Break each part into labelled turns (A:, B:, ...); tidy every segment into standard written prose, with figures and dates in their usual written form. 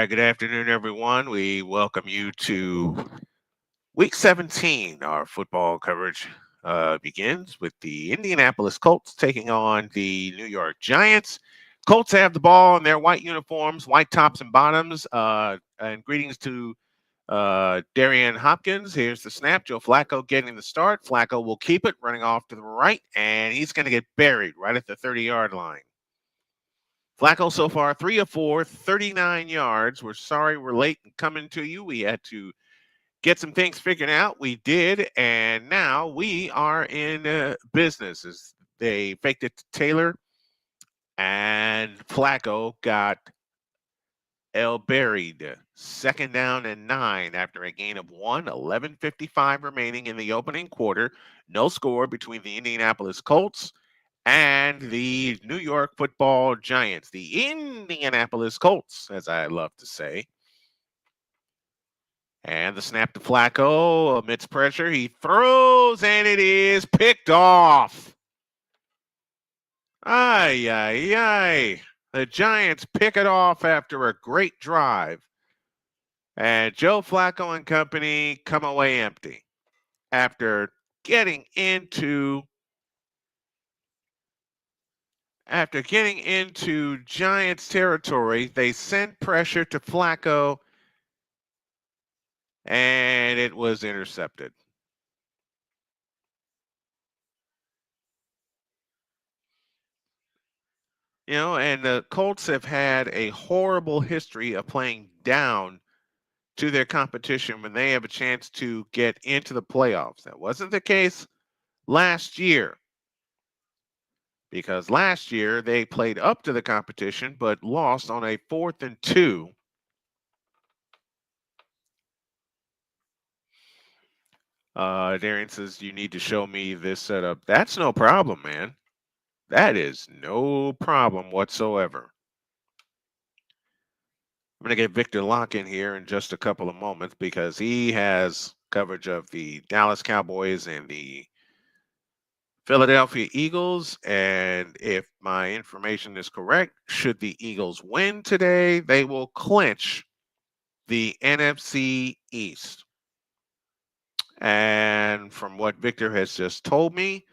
A: right, good afternoon, everyone. We welcome you to Week 17. Our football coverage begins with the Indianapolis Colts taking on the New York Giants. Colts have the ball in their white uniforms, white tops and bottoms. And greetings to Darian Hopkins. Here's the snap. Joe Flacco getting the start. Flacco will keep it, running off to the right, and he's going to get buried right at the 30-yard line. Flacco so far, 3 of 4, 39 yards. We're sorry we're late in coming to you. We had to get some things figured out. We did, and now we are in business. As they faked it to Taylor, and Flacco got buried. Second down and 9 after a gain of 1, 11:55 remaining in the opening quarter. No score between the Indianapolis Colts and the New York Football Giants, the Indianapolis Colts, as I love to say. And the snap to Flacco amidst pressure. He throws, and it is picked off. Ay, ay, ay. The Giants pick it off after a great drive. And Joe Flacco and company come away empty after getting into Giants territory. They sent pressure to Flacco, and it was intercepted. And the Colts have had a horrible history of playing down to their competition when they have a chance to get into the playoffs. That wasn't the case last year, because last year they played up to the competition but lost on a 4th and 2. Darian says, you need to show me this setup. That's no problem, man. That is no problem whatsoever. I'm going to get Victor Locke in here in just a couple of moments because he has coverage of the Dallas Cowboys and the Philadelphia Eagles. And if my information is correct, should the Eagles win today, they will clinch the NFC East. And from what Victor has just told me,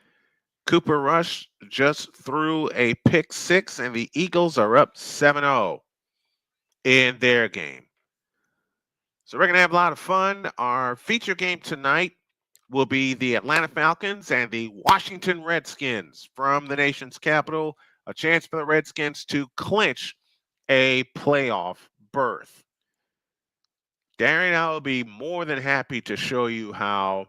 A: Cooper Rush just threw a pick 6, and the Eagles are up 7-0 in their game. So we're going to have a lot of fun. Our feature game tonight will be the Atlanta Falcons and the Washington Redskins from the nation's capital. A chance for the Redskins to clinch a playoff berth. Darian, I will be more than happy to show you how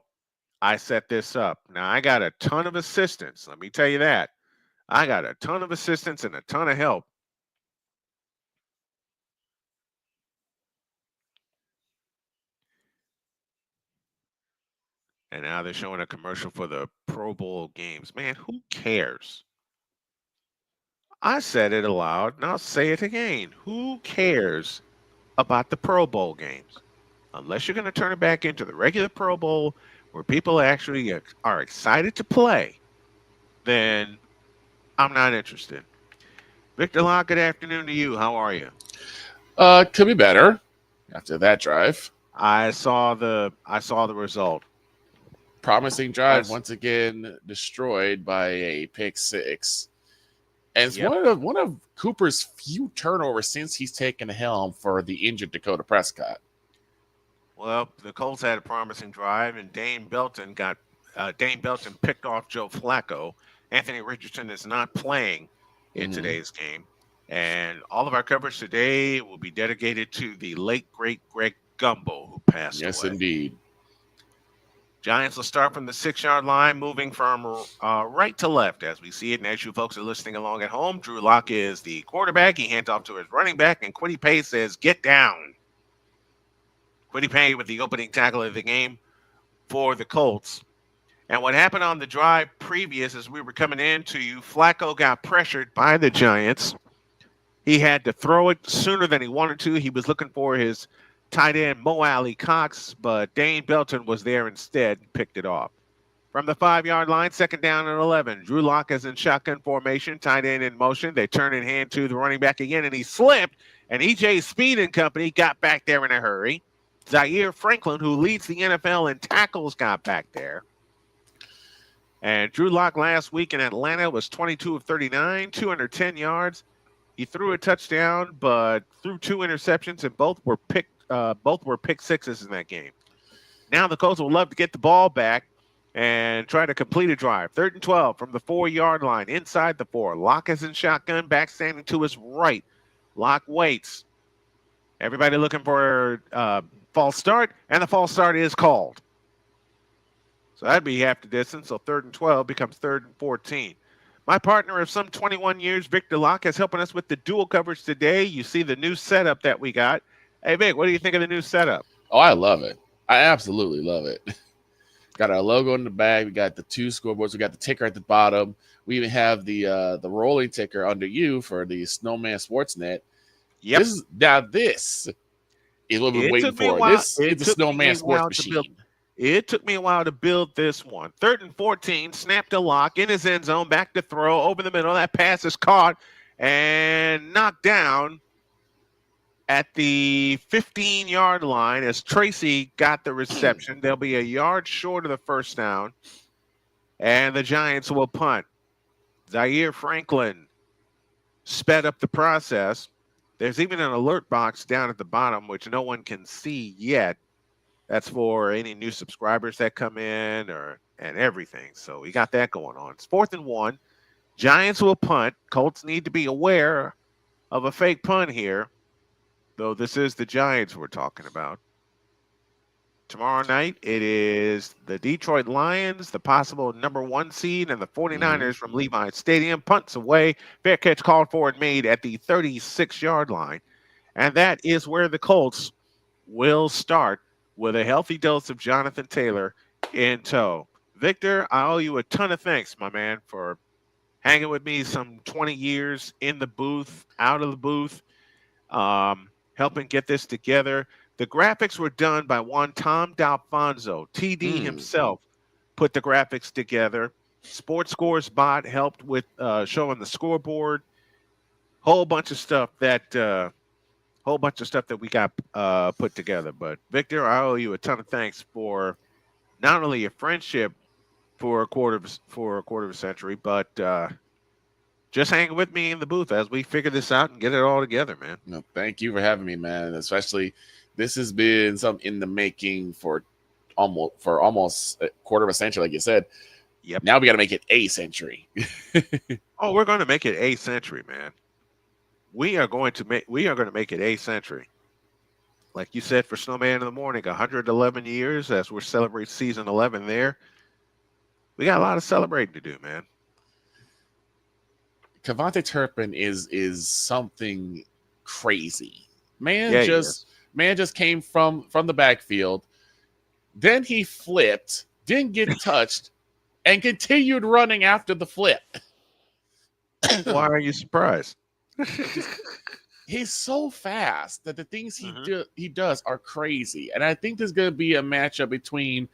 A: I set this up. Now, I got a ton of assistance. Let me tell you that. I got a ton of assistance and a ton of help. And now they're showing a commercial for the Pro Bowl games. Man, who cares? I said it aloud, and I'll say it again. Who cares about the Pro Bowl games? Unless you're going to turn it back into the regular Pro Bowl where people actually are excited to play, then I'm not interested. Victor Locke, good afternoon to you. How are you?
B: Could be better after that drive.
A: I saw the result.
B: Promising drive once again destroyed by a pick 6. And it's one of Cooper's few turnovers since he's taken the helm for the injured Dakota Prescott.
A: Well, the Colts had a promising drive, and Dane Belton picked off Joe Flacco. Anthony Richardson is not playing in today's game. And all of our coverage today will be dedicated to the late, great Greg Gumbel, who passed away.
B: Yes, indeed.
A: Giants will start from the 6-yard line, moving from right to left as we see it. And as you folks are listening along at home, Drew Locke is the quarterback. He hands off to his running back, and Kwity Paye says, get down. Kwity Paye with the opening tackle of the game for the Colts. And what happened on the drive previous as we were coming into you, Flacco got pressured by the Giants. He had to throw it sooner than he wanted to. He was looking for his tight end Mo Alley Cox, but Dane Belton was there instead and picked it off. From the 5-yard line, 2nd down and 11. Drew Locke is in shotgun formation, tight end in motion. They turn and hand to the running back again, and he slipped, And E.J. Speed and company got back there in a hurry. Zaire Franklin, who leads the NFL in tackles, got back there. And Drew Locke last week in Atlanta was 22 of 39, 210 yards. He threw a touchdown, but threw 2 interceptions, and both were pick sixes in that game. Now the Colts will love to get the ball back and try to complete a drive. 3rd and 12 from the 4-yard line, inside the 4. Locke is in shotgun, back standing to his right. Locke waits. Everybody looking for a false start, and the false start is called. So that'd be half the distance. So 3rd and 12 becomes 3rd and 14. My partner of some 21 years, Victor Locke, is helping us with the dual coverage today. You see the new setup that we got. Hey, Vic, what do you think of the new setup?
B: Oh, I love it. I absolutely love it. Got our logo in the back. We got the 2 scoreboards. We got the ticker at the bottom. We even have the rolling ticker under you for the Snowman Sportsnet.
A: Yep.
B: This is what we've been waiting for. This is the Snowman Sports machine.
A: It took me a while to build this one. 3rd and 14, snap to Locke in his end zone, back to throw, over the middle. That pass is caught and knocked down at the 15-yard line as Tracy got the reception. They'll be a yard short of the first down, and the Giants will punt. Zaire Franklin sped up the process. There's even an alert box down at the bottom, which no one can see yet. That's for any new subscribers that come in and everything. So we got that going on. It's 4th and 1. Giants will punt. Colts need to be aware of a fake punt here, though this is the Giants we're talking about. Tomorrow night, it is the Detroit Lions, the possible number 1 seed, and the 49ers from Levi Stadium. Punts away. Fair catch called for and made at the 36-yard line. And that is where the Colts will start, with a healthy dose of Jonathan Taylor in tow. Victor, I owe you a ton of thanks, my man, for hanging with me some 20 years in the booth, out of the booth, helping get this together. The graphics were done by one Tom D'Alfonso. TD himself put the graphics together. Sports Scores bot helped with showing the scoreboard. Whole bunch of stuff that we got put together. But Victor, I owe you a ton of thanks for not only your friendship for a quarter of a century, but just hanging with me in the booth as we figure this out and get it all together, man.
B: No, thank you for having me, man. Especially, this has been something in the making for almost a quarter of a century, like you said.
A: Yep.
B: Now we got to make it a century.
A: Oh, we're going to make it a century, man. We are going to make it a century. Like you said, for Snowman in the Morning, 111 years as we're celebrating season 11 there. We got a lot of celebrating to do, man.
B: Cavante Turpin is something crazy. Man just came from the backfield. Then he flipped, didn't get touched, and continued running after the flip.
A: Why are you surprised?
B: He's so fast that the things he does are crazy. And I think there's going to be a matchup between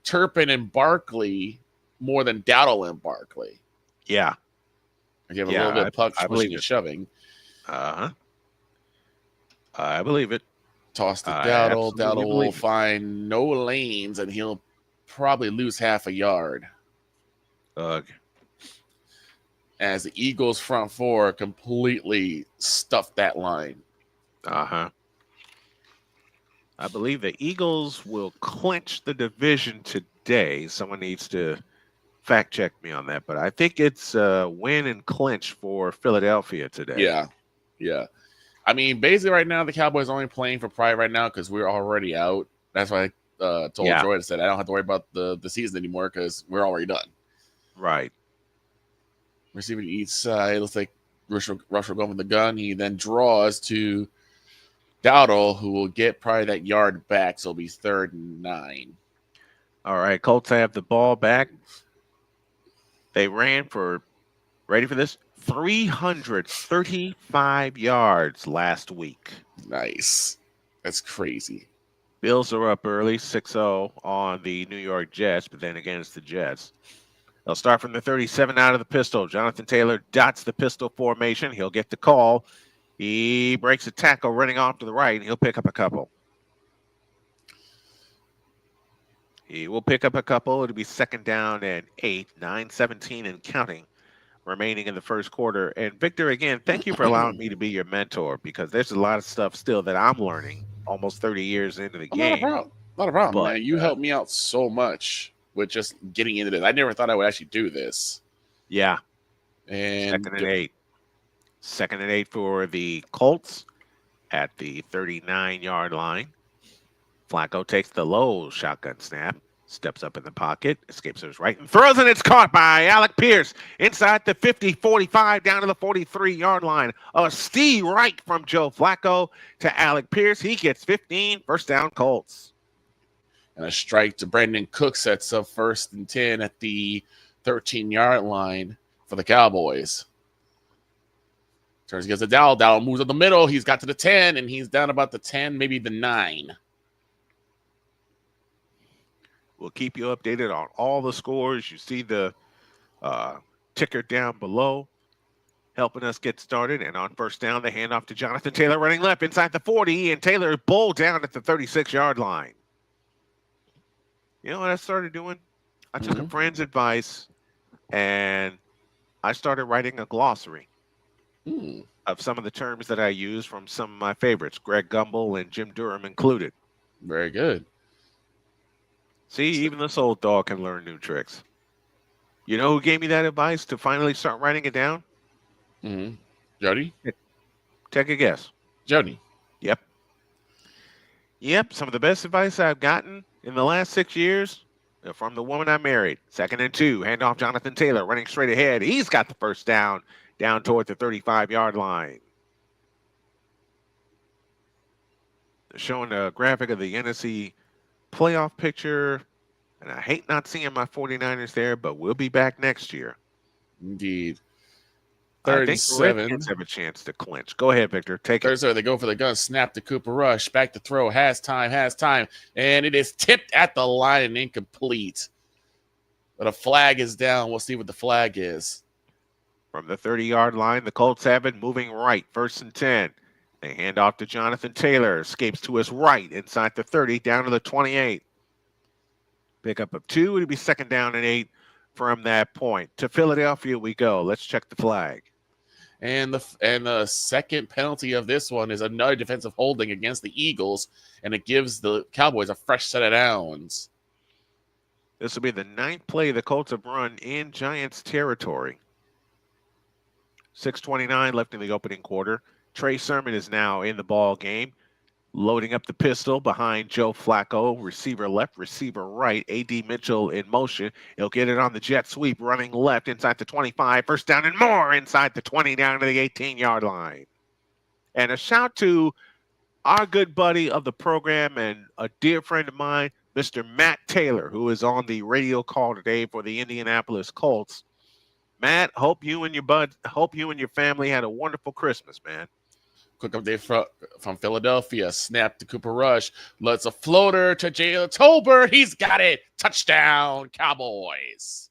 B: Turpin and Barkley more than Dowdle and Barkley.
A: Yeah.
B: You have a little bit of pushing and shoving.
A: I believe it.
B: Toss to Dowdle. Dowdle will find no lanes, and he'll probably lose half a yard.
A: Ugh.
B: As the Eagles' front four completely stuffed that line.
A: I believe the Eagles will clinch the division today. Someone needs to fact check me on that, but I think it's win and clinch for Philadelphia today.
B: Yeah. I mean, basically right now, the Cowboys are only playing for pride right now because we're already out. That's why I told Joy to say I don't have to worry about the season anymore because we're already done.
A: Right.
B: Receiving each side. It looks like Rush will go with the gun. He then draws to Dowdle, who will get probably that yard back, so it'll be 3rd and 9.
A: All right, Colts have the ball back. They ran for, ready for this, 335 yards last week.
B: Nice. That's crazy.
A: Bills are up early, 6-0 on the New York Jets, but then again, it's the Jets. They'll start from the 37 out of the pistol. Jonathan Taylor dots the pistol formation. He'll get the call. He breaks a tackle running off to the right, and he'll pick up a couple. He will pick up a couple. It'll be 2nd down and 8, 9:17 and counting remaining in the first quarter. And Victor, again, thank you for allowing me to be your mentor, because there's a lot of stuff still that I'm learning almost 30 years into the game.
B: Not a problem, man. You helped me out so much with just getting into this. I never thought I would actually do this.
A: Yeah.
B: And
A: 2nd and 8. 2nd and 8 for the Colts at the 39-yard line. Flacco takes the low shotgun snap, steps up in the pocket, escapes to his right, and throws, and it's caught by Alec Pierce inside the 50, 45, down to the 43-yard line. A steal right from Joe Flacco to Alec Pierce. He gets 15, first down Colts.
B: And a strike to Brandon Cook sets up 1st and 10 at the 13-yard line for the Cowboys. Turns against the Dowell. Dowell moves up the middle. He's got to the 10, and he's down about the 10, maybe the 9.
A: We'll keep you updated on all the scores. You see the ticker down below helping us get started. And on first down, the handoff to Jonathan Taylor running left inside the 40, and Taylor bowled down at the 36-yard line. You know what I started doing? I took a friend's advice, and I started writing a glossary of some of the terms that I use from some of my favorites, Greg Gumbel and Jim Durham included.
B: Very good.
A: See, even this old dog can learn new tricks. You know who gave me that advice to finally start writing it down?
B: Jody?
A: Take a guess.
B: Jody.
A: Yep. Some of the best advice I've gotten in the last 6 years from the woman I married. 2nd and 2, handoff Jonathan Taylor running straight ahead. He's got the first down toward the 35-yard line. Showing a graphic of the NFC playoff picture, and I hate not seeing my 49ers there, but we'll be back next year.
B: Indeed.
A: 3rd and 7. Redskins have a chance to clinch. Go ahead, Victor. Take it.
B: They go for the gun. Snap to Cooper Rush. Back to throw. Has time. And it is tipped at the line and incomplete. But a flag is down. We'll see what the flag is.
A: From the 30-yard line, the Colts have it moving right. 1st and 10. They hand off to Jonathan Taylor. Escapes to his right inside the 30, down to the 28. Pickup of 2. It'll be 2nd down and 8 from that point. To Philadelphia we go. Let's check the flag.
B: And the second penalty of this one is another defensive holding against the Eagles, and it gives the Cowboys a fresh set of downs.
A: This will be the 9th play the Colts have run in Giants territory. 6:29 left in the opening quarter. Trey Sermon is now in the ball game, loading up the pistol behind Joe Flacco. Receiver left, receiver right. A.D. Mitchell in motion. He'll get it on the jet sweep, running left inside the 25. First down and more inside the 20, down to the 18-yard line. And a shout to our good buddy of the program and a dear friend of mine, Mr. Matt Taylor, who is on the radio call today for the Indianapolis Colts. Matt, hope you and your family had a wonderful Christmas, man.
B: Quick update from Philadelphia. Snap to Cooper Rush. Let's a floater to Jalen Tolbert. He's got it. Touchdown, Cowboys.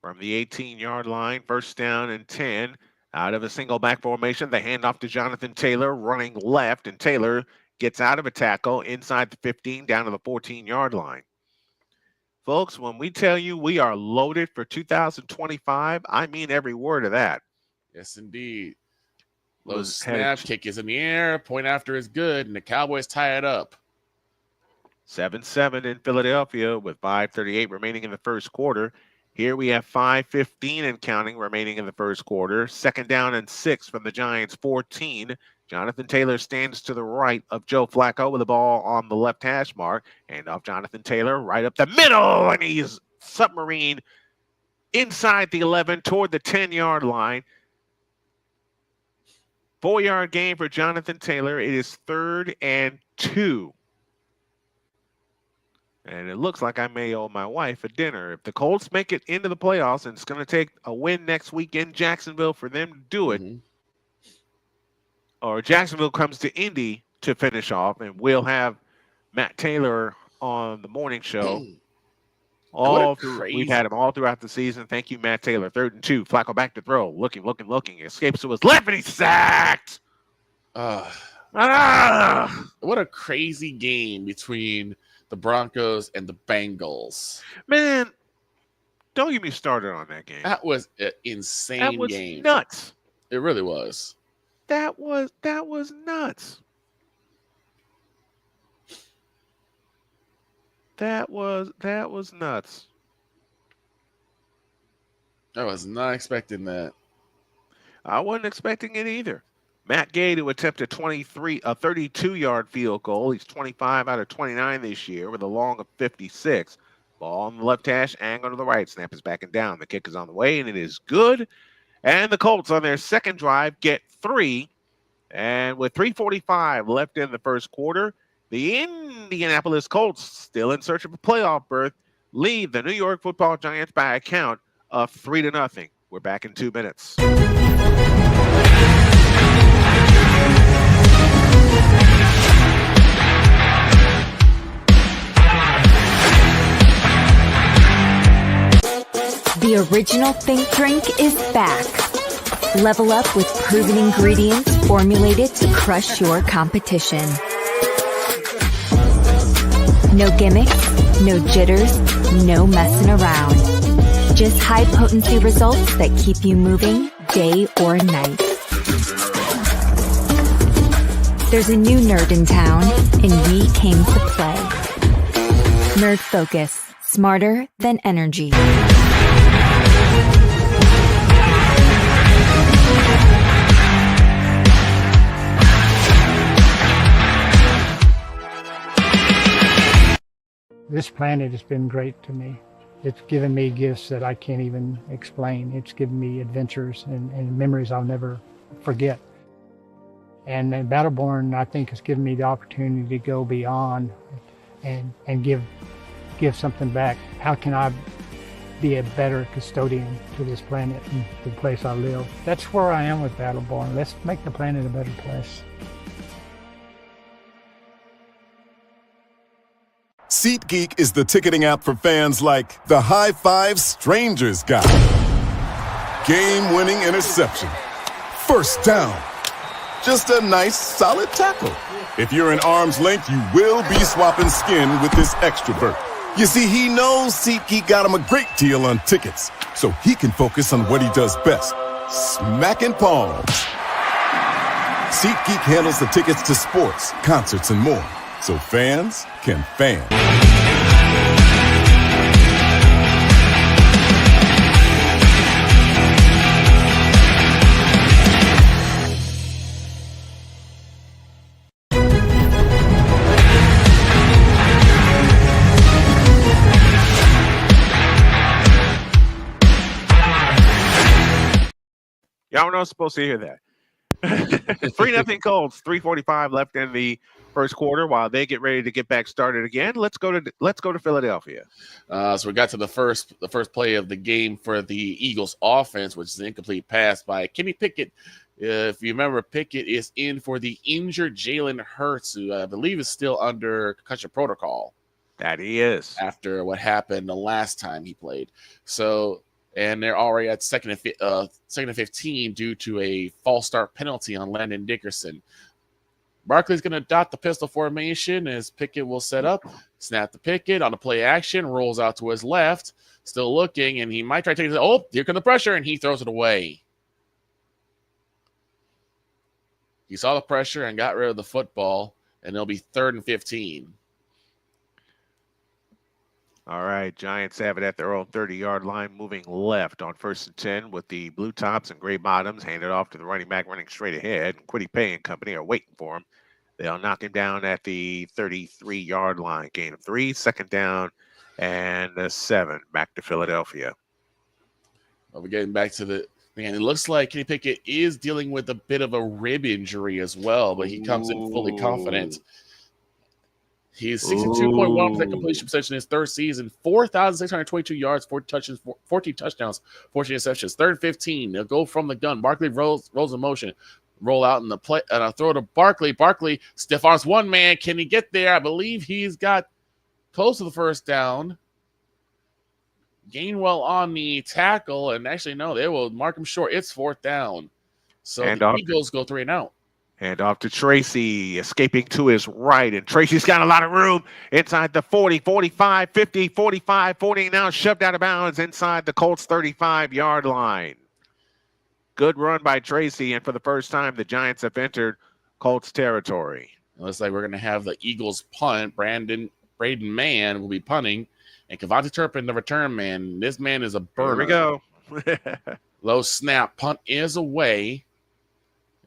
A: From the 18-yard line, 1st down and 10. Out of a single back formation, the handoff to Jonathan Taylor running left, and Taylor gets out of a tackle inside the 15, down to the 14-yard line. Folks, when we tell you we are loaded for 2025, I mean every word of that.
B: Yes, indeed. Low snap, kick is in the air, point after is good, and the Cowboys tie it up.
A: 7-7 in Philadelphia with 5:38 remaining in the first quarter. Here we have 5:15 and counting remaining in the first quarter. 2nd down and 6 from the Giants 14. Jonathan Taylor stands to the right of Joe Flacco with the ball on the left hash mark. Hand off Jonathan Taylor right up the middle, and he's submarine inside the 11 toward the 10-yard line. 4-yard gain for Jonathan Taylor. It is 3rd and 2. And it looks like I may owe my wife a dinner. If the Colts make it into the playoffs, and it's going to take a win next week in Jacksonville for them to do it, or Jacksonville comes to Indy to finish off, and we'll have Matt Taylor on the morning show. We've had him all throughout the season. Thank you, Matt Taylor. 3rd and 2. Flacco back to throw. Looking. Escapes to his left, and he's sacked.
B: What a crazy game between the Broncos and the Bengals.
A: Man, don't get me started on that game.
B: That was an insane game. That was
A: nuts.
B: It really was.
A: That was nuts. That was nuts.
B: I was not expecting that.
A: I wasn't expecting it either. Matt Gay to attempt a 32-yard field goal. He's 25 out of 29 this year with a long of 56. Ball on the left hash, angle to the right. Snap is backing down. The kick is on the way, and it is good. And the Colts on their second drive get 3. And with 3:45 left in the first quarter, the Indianapolis Colts, still in search of a playoff berth, lead the New York Football Giants by a count of 3-0. We're back in 2 minutes.
C: The original Think Drink is back. Level up with proven ingredients formulated to crush your competition. No gimmicks, no jitters, no messing around. Just high-potency results that keep you moving day or night. There's a new nerd in town, and we came to play. Nerd Focus. Smarter than energy.
D: This planet has been great to me. It's given me gifts that I can't even explain. It's given me adventures and memories I'll never forget. And Battleborn, I think, has given me the opportunity to go beyond and give something back. How can I be a better custodian to this planet and the place I live? That's where I am with Battleborn. Let's make the planet a better place.
E: SeatGeek is the ticketing app for fans like the High Five Strangers guy. Game-winning interception. First down. Just a nice, solid tackle. If you're in arm's length, you will be swapping skin with this extrovert. You see, he knows SeatGeek got him a great deal on tickets, so he can focus on what he does best, smacking palms. SeatGeek handles the tickets to sports, concerts, and more, so fans can fan.
A: Y'all were not supposed to hear that. 3-0 Colts, 3:45 left in the first quarter while they get ready to get back started again. Let's go to Philadelphia.
B: So we got to the first play of the game for the Eagles offense, which is an incomplete pass by Kenny Pickett. If you remember, Pickett is in for the injured Jalen Hurts, who I believe is still under concussion protocol.
A: That he is.
B: After what happened the last time he played. So, and they're already at second and 15 due to a false start penalty on Landon Dickerson. Barkley's going to dot the pistol formation as Pickett will set up, snap the Pickett on the play action, rolls out to his left, still looking, and he might try to take it. Oh, here comes the pressure, and he throws it away. He saw the pressure and got rid of the football, and it'll be 3rd and 15.
A: All right, Giants have it at their own 30-yard line, moving left on 1st and 10 with the blue tops and gray bottoms, handed off to the running back running straight ahead. Quiddy Pay and company are waiting for him. They'll knock him down at the 33-yard line. Gain of 3, 2nd down, and 7. Back to Philadelphia.
B: Well, we're getting back to the man. It looks like Kenny Pickett is dealing with a bit of a rib injury as well, but he comes in fully confident. He's 62.1% completion percentage in his third season, 4,622 yards, 14 touchdowns, 14 interceptions. 3rd and 15. They'll go from the gun. Barkley rolls in motion, roll out in the play, and I'll throw to Barkley. Barkley stiff arms one man. Can he get there? I believe he's got close to the first down. Gainwell on the tackle, and actually, no, they will mark him short. It's 4th down. So
A: And
B: the Eagles go 3 and out.
A: And off to Tracy, escaping to his right. And Tracy's got a lot of room inside the 40, 45, 50, 45, 40. Now shoved out of bounds inside the Colts 35-yard line. Good run by Tracy. And for the first time, the Giants have entered Colts territory.
B: It looks like we're going to have the Eagles punt. Braden Mann will be punting. And Kevontae Turpin, the return man. This man is a burner.
A: Here we go.
B: Low snap. Punt is away.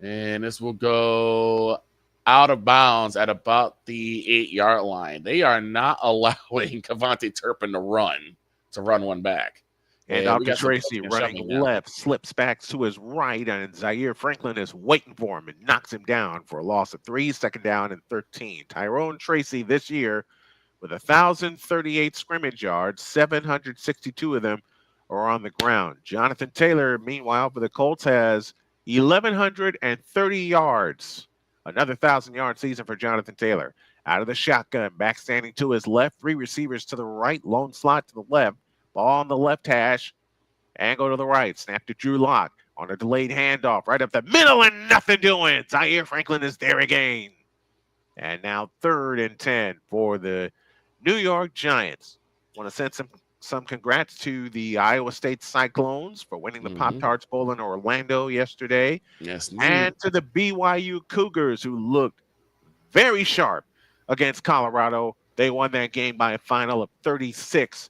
B: And this will go out of bounds at about the 8-yard line. They are not allowing Kevontae Turpin to run one back.
A: And Dr. Tracy running left, slips back to his right, and Zaire Franklin is waiting for him and knocks him down for a loss of 3, 2nd down and 13. Tyrone Tracy this year with 1,038 scrimmage yards, 762 of them are on the ground. Jonathan Taylor, meanwhile, for the Colts has 1,130 yards. Another 1,000-yard season for Jonathan Taylor. Out of the shotgun, back standing to his left, 3 receivers to the right, lone slot to the left. Ball on the left hash, and go to the right. Snap to Drew Locke on a delayed handoff right up the middle, and nothing doing. Zaire Franklin is there again. And now 3rd and 10 for the New York Giants. Want to send some congrats to the Iowa State Cyclones for winning the Pop-Tarts Bowl in Orlando yesterday.
B: Yes,
A: and to the BYU Cougars, who looked very sharp against Colorado. They won that game by a final of 36-14.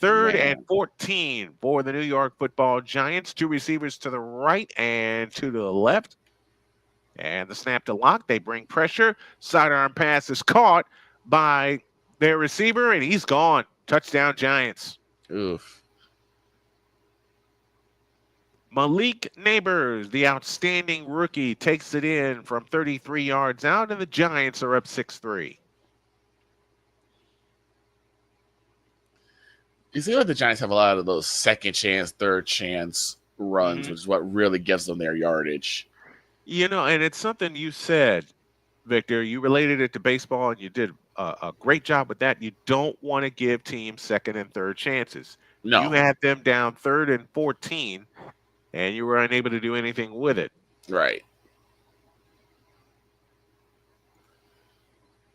A: 3rd and 14 for the New York Football Giants. 2 receivers to the right and 2 to the left. And the snap to Locke. They bring pressure. Sidearm pass is caught by their receiver, and he's gone. Touchdown, Giants.
B: Oof.
A: Malik Neighbors, the outstanding rookie, takes it in from 33 yards out, and the Giants are up 6-3.
B: You see, like the Giants have a lot of those second chance, third chance runs, which is what really gives them their yardage.
A: You know, and it's something you said, Victor. You related it to baseball, and you did a great job with that. You don't want to give teams second and third chances.
B: No.
A: You had them down 3rd and 14, and you were unable to do anything with it.
B: Right.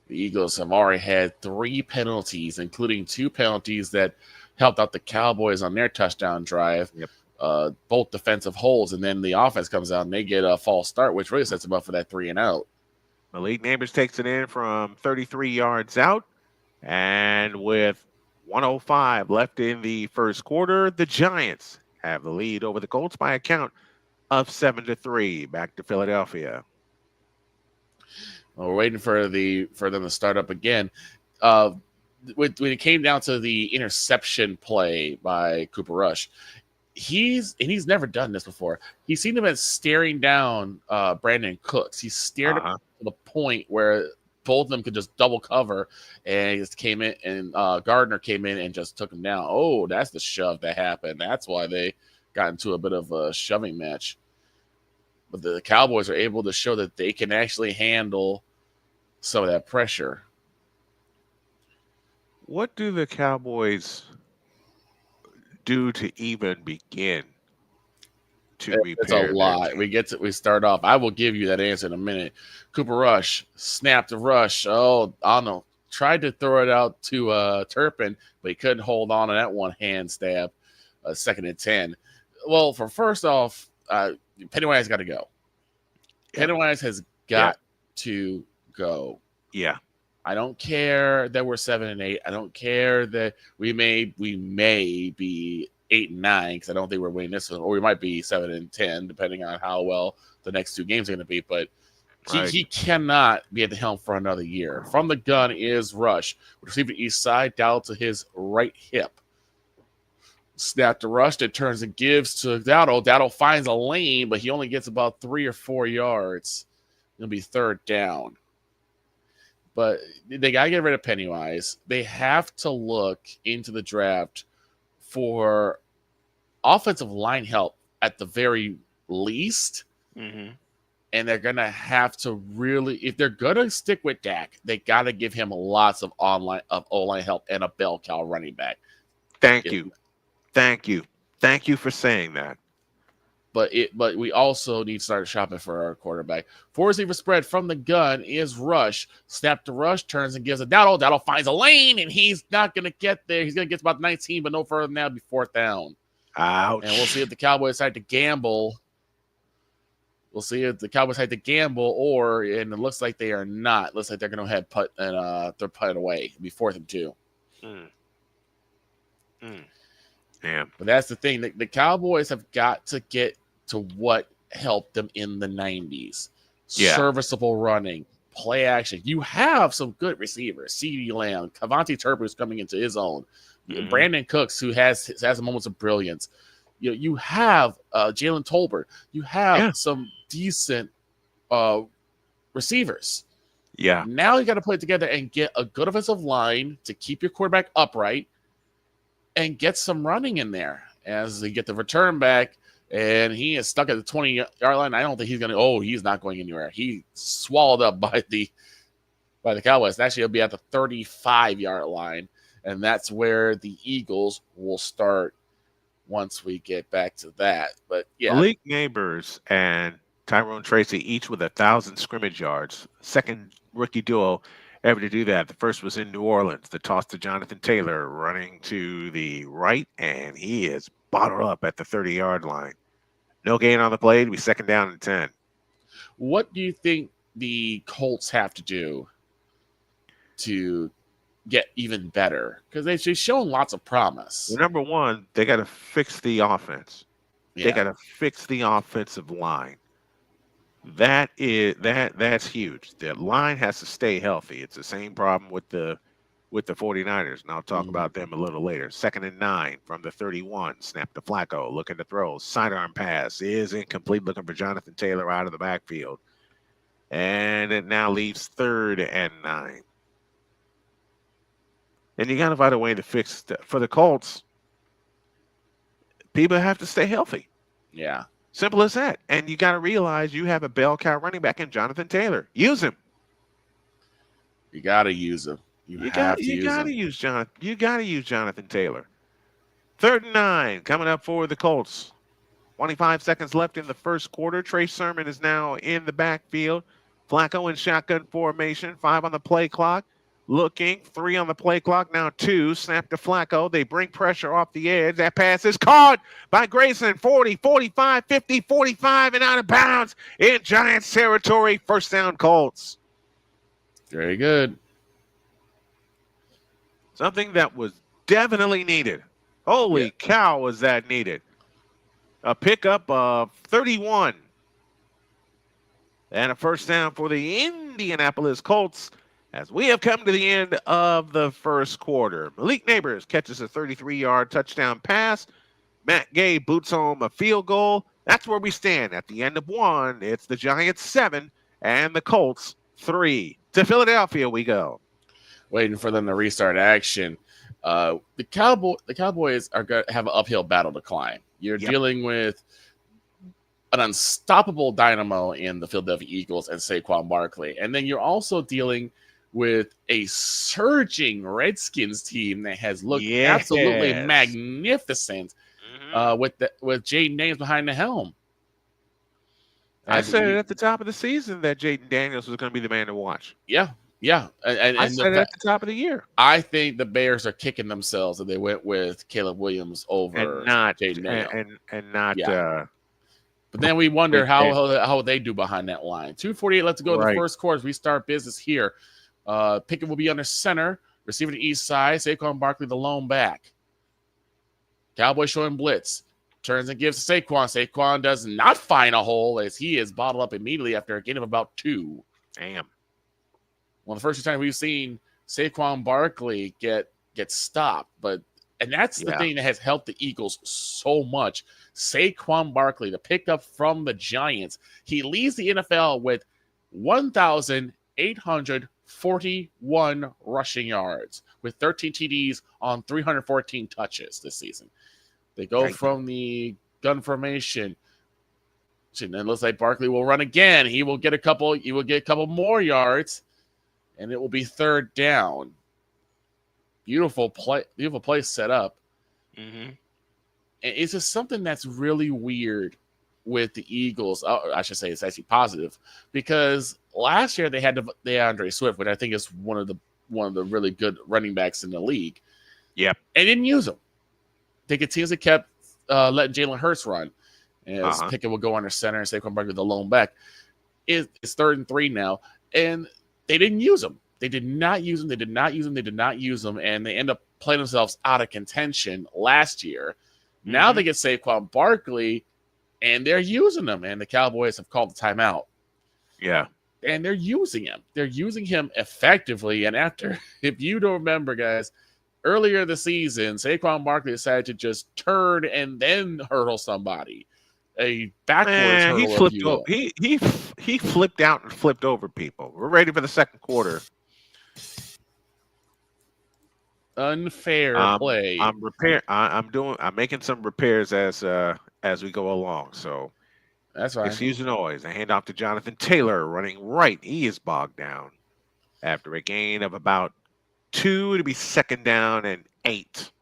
B: The Eagles have already had 3 penalties, including 2 penalties that helped out the Cowboys on their touchdown drive.
A: Yep.
B: Both defensive holds, and then the offense comes out and they get a false start, which really sets them up for that 3 and out.
A: Malik Neighbors takes it in from 33 yards out, and with 1:05 left in the first quarter, the Giants have the lead over the Colts by a count of 7-3. Back to Philadelphia.
B: Well, we're waiting for them to start up again. When it came down to the interception play by Cooper Rush, he's never done this before. He seemed to have been staring down Brandon Cooks. He stared him to the point where both of them could just double cover, and he just came in, and Gardner came in and just took him down. Oh, that's the shove that happened. That's why they got into a bit of a shoving match. But the Cowboys are able to show that they can actually handle some of that pressure.
A: What do the Cowboys do to even begin to repair?
B: It's a lot. We start off. I will give you that answer in a minute. Cooper Rush snapped the rush. Oh, I don't know. Tried to throw it out to Turpin, but he couldn't hold on to that one hand stab. 2nd and 10. Well, for first off, Pennywise got to go. Pennywise has got to go.
A: Yeah.
B: I don't care that we're 7 and 8. I don't care that we may be 8 and 9, because I don't think we're winning this one, or we might be 7 and 10, depending on how well the next 2 games are going to be. But he cannot be at the helm for another year. From the gun is Rush. Receiver east side, down to his right hip. Snap to Rush, that turns and gives to Dowdle. Dowdle finds a lane, but he only gets about 3 or 4 yards. It'll be 3rd down. But they got to get rid of Pennywise. They have to look into the draft for offensive line help at the very least.
A: Mm-hmm.
B: And they're going to have to really, if they're going to stick with Dak, they got to give him lots of O-line help and a bell cow running back.
A: Thank you. Thank you for saying that.
B: But we also need to start shopping for our quarterback. 4 receiver spread from the gun is Rush. Snap to Rush, turns and gives a Dowdle. Dowdle finds a lane, and he's not going to get there. He's going to get to about 19, but no further than that, it'll be 4th down.
A: Ouch.
B: And we'll see if the Cowboys decide to gamble. We'll see if the Cowboys had to gamble, and it looks like they are not. It looks like they're going to head put and they're put away. It'll be 4th and 2.
A: Damn.
B: But that's the thing. The Cowboys have got to get to what helped them in the 90s.
A: Yeah.
B: Serviceable running, play action. You have some good receivers. CeeDee Lamb, Cavante Turpin, who's coming into his own. Brandon Cooks, who has moments of brilliance. You have Jalen Tolbert. You have some decent receivers.
A: Yeah.
B: Now you got to put it together and get a good offensive line to keep your quarterback upright and get some running in there as they get the return back. And he is stuck at the 20-yard line. I don't think he's going to. He's not going anywhere. He's swallowed up by the Cowboys. Actually, he'll be at the 35-yard line, and that's where the Eagles will start once we get back to that. But yeah,
A: Malik Neighbors and Tyrone Tracy each with 1,000 scrimmage yards. Second rookie duo ever to do that. The first was in New Orleans. The toss to Jonathan Taylor running to the right, and he is bottled up at the 30-yard line. No gain on the play. It'll be 2nd down and 10.
B: What do you think the Colts have to do to get even better? Because they've shown lots of promise.
A: Well, number one, they got to fix the offense.
B: Yeah.
A: They got to fix the offensive line. That's huge. The line has to stay healthy. It's the same problem with the 49ers, and I'll talk about them a little later. 2nd and 9 from the 31. Snap to Flacco, looking to throw. Sidearm pass is incomplete, looking for Jonathan Taylor out of the backfield. And it now leaves 3rd and 9. And you got to find a way to fix for the Colts. People have to stay healthy.
B: Yeah.
A: Simple as that. And you got to realize you have a bell cow running back in Jonathan Taylor. Use him.
B: You got to use him. You got to use
A: Jonathan Taylor. 3rd and 9 coming up for the Colts. 25 seconds left in the first quarter. Trey Sermon is now in the backfield. Flacco in shotgun formation. 5 on the play clock. Looking. 3 on the play clock. Now 2. Snap to Flacco. They bring pressure off the edge. That pass is caught by Grayson. 40, 45, 50, 45, and out of bounds in Giants territory. 1st down Colts.
B: Very good.
A: Something that was definitely needed. Holy cow, was that needed. A pickup of 31. And a 1st down for the Indianapolis Colts as we have come to the end of the first quarter. Malik Neighbors catches a 33-yard touchdown pass. Matt Gay boots home a field goal. That's where we stand at the end of 1. It's the Giants 7 and the Colts 3. To Philadelphia we go.
B: Waiting for them to restart action. The Cowboys are going to have an uphill battle to climb. You're dealing with an unstoppable dynamo in the Philadelphia Eagles and Saquon Barkley. And then you're also dealing with a surging Redskins team that has looked absolutely magnificent with Jaden Daniels behind the helm.
A: I said it at the top of the season that Jaden Daniels was going to be the man to watch.
B: Yeah. And
A: I said it at the top of the year.
B: I think the Bears are kicking themselves that they went with Caleb Williams over Jaden Daniels. But then we wonder how they do behind that line. 2:48 left to go in the first quarter as we start business here. Pickett will be under center, receiver to east side. Saquon Barkley, the lone back. Cowboys showing blitz. Turns and gives to Saquon. Saquon does not find a hole as he is bottled up immediately after a gain of about 2.
A: Damn.
B: One of the first times we've seen Saquon Barkley get stopped. And that's the thing that has helped the Eagles so much. Saquon Barkley, the pickup from the Giants, he leads the NFL with 1,841 rushing yards with 13 TDs on 314 touches this season. They go from the gun formation. And it looks like Barkley will run again. He will get a couple more yards, and it will be 3rd down. Beautiful play set up.
A: Mm-hmm.
B: And it's just something that's really weird with the Eagles. I should say it's actually positive because last year they had DeAndre Swift, which I think is one of the really good running backs in the league.
A: Yep.
B: And didn't use him. They continuously kept letting Jalen Hurts run. As Pickett will go under center and Saquon Barkley the lone back. It's 3rd and 3 now. And they didn't use him. They did not use him. They did not use him. They did not use him. And they end up playing themselves out of contention last year. Mm-hmm. Now they get Saquon Barkley, and they're using him. And the Cowboys have called the timeout.
A: Yeah.
B: And they're using him. They're using him effectively. And if you don't remember, guys, earlier this season, Saquon Barkley decided to just turn and then hurdle somebody. A backwards hurdle.
A: He flipped out and flipped over people. We're ready for the second quarter.
B: Unfair play.
A: I'm making some repairs as we go along. So
B: that's right.
A: Excuse the noise. I hand off to Jonathan Taylor running right. He is bogged down after a gain of about 2 to be 2nd down and 8.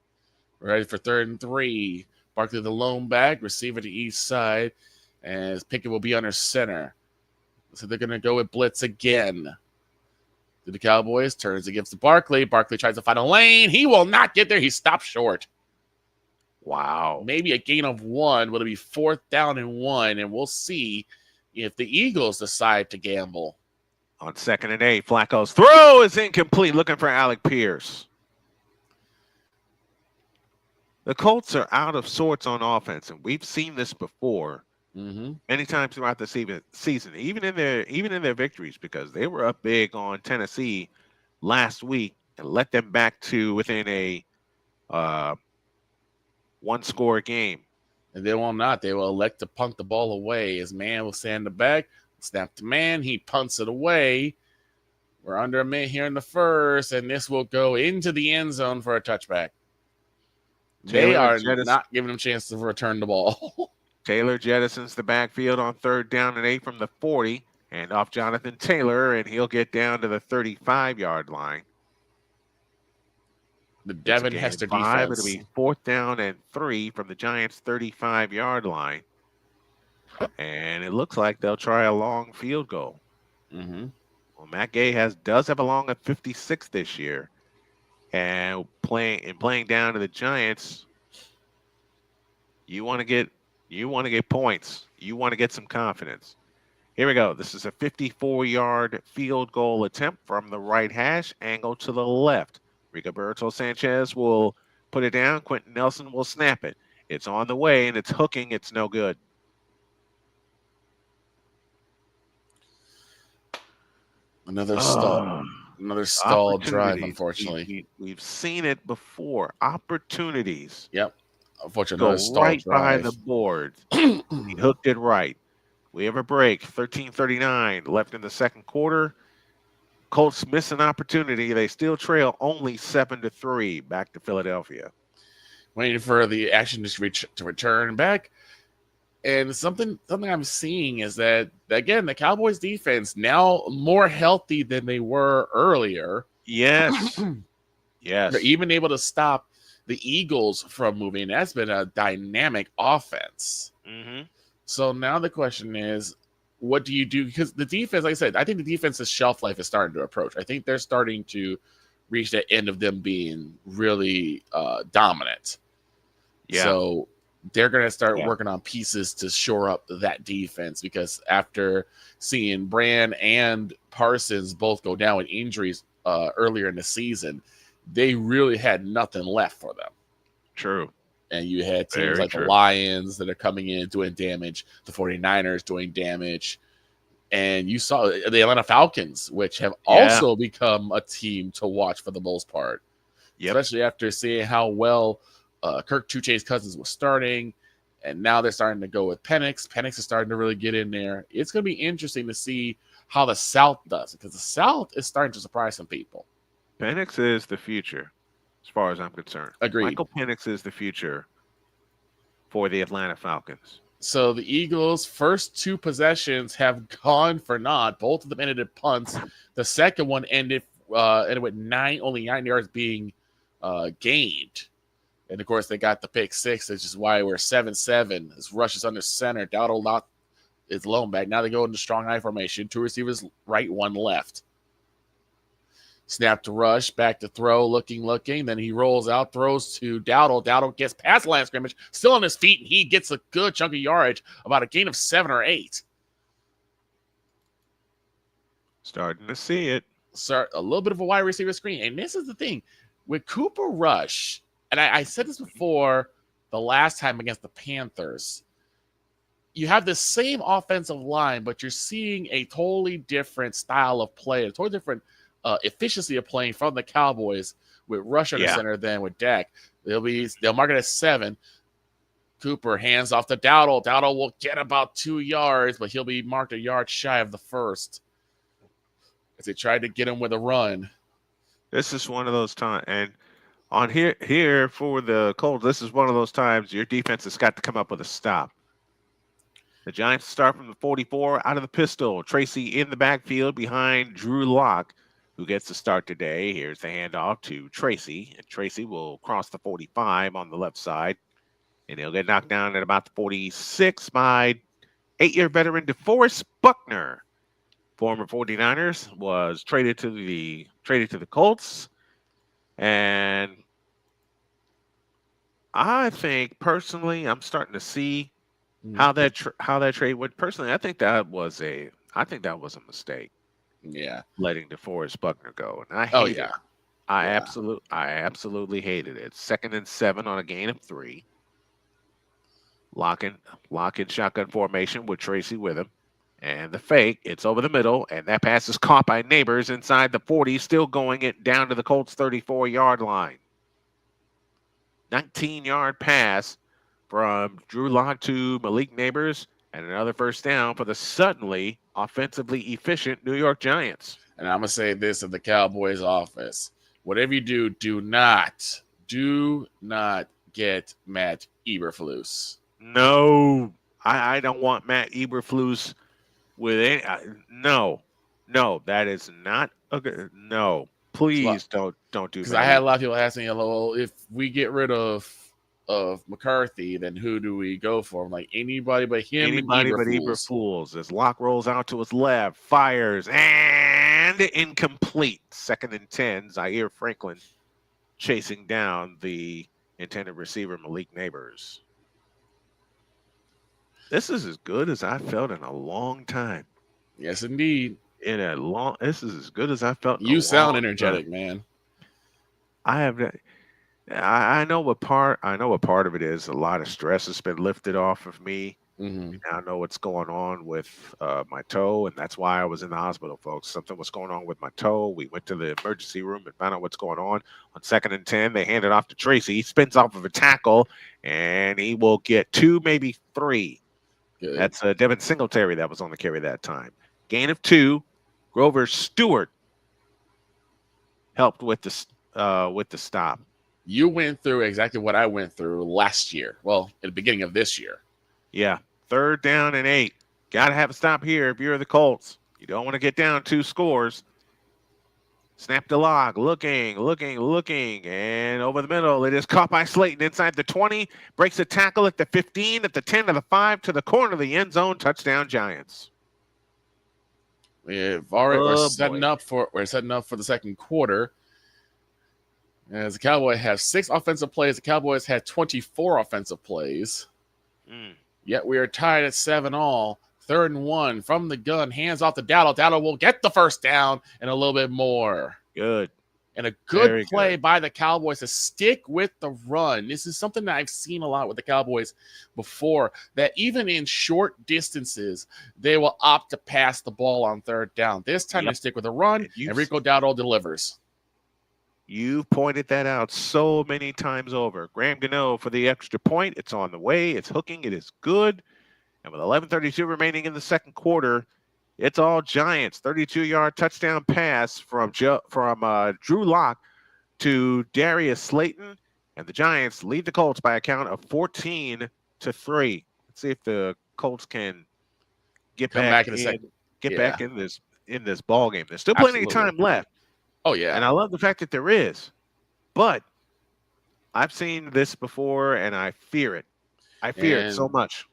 B: Ready for 3rd and 3. Barkley the lone back, receiver to east side, as Pickett will be under center. So they're going to go with blitz again. To the Cowboys, turns against the Barkley. Barkley tries to find a lane. He will not get there. He stops short.
A: Wow.
B: Maybe a gain of 1. Will it be 4th down and 1? And we'll see if the Eagles decide to gamble.
A: On 2nd and 8, Flacco's throw is incomplete. Looking for Alec Pierce. The Colts are out of sorts on offense, and we've seen this before many times throughout the season, even in their victories, because they were up big on Tennessee last week and let them back to within a 1-score game.
B: And they will not. They will elect to punt the ball away. His man will stand in the back, snap to man. He punts it away. We're under a minute here in the first, and this will go into the end zone for a touchback. They are not giving him a chance to return the ball.
A: Taylor jettisons the backfield on 3rd down and 8 from the 40. And off Jonathan Taylor, and he'll get down to the 35-yard line.
B: The Devin Hester defense.
A: It'll be 4th down and 3 from the Giants' 35-yard line. And it looks like they'll try a long field goal.
B: Mm-hmm.
A: Well, Matt Gay does have a long of 56 this year. And playing down to the Giants, you want to get points. You want to get some confidence. Here we go. This is a 54-yard field goal attempt from the right hash, angle to the left. Rigoberto Sanchez will put it down. Quentin Nelson will snap it. It's on the way, and it's hooking. It's no good.
B: Another stalled drive, unfortunately.
A: We've seen it before. Opportunities.
B: Yep. Unfortunately,
A: go right by the board. He hooked it right. We have a break. 13:39 left in the second quarter. Colts miss an opportunity. They still trail only 7-3 back to Philadelphia.
B: Waiting for the action to return back. And something I'm seeing is that, again, the Cowboys defense now more healthy than they were earlier.
A: Yes. Yes.
B: They're even able to stop the Eagles from moving. That's been a dynamic offense.
A: Mm-hmm.
B: So now the question is, what do you do? Because the defense, like I said, I think the defense's shelf life is starting to approach. I think they're starting to reach the end of them being really dominant.
A: Yeah.
B: So they're going to start working on pieces to shore up that defense, because after seeing Brand and Parsons both go down with injuries earlier in the season, they really had nothing left for them.
A: True.
B: And you had teams the Lions that are coming in doing damage, the 49ers doing damage. And you saw the Atlanta Falcons, which have also become a team to watch for the most part. Yep. Especially after seeing how well Kirk Two Chase Cousins was starting. And now they're starting to go with Penix. Penix is starting to really get in there. It's going to be interesting to see how the South does, because the South is starting to surprise some people.
A: Penix is the future, as far as I'm concerned.
B: Agreed.
A: Michael Penix is the future for the Atlanta Falcons.
B: So the Eagles' first 2 possessions have gone for naught. Both of them ended in punts. The second one ended with only 9 yards being gained. And, of course, they got the pick six, which is why we're 7-7. This rush is under center. Dowdle not is lone back. Now they go into strong eye formation. 2 receivers right, 1 left. Snap to rush, back to throw, looking. Then he rolls out, throws to Dowdle. Dowdle gets past the line of scrimmage, still on his feet, and he gets a good chunk of yardage, about a gain of 7 or 8.
A: Starting to see it.
B: Start a little bit of a wide receiver screen. And this is the thing. With Cooper Rush, and I said this before the last time against the Panthers, you have the same offensive line, but you're seeing a totally different style of play, a totally different efficiency of playing from the Cowboys with Rush under center than with Dak. They'll mark it as 7. Cooper hands off to Dowdle. Dowdle will get about 2 yards, but he'll be marked a yard shy of the first as they tried to get him with a run.
A: This is one of those times, and on here for the Colts, this is one of those times your defense has got to come up with a stop. The Giants start from the 44 out of the pistol. Tracy in the backfield behind Drew Locke, who gets the start today. Here's the handoff to Tracy, and Tracy will cross the 45 on the left side, and he'll get knocked down at about the 46 by 8-year veteran DeForest Buckner. Former 49ers was traded to the Colts, and I think personally, I'm starting to see how that trade went. Personally, I think that was a mistake.
B: Yeah,
A: letting DeForest Buckner go, and I hate it. I absolutely hated it. 2nd and 7 on a gain of 3. Lock in shotgun formation with Tracy with him. And the fake, it's over the middle, and that pass is caught by Neighbors inside the 40, still going it down to the Colts' 34-yard line. 19-yard pass from Drew Locke to Malik Neighbors, and another first down for the suddenly offensively efficient New York Giants.
B: And I'm going to say this of the Cowboys offense. Whatever you do, do not get Matt Eberflus.
A: No, I don't want Matt Eberflus with any. No, that is not a good. No, please don't do that.
B: Because I had a lot of people asking, well, if we get rid of McCarthy, then who do we go for? I'm like, anybody but him.
A: Anybody but Eberflus. As Locke rolls out to his left, fires, and incomplete. 2nd and 10. Zaire Franklin chasing down the intended receiver, Malik Neighbors. This is as good as I felt in a long time.
B: Yes, indeed.
A: This is as good as I felt.
B: You sound energetic, man.
A: I know what part of it is. A lot of stress has been lifted off of me.
B: Mm-hmm.
A: Now I know what's going on with my toe, and that's why I was in the hospital, folks. Something was going on with my toe. We went to the emergency room and found out what's going on. On 2nd and 10, they hand it off to Tracy. He spins off of a tackle, and he will get 2, maybe 3. Good. That's Devin Singletary that was on the carry that time. Gain of 2. Grover Stewart helped with the stop.
B: You went through exactly what I went through last year. Well, at the beginning of this year.
A: Yeah. 3rd down and 8. Got to have a stop here if you're the Colts. You don't want to get down 2 scores. Snap to Locke, looking, and over the middle. It is caught by Slayton inside the 20. Breaks a tackle at the 15, at the 10, to the 5, to the corner of the end zone. Touchdown, Giants.
B: We're setting up for the second quarter. As the Cowboys have 6 offensive plays, the Cowboys had 24 offensive plays. Yet we are tied at 7-all. 3rd and 1 from the gun. Hands off to Dowdle. Dowdle will get the first down and a little bit more.
A: Good.
B: And a good play by the Cowboys to stick with the run. This is something that I've seen a lot with the Cowboys before, that even in short distances, they will opt to pass the ball on 3rd down. This time they stick with the run, and Rico Dowdle delivers.
A: You've pointed that out so many times over. Graham Gano for the extra point. It's on the way. It's hooking. It is good. And with 11:32 remaining in the second quarter, it's all Giants. 32-yard touchdown pass from Drew Locke to Darius Slayton. And the Giants lead the Colts by a count of 14-3. Let's see if the Colts can get back in this ball game. There's still plenty of time left.
B: Oh, yeah.
A: And I love the fact that there is. But I've seen this before, and I fear it. I fear it so much.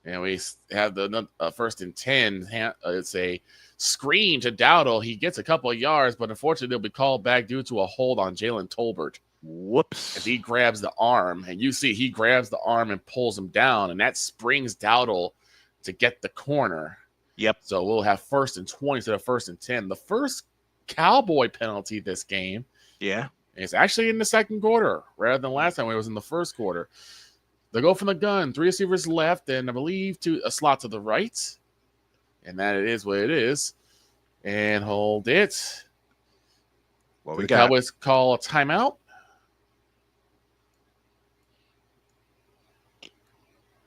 B: And we have the first and 10. It's a screen to Dowdle. He gets a couple of yards, but unfortunately, they'll be called back due to a hold on Jalen Tolbert.
A: Whoops.
B: As he grabs the arm, and you see he grabs the arm and pulls him down, and that springs Dowdle to get the corner.
A: Yep.
B: So we'll have first and 20 instead of first and 10. The first Cowboy penalty this game.
A: Yeah.
B: It's actually in the second quarter rather than last time when it was in the first quarter. They go from the gun, 3 receivers left, and I believe to a slot to the right. And that it is what it is. And hold it.
A: What we
B: the
A: got?
B: Cowboys call a timeout.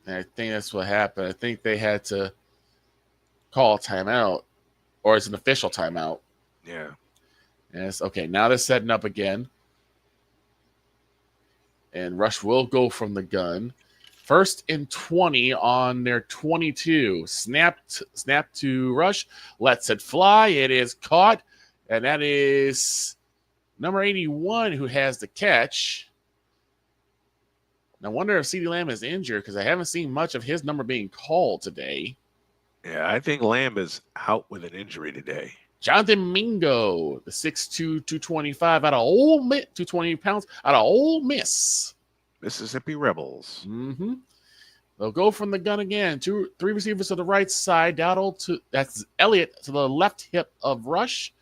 B: And I think that's what happened. I think they had to call a timeout, or it's an official timeout.
A: Yeah.
B: And it's okay. Now they're setting up again. And Rush will go from the gun. First and 20 on their 22. Snap to Rush. Lets it fly. It is caught. And that is number 81 who has the catch. Now, I wonder if CeeDee Lamb is injured because I haven't seen much of his number being called today.
A: Yeah, I think Lamb is out with an injury today.
B: Jonathan Mingo, the 6'2", 225 out of Ole Miss, 220 pounds out of Ole Miss.
A: Mississippi Rebels.
B: Mm-hmm. They'll go from the gun again. 3 receivers to the right side. That's Elliott to the left hip of Rush.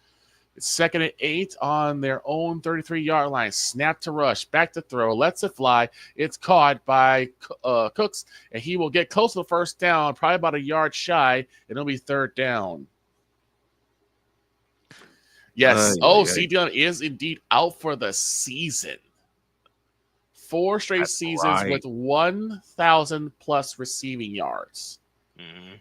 B: It's 2nd and 8 on their own 33-yard line. Snap to Rush. Back to throw. Lets it fly. It's caught by Cooks, and he will get close to the first down, probably about a yard shy, and it'll be 3rd down. Yes. CeeDee Lamb is indeed out for the season. 4 straight seasons with 1,000+ receiving yards.
A: Mm-hmm.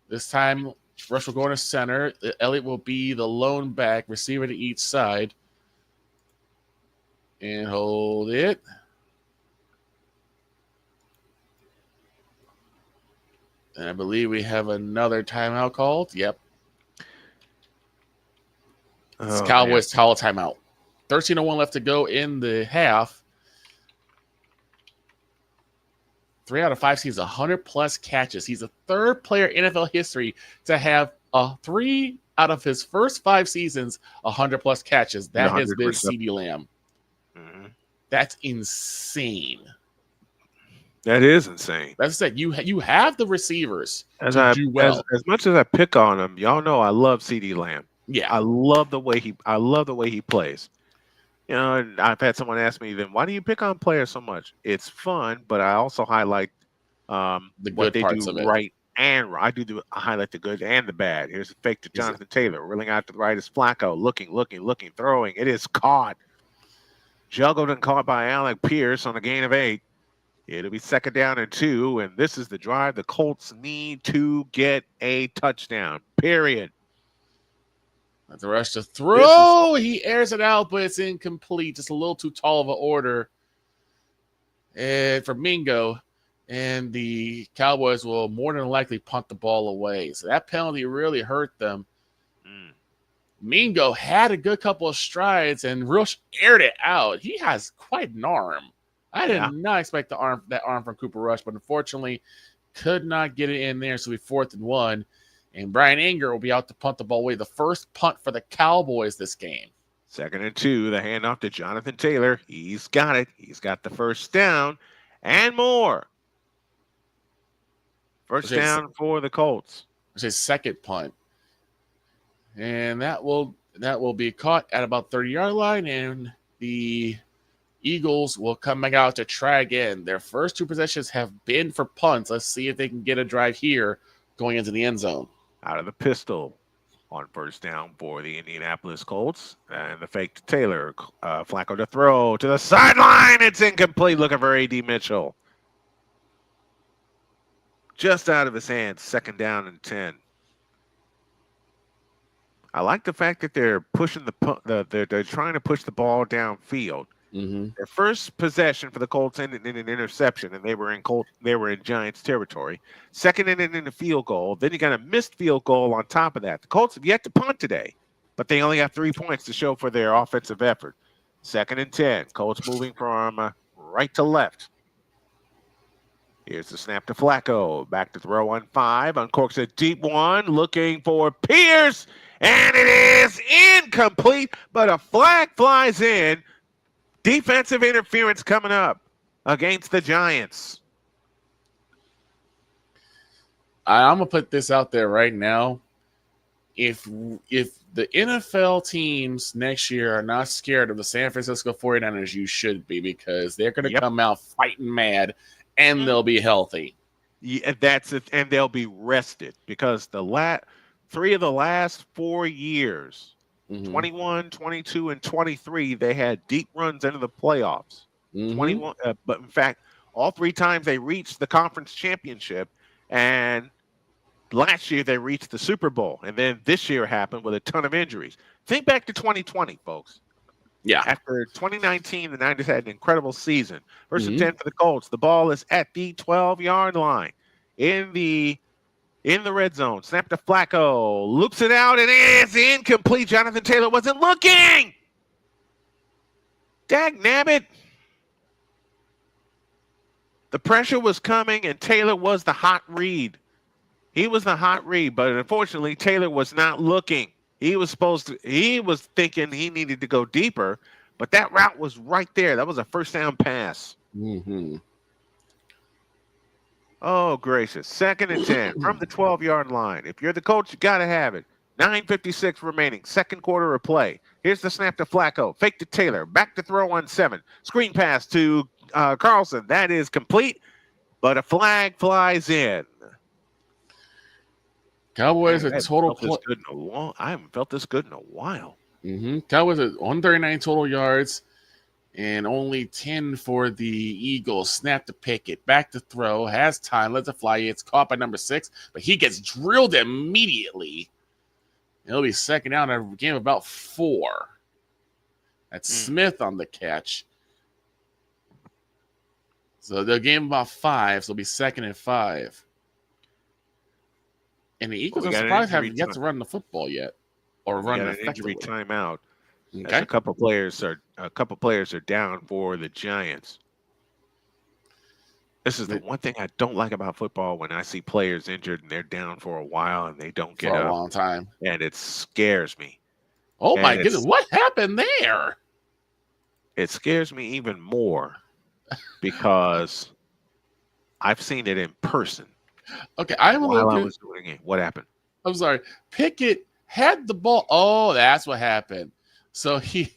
B: This time, Rush will go into center. Elliott will be the lone back, receiver to each side. And hold it. And I believe we have another timeout called. Yep. Cowboys call a timeout. 13:01 left to go in the half. 3 out of 5 seasons, 100+ catches. He's the 3rd player in NFL history to have 3 out of his first 5 seasons, 100+ catches. That 100%. Has been CeeDee Lamb.
A: Mm-hmm.
B: That's insane.
A: That is insane.
B: That's it. You have the receivers
A: to do well. As much as I pick on him, y'all know I love CeeDee Lamb.
B: Yeah,
A: I love the way he plays. You know, and I've had someone ask me, then why do you pick on players so much? It's fun, but I also highlight
B: the
A: what
B: good
A: they
B: parts
A: do
B: of it.
A: right, and I highlight the good and the bad. Here's a fake to Jonathan Taylor, reeling out to the right is Flacco, looking, throwing. It is caught, juggled and caught by Alec Pierce on a gain of 8. It'll be 2nd down and 2, and this is the drive the Colts need to get a touchdown. Period.
B: That's a rush to throw. He airs it out, but it's incomplete. Just a little too tall of an order. And for Mingo, and the Cowboys will more than likely punt the ball away. So that penalty really hurt them. Mingo had a good couple of strides, and Rush aired it out. He has quite an arm. I did not expect that arm from Cooper Rush, but unfortunately could not get it in there. So we 4th and 1. And Brian Anger will be out to punt the ball away. The first punt for the Cowboys this game.
A: 2nd and 2. The handoff to Jonathan Taylor. He's got it. He's got the first down and more. First down for the Colts.
B: It's his 2nd punt. And that will be caught at about 30-yard line. And the Eagles will come back out to try again. Their first 2 possessions have been for punts. Let's see if they can get a drive here going into the end zone.
A: Out of the pistol on first down for the Indianapolis Colts. And the fake to Taylor. Flacco to throw to the sideline. It's incomplete. Looking for A.D. Mitchell. Just out of his hands. 2nd down and 10. I like the fact that they're pushing they're trying to push the ball downfield.
B: Mm-hmm.
A: Their first possession for the Colts ended in an interception, and they were in Giants territory. 2nd ended in a field goal. Then you got a missed field goal on top of that. The Colts have yet to punt today, but they only have 3 points to show for their offensive effort. 2nd and 10. Colts moving from right to left. Here's the snap to Flacco. Back to throw on 5. Uncorks a deep one. Looking for Pierce. And it is incomplete, but a flag flies in. Defensive interference coming up against the Giants.
B: I'm going to put this out there right now. If the NFL teams next year are not scared of the San Francisco 49ers, you should be, because they're going to come out fighting mad, and they'll be healthy.
A: Yeah, that's it, and they'll be rested, because the 3 of the last 4 years, 21, 22, and 23, they had deep runs into the playoffs. 21, but in fact, all 3 times they reached the conference championship, and last year they reached the Super Bowl, and then this year happened with a ton of injuries. Think back to 2020, folks.
B: Yeah.
A: After 2019, the Niners had an incredible season. 1st and 10 for the Colts. The ball is at the 12-yard line in the red zone. Snap to Flacco. Loops it out, and it's incomplete. Jonathan Taylor wasn't looking. Dag nabbit. The pressure was coming, and Taylor was the hot read. He was the hot read, but unfortunately, Taylor was not looking. He was thinking he needed to go deeper, but that route was right there. That was a first down pass. Oh, gracious. 2nd and 10 from the 12-yard line. If you're the coach, you got to have it. 9:56 remaining, 2nd quarter of play. Here's the snap to Flacco. Fake to Taylor. Back to throw on 7. Screen pass to Carlson. That is complete, but a flag flies in.
B: Cowboys
A: Man,
B: a total.
A: I haven't felt this good in a while.
B: Cowboys at 139 total yards and only 10 for the Eagles. Snap to Pickett. Back to throw. Has time. Lets it fly. It's caught by number 6, but he gets drilled immediately. It'll be 2nd down in a game about 4. That's Smith on the catch. So they'll game about 5, so it'll be 2nd and 5. And the Eagles, I'm surprised, haven't yet to run the football yet, or run an
A: injury timeout.
B: Okay.
A: A couple players are down for the Giants. This is the one thing I don't like about football, when I see players injured and they're down for a while and they don't get
B: for
A: up
B: a long time,
A: and it scares me.
B: Oh my goodness, what happened there?
A: It scares me even more because I've seen it in person.
B: Okay,
A: I was doing it. What happened?
B: I'm sorry. Pickett had the ball. Oh, that's what happened. So he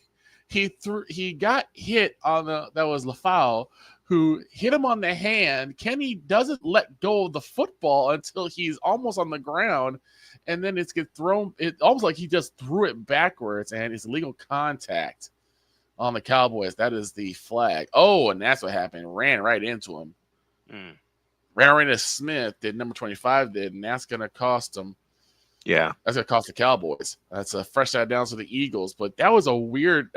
B: got hit on that was LaFau, who hit him on the hand. Kenny doesn't let go of the football until he's almost on the ground, and then it's get thrown. It almost like he just threw it backwards, and it's illegal contact on the Cowboys. That is the flag. Oh, and that's what happened. Ran right into him. Ran right into Smith. Did number 25 did, and that's going to cost him.
A: Yeah,
B: that's going to cost the Cowboys. That's a fresh side down to the Eagles. But that was a weird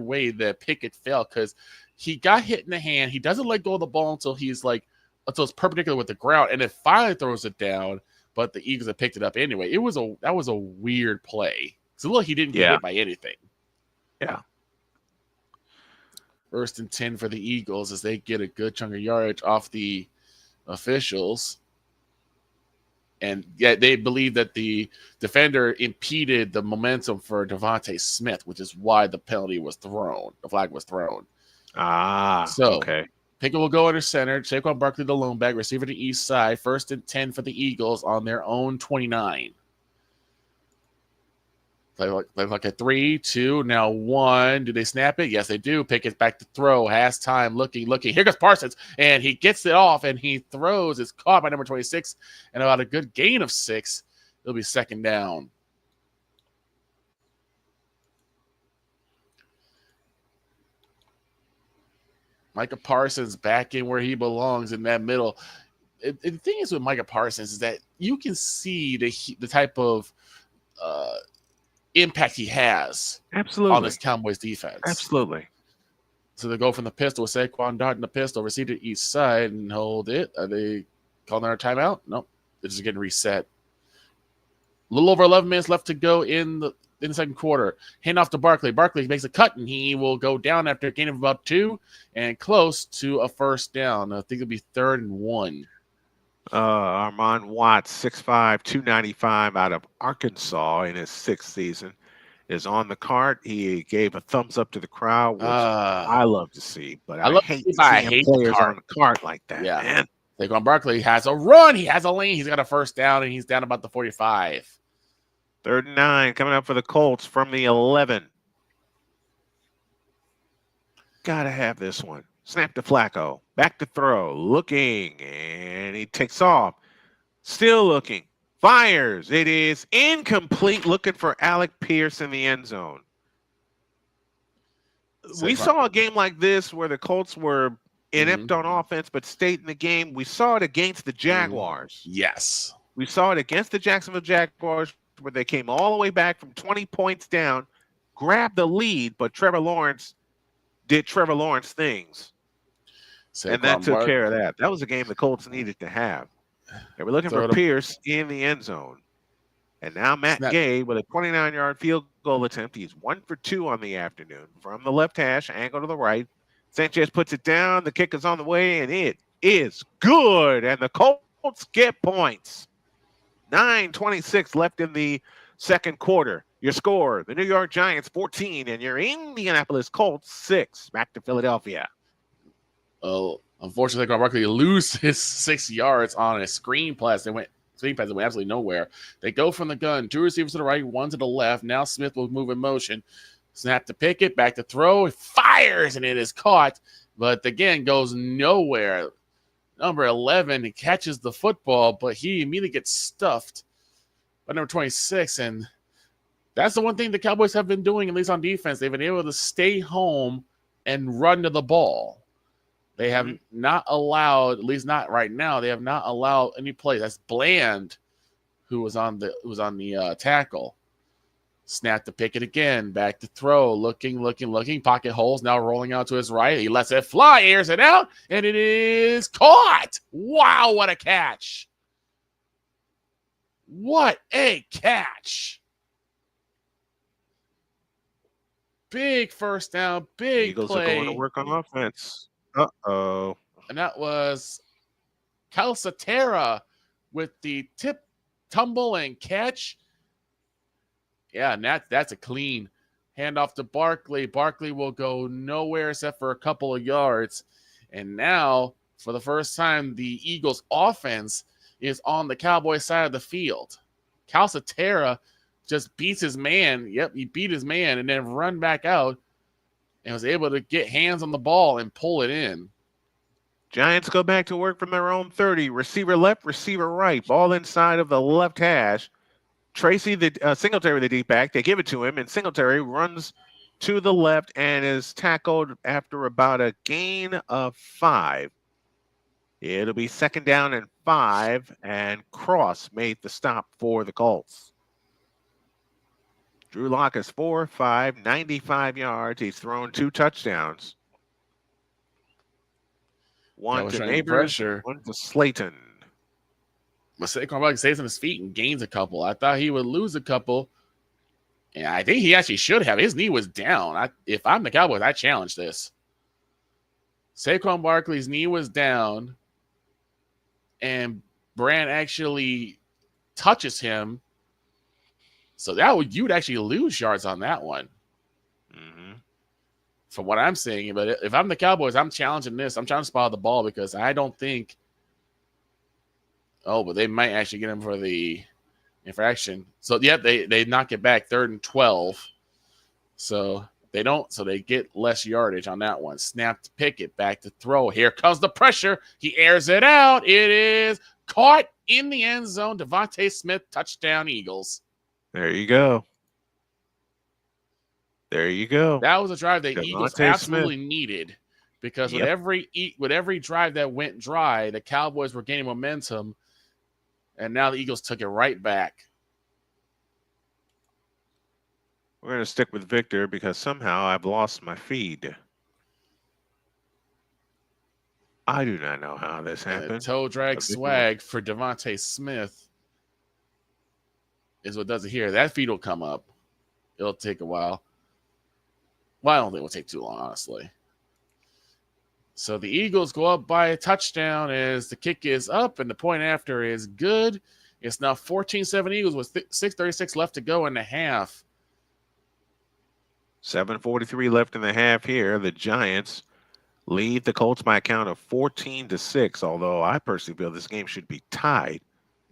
B: way that Pickett fell, because he got hit in the hand. He doesn't let go of the ball until it's perpendicular with the ground, and it finally throws it down. But the Eagles have picked it up anyway. That was a weird play. So look, he didn't get hit by anything.
A: Yeah.
B: 1st and 10 for the Eagles as they get a good chunk of yardage off the officials. And yet they believe that the defender impeded the momentum for Devontae Smith, which is why the penalty was thrown. The flag was thrown. Okay. Pickett will go under center. Saquon Barkley, the lone back, receiver to east side. 1st and 10 for the Eagles on their own 29. Play like a 3, 2, now 1. Do they snap it? Yes, they do. Pickett's back to throw. Has time. Looking. Here goes Parsons, and he gets it off, and he throws. It's caught by number 26, and about a good gain of 6. It'll be 2nd down. Micah Parsons back in where he belongs in that middle. The thing is with Micah Parsons is that you can see the type of impact he has on this Cowboys defense.
A: Absolutely.
B: So they go from the pistol with Saquon darting the pistol, receive to east side and hold it. Are they calling our timeout? Nope. They're just getting reset. A little over 11 minutes left to go in in the second quarter. Hand off to Barkley. Barkley makes a cut, and he will go down after a gain of about 2 and close to a first down. I think it'll be 3rd and 1.
A: Armand Watts, 6'5", 295 out of Arkansas in his 6th season, is on the cart. He gave a thumbs up to the crowd, which I love to see, but I hate seeing players on the cart like that, man.
B: Saquon Barkley has a run. He has a lane. He's got a first down, and he's down about the 45.
A: 3rd and 9 coming up for the Colts from the 11. Gotta have this one. Snap to Flacco. Back to throw. Looking. And he takes off. Still looking. Fires. It is incomplete. Looking for Alec Pierce in the end zone. We saw a game like this where the Colts were inept on offense but stayed in the game. We saw it against the Jaguars.
B: Yes.
A: We saw it against the Jacksonville Jaguars where they came all the way back from 20 points down, grabbed the lead, but Trevor Lawrence did Trevor Lawrence things. And that took care of that. That was a game the Colts needed to have. They were looking for Pierce in the end zone. And now Matt Gay with a 29-yard field goal attempt. He's 1 for 2 on the afternoon. From the left hash, angle to the right. Sanchez puts it down. The kick is on the way, and it is good. And the Colts get points. 9:26 left in the second quarter. Your score, the New York Giants 14, and your Indianapolis Colts 6. Back to Philadelphia.
B: Oh, unfortunately, Barkley loses 6 yards on a screen pass. They went absolutely nowhere. They go from the gun. 2 receivers to the right, 1 to the left. Now Smith will move in motion. Snap to Pickett, back to throw. It fires, and it is caught, but again goes nowhere. Number 11, he catches the football, but he immediately gets stuffed by number 26, and that's the one thing the Cowboys have been doing, at least on defense. They've been able to stay home and run to the ball. They have not allowed, at least not right now, they have not allowed any plays. That's Bland, who was on the tackle. Snap to Pickett again, back to throw, looking, pocket holes, now rolling out to his right. He lets it fly, airs it out, and it is caught. Wow, what a catch. What a catch. Big first down, big
A: Eagles
B: play.
A: are going to work on offense. Uh-oh.
B: And that was Calcaterra with the tip, tumble, and catch. Yeah, and that's a clean handoff to Barkley. Barkley will go nowhere except for a couple of yards. And now, for the first time, the Eagles' offense is on the Cowboys side of the field. Calcaterra just beats his man. Yep, he beat his man and then run back out and was able to get hands on the ball and pull it in.
A: Giants go back to work from their own 30. Receiver left, receiver right. Ball inside of the left hash. Tracy, Singletary, the deep back, they give it to him, and Singletary runs to the left and is tackled after about a gain of 5. It'll be 2nd down and 5, and Cross made the stop for the Colts. Drew Locke is 4'5", 95 yards. He's thrown 2 touchdowns. One to Neighbors, one to Slayton.
B: Saquon Barkley stays on his feet and gains a couple. I thought he would lose a couple. And I think he actually should have. His knee was down. If I'm the Cowboys, I challenge this. Saquon Barkley's knee was down. And Brand actually touches him. So you'd actually lose yards on that one. From what I'm seeing. But if I'm the Cowboys, I'm challenging this. I'm trying to spot the ball because I don't think. Oh, but they might actually get him for the infraction. So, yeah, they knock it back 3rd and 12. So they don't. So they get less yardage on that one. Snap to Pickett, back to throw. Here comes the pressure. He airs it out. It is caught in the end zone. Devontae Smith, touchdown Eagles.
A: There you go. There you go.
B: That was a drive that Eagles absolutely needed because with every drive that went dry, the Cowboys were gaining momentum. And now the Eagles took it right back.
A: We're going to stick with Victor because somehow I've lost my feed. I do not know how this happened.
B: Toe drag swag for Devontae Smith is what does it here. That feed will come up. it'll take a while. Well, I don't think it will take too long, honestly. So the Eagles go up by a touchdown as the kick is up and the point after is good. It's now 14-7 Eagles with 6:36 left to go in the half.
A: 7:43 left in the half here. The Giants lead the Colts by a count of 14-6, although I personally feel this game should be tied.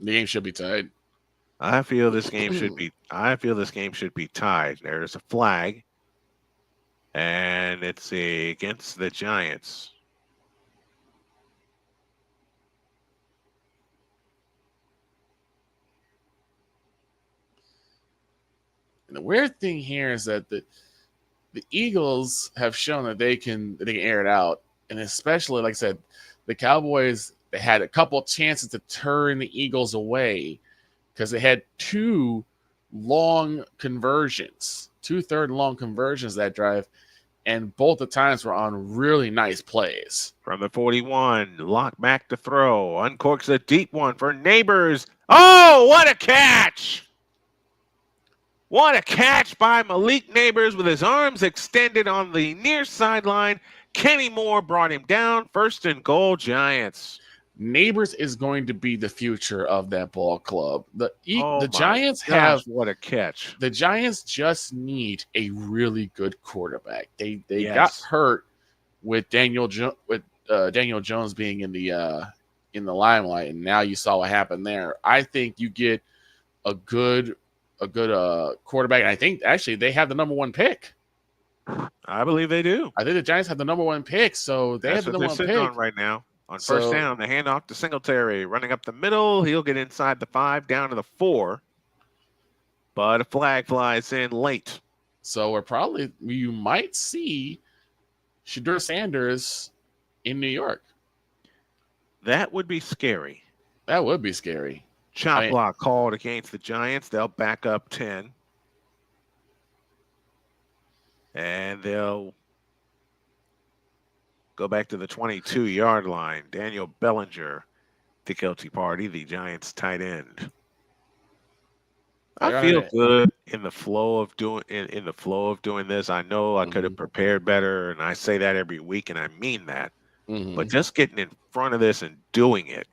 B: The game should be tied.
A: I feel this game should be tied. There's a flag, and it's against the Giants.
B: And the weird thing here is that the Eagles have shown that they can air it out, and especially, like I said, the Cowboys, they had a couple chances to turn the Eagles away because they had two third and long conversions that drive, and both the times were on really nice plays.
A: From the 41, Locke back to throw, uncorks a deep one for Neighbors. Oh, what a catch! What a catch by Malik Neighbors with his arms extended on the near sideline. Kenny Moore brought him down. 1st and goal, Giants.
B: Neighbors is going to be the future of that ball club. The Giants
A: what a catch.
B: The Giants just need a really good quarterback. They got hurt with Daniel Jones being in the limelight, and now you saw what happened there. I think you get a good quarterback, and I think actually they have the number 1 pick.
A: I believe they do.
B: I think the Giants have the number 1 pick, so they have the number 1 pick
A: on right now. On first down, the handoff to Singletary, running up the middle. He'll get inside the 5, down to the 4. But a flag flies in late.
B: So you might see Shedeur Sanders in New York.
A: That would be scary.
B: That would be scary.
A: Chop block called against the Giants. They'll back up 10. And they'll go back to the 22-yard line. Daniel Bellinger, the guilty party, the Giants tight end. I feel good in the flow of doing this. I know I could have prepared better, and I say that every week, and I mean that. But just getting in front of this and doing it,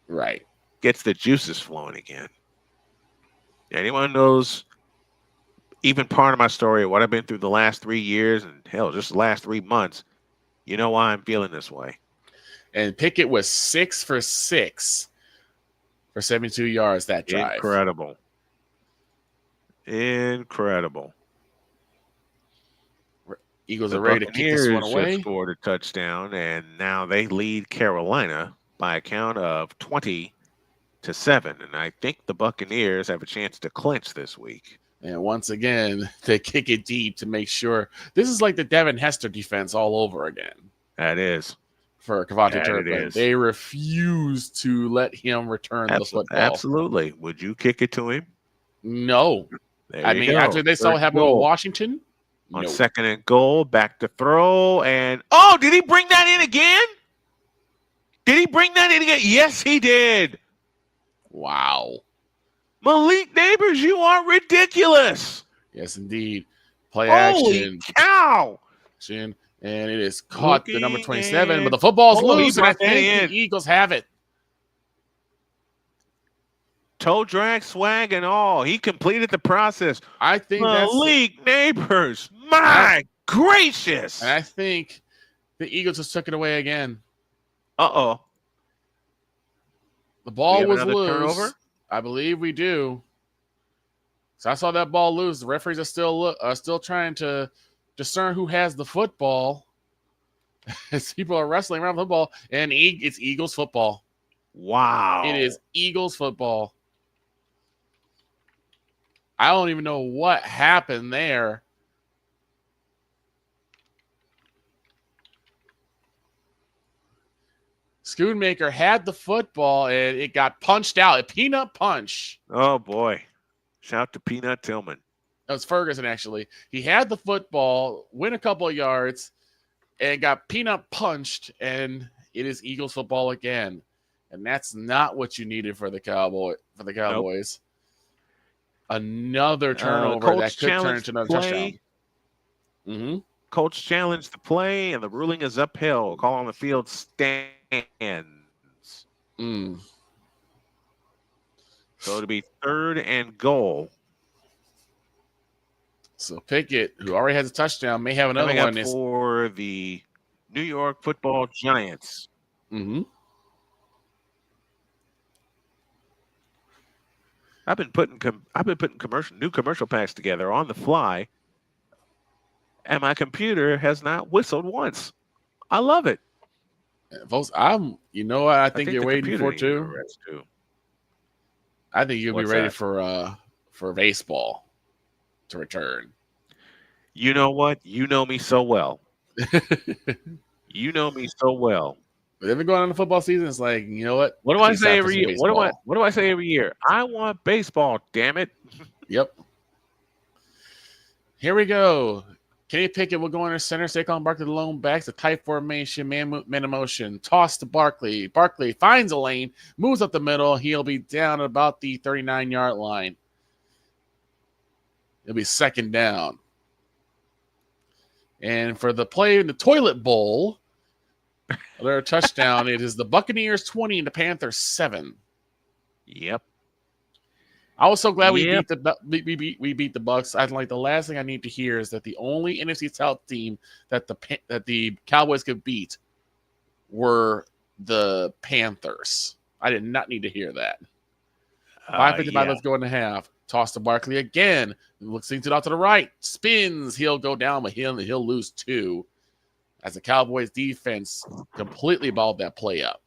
B: right,
A: gets the juices flowing again. Anyone knows even part of my story, what I've been through the last 3 years, and hell, just the last 3 months, you know why I'm feeling this way.
B: And Pickett was 6 for 6 for 72 yards that drive.
A: Incredible.
B: Eagles are ready to kick this one away.
A: Scored a touchdown, and now they lead Carolina by a count of 20-7. And I think the Buccaneers have a chance to clinch this week.
B: And once again, they kick it deep to make sure. This is like the Devin Hester defense all over again.
A: That is.
B: For Cavante Turpin. They refuse to let him return the football.
A: Absolutely. Would you kick it to him?
B: No. After they saw what happened with Washington?
A: On 2nd and goal, back to throw. And, oh, did he bring that in again? Yes, he did.
B: Wow.
A: Malik Neighbors, you are ridiculous.
B: Yes, indeed. Play action.
A: Holy cow.
B: And it is caught the number 27, but the football's loose, and I think the Eagles have it.
A: Toe drag, swag, and all. He completed the process.
B: I think
A: Malik Neighbors. My gracious.
B: And I think the Eagles just took it away again.
A: Uh-oh.
B: The ball was loose.
A: Turnover?
B: I believe we do. So I saw that ball loose. The referees are still trying to discern who has the football. As people are wrestling around the football, and it's Eagles football.
A: Wow.
B: It is Eagles football. I don't even know what happened there. Schoonmaker had the football, and it got punched out. A peanut punch.
A: Oh, boy. Shout out to Peanut Tillman.
B: That was Ferguson, actually. He had the football, went a couple of yards, and got peanut punched, and it is Eagles football again. And that's not what you needed for the Cowboys. Another turnover that could turn into another touchdown. Mm-hmm.
A: Colts challenged the play, and the ruling is upheld. Call on the field stands. So it'll be 3rd and goal.
B: So Pickett, who already has a touchdown, may have another one
A: for the New York Football Giants.
B: Mm-hmm.
A: I've been putting new commercial packs together on the fly, and my computer has not whistled once. I love it.
B: Folks, you know what I think you're waiting for too? I think you'll be ready for baseball to return.
A: You know what? You know me so well. You know me so well.
B: But they've been going on the football season. It's like, you know what?
A: What do I say every year? What do I say every year? I want baseball, damn it.
B: Yep. Here we go. Kenny Pickett will go under center. Saquon Barkley the lone backs. A tight formation, man in motion. Toss to Barkley. Barkley finds a lane, moves up the middle. He'll be down at about the 39-yard line. It'll be 2nd down. And for the play in the toilet bowl, their touchdown, it is the Buccaneers 20 and the Panthers 7.
A: Yep.
B: I was so glad we beat the Bucs. I like the last thing I need to hear is that the only NFC South team that the Cowboys could beat were the Panthers. I did not need to hear that. 5:55, let's go into half. Toss to Barkley again. Looks it out to the right. Spins. He'll go down, but he'll lose 2. As the Cowboys defense completely balled that play up.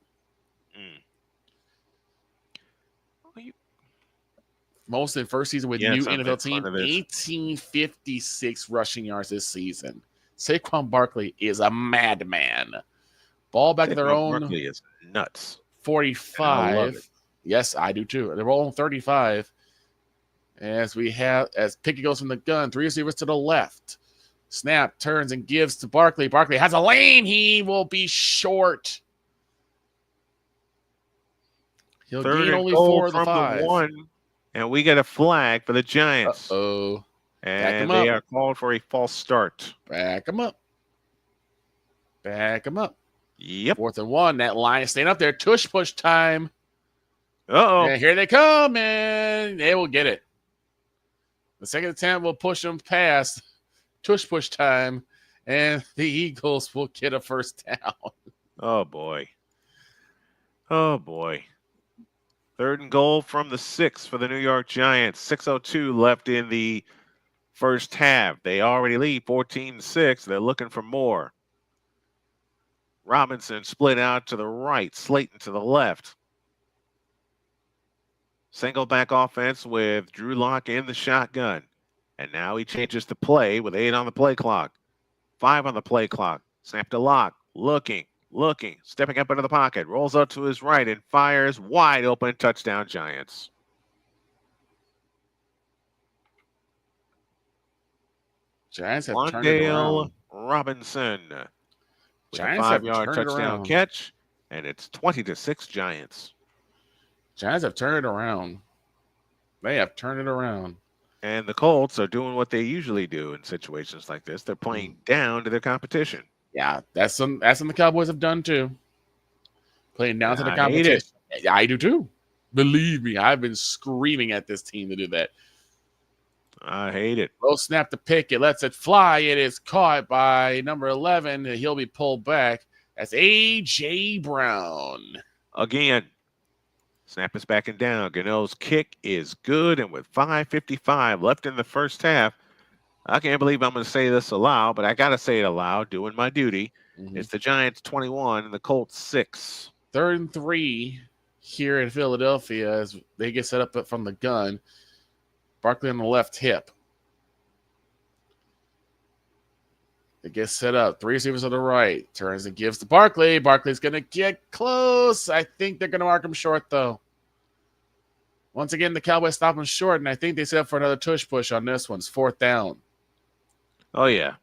B: Most in first season with new NFL team, 1856 rushing yards this season. Saquon Barkley is a madman. Ball back at their own.
A: Barkley is nuts.
B: 45. Yes, I do too. They're all on 35. As Pickett goes from the gun, 3 receivers to the left. Snap, turns, and gives to Barkley. Barkley has a lane. He will be short. He'll gain only 4 of the 5.
A: 1, and we get a flag for the Giants.
B: Uh-oh.
A: And they are called for a false start.
B: Back them up.
A: Yep.
B: 4th and 1. That line is staying up there. Tush push time.
A: Uh-oh.
B: And here they come, and they will get it. The second attempt will push them past. Tush push time, and the Eagles will get a first down.
A: Oh, boy. 3rd and goal from the 6 for the New York Giants. 6:02 left in the first half. They already lead 14-6. They're looking for more. Robinson split out to the right. Slayton to the left. Single back offense with Drew Locke in the shotgun. And now he changes the play with 8 on the play clock. 5 on the play clock. Snap to Locke. Looking. Stepping up into the pocket. Rolls up to his right and fires wide open. Touchdown, Giants.
B: Giants have turned it around.
A: Robinson with a
B: Giants
A: 5-yard touchdown catch. And it's 20-6 Giants.
B: Giants have turned it around. They have turned it around.
A: And the Colts are doing what they usually do in situations like this. They're playing down to their competition.
B: Yeah, that's something the Cowboys have done too. Playing down to the competition. I do too. Believe me, I've been screaming at this team to do that.
A: I hate it.
B: Low snap to Pickett. Lets it fly. It is caught by number 11. He'll be pulled back. That's A.J. Brown.
A: Again. Snap is backing down. Gano's kick is good, and with 5:55 left in the first half, I can't believe I'm going to say this aloud, but I got to say it aloud, doing my duty. Mm-hmm. It's the Giants 21 and the Colts 6.
B: 3rd and 3 here in Philadelphia as they get set up from the gun. Barkley on the left hip. They get set up. 3 receivers on the right. Turns and gives to Barkley. Barkley's going to get close. I think they're going to mark him short, though. Once again, the Cowboys stop him short, and I think they set up for another tush push on this one. It's 4th down.
A: Oh, yeah.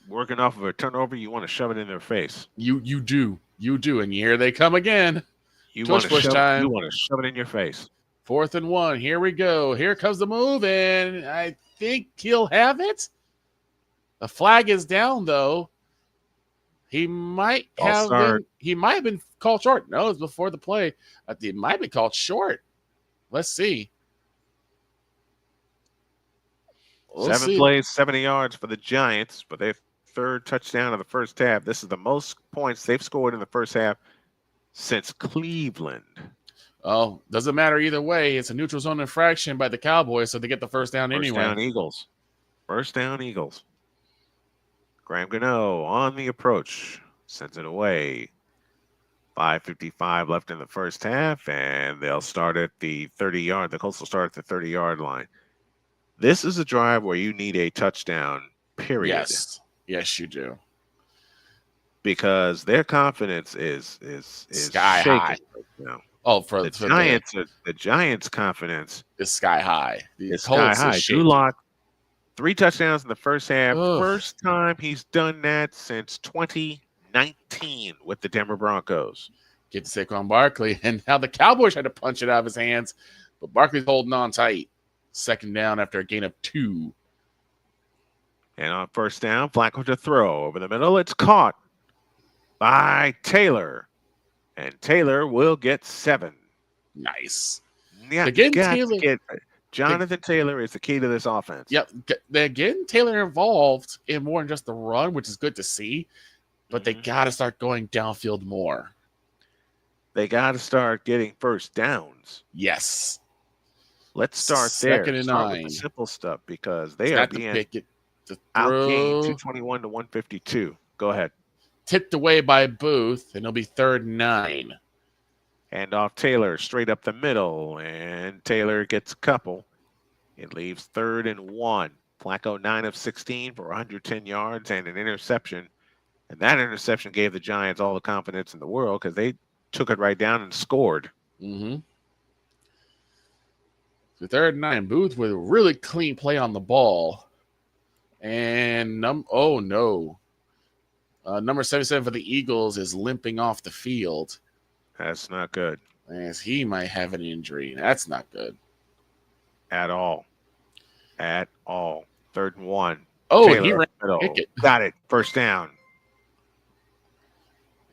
A: Working off of a turnover, you want to shove it in their face.
B: You do. And here they come again.
A: You want to shove it in your face.
B: 4th and 1. Here we go. Here comes the move, and I think he'll have it. The flag is down, though. He might have been called short. No, it's before the play. It might be called short. Let's see.
A: 7 plays, 70 yards for the Giants, but their 3rd touchdown of the first half. This is the most points they've scored in the first half since Cleveland.
B: Oh, doesn't matter either way. It's a neutral zone infraction by the Cowboys, so they get the first down anyway.
A: First down, Eagles. Graham Gano on the approach. Sends it away. 5:55 left in the first half, and they'll start at the 30-yard. The Colts will start at the 30-yard line. This is a drive where you need a touchdown, period.
B: Yes, you do.
A: Because their confidence is
B: sky high.
A: Right now.
B: Oh,
A: the Giants' confidence
B: is sky high.
A: It's sky high. Drew Locke, 3 touchdowns in the first half. Ugh. First time he's done that since 2019 with the Denver Broncos.
B: Get to Saquon Barkley, and now the Cowboys had to punch it out of his hands, but Barkley's holding on tight. 2nd down after a gain of 2.
A: And on first down, Flacco to throw over the middle. It's caught by Taylor. And Taylor will get 7.
B: Nice.
A: Yeah, Jonathan Taylor is the key to this offense.
B: Yep. Again, Taylor involved in more than just the run, which is good to see. But they got to start going downfield more.
A: They got to start getting first downs.
B: Yes.
A: Let's start there.
B: 2nd and
A: start
B: 9.
A: with the simple stuff because they are being outgained 221 to 152. Go ahead.
B: Tipped away by Booth, and it'll be 3rd and 9.
A: Hand off Taylor straight up the middle, and Taylor gets a couple. It leaves 3rd and 1. Flacco 9 of 16 for 110 yards and an interception. And that interception gave the Giants all the confidence in the world because they took it right down and scored.
B: Mm-hmm. So 3rd and 9. Booth with a really clean play on the ball. And number 77 for the Eagles is limping off the field.
A: That's not good.
B: As he might have an injury. That's not good.
A: At all. 3rd and 1.
B: Oh,
A: Taylor,
B: he ran
A: it. Got it. First down.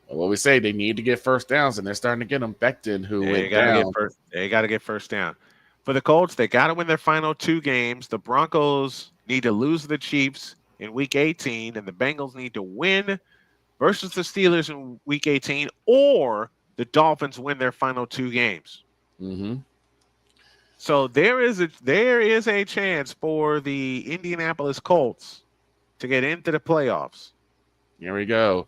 B: Well, we say they need to get first downs, and they're starting to get them. Becton, who went down.
A: They got to get first down. For the Colts, they got to win their final 2 games. The Broncos need to lose to the Chiefs in Week 18, and the Bengals need to win versus the Steelers in Week 18, or the Dolphins win their final 2 games.
B: Mm-hmm.
A: So there is a chance for the Indianapolis Colts to get into the playoffs.
B: Here we go.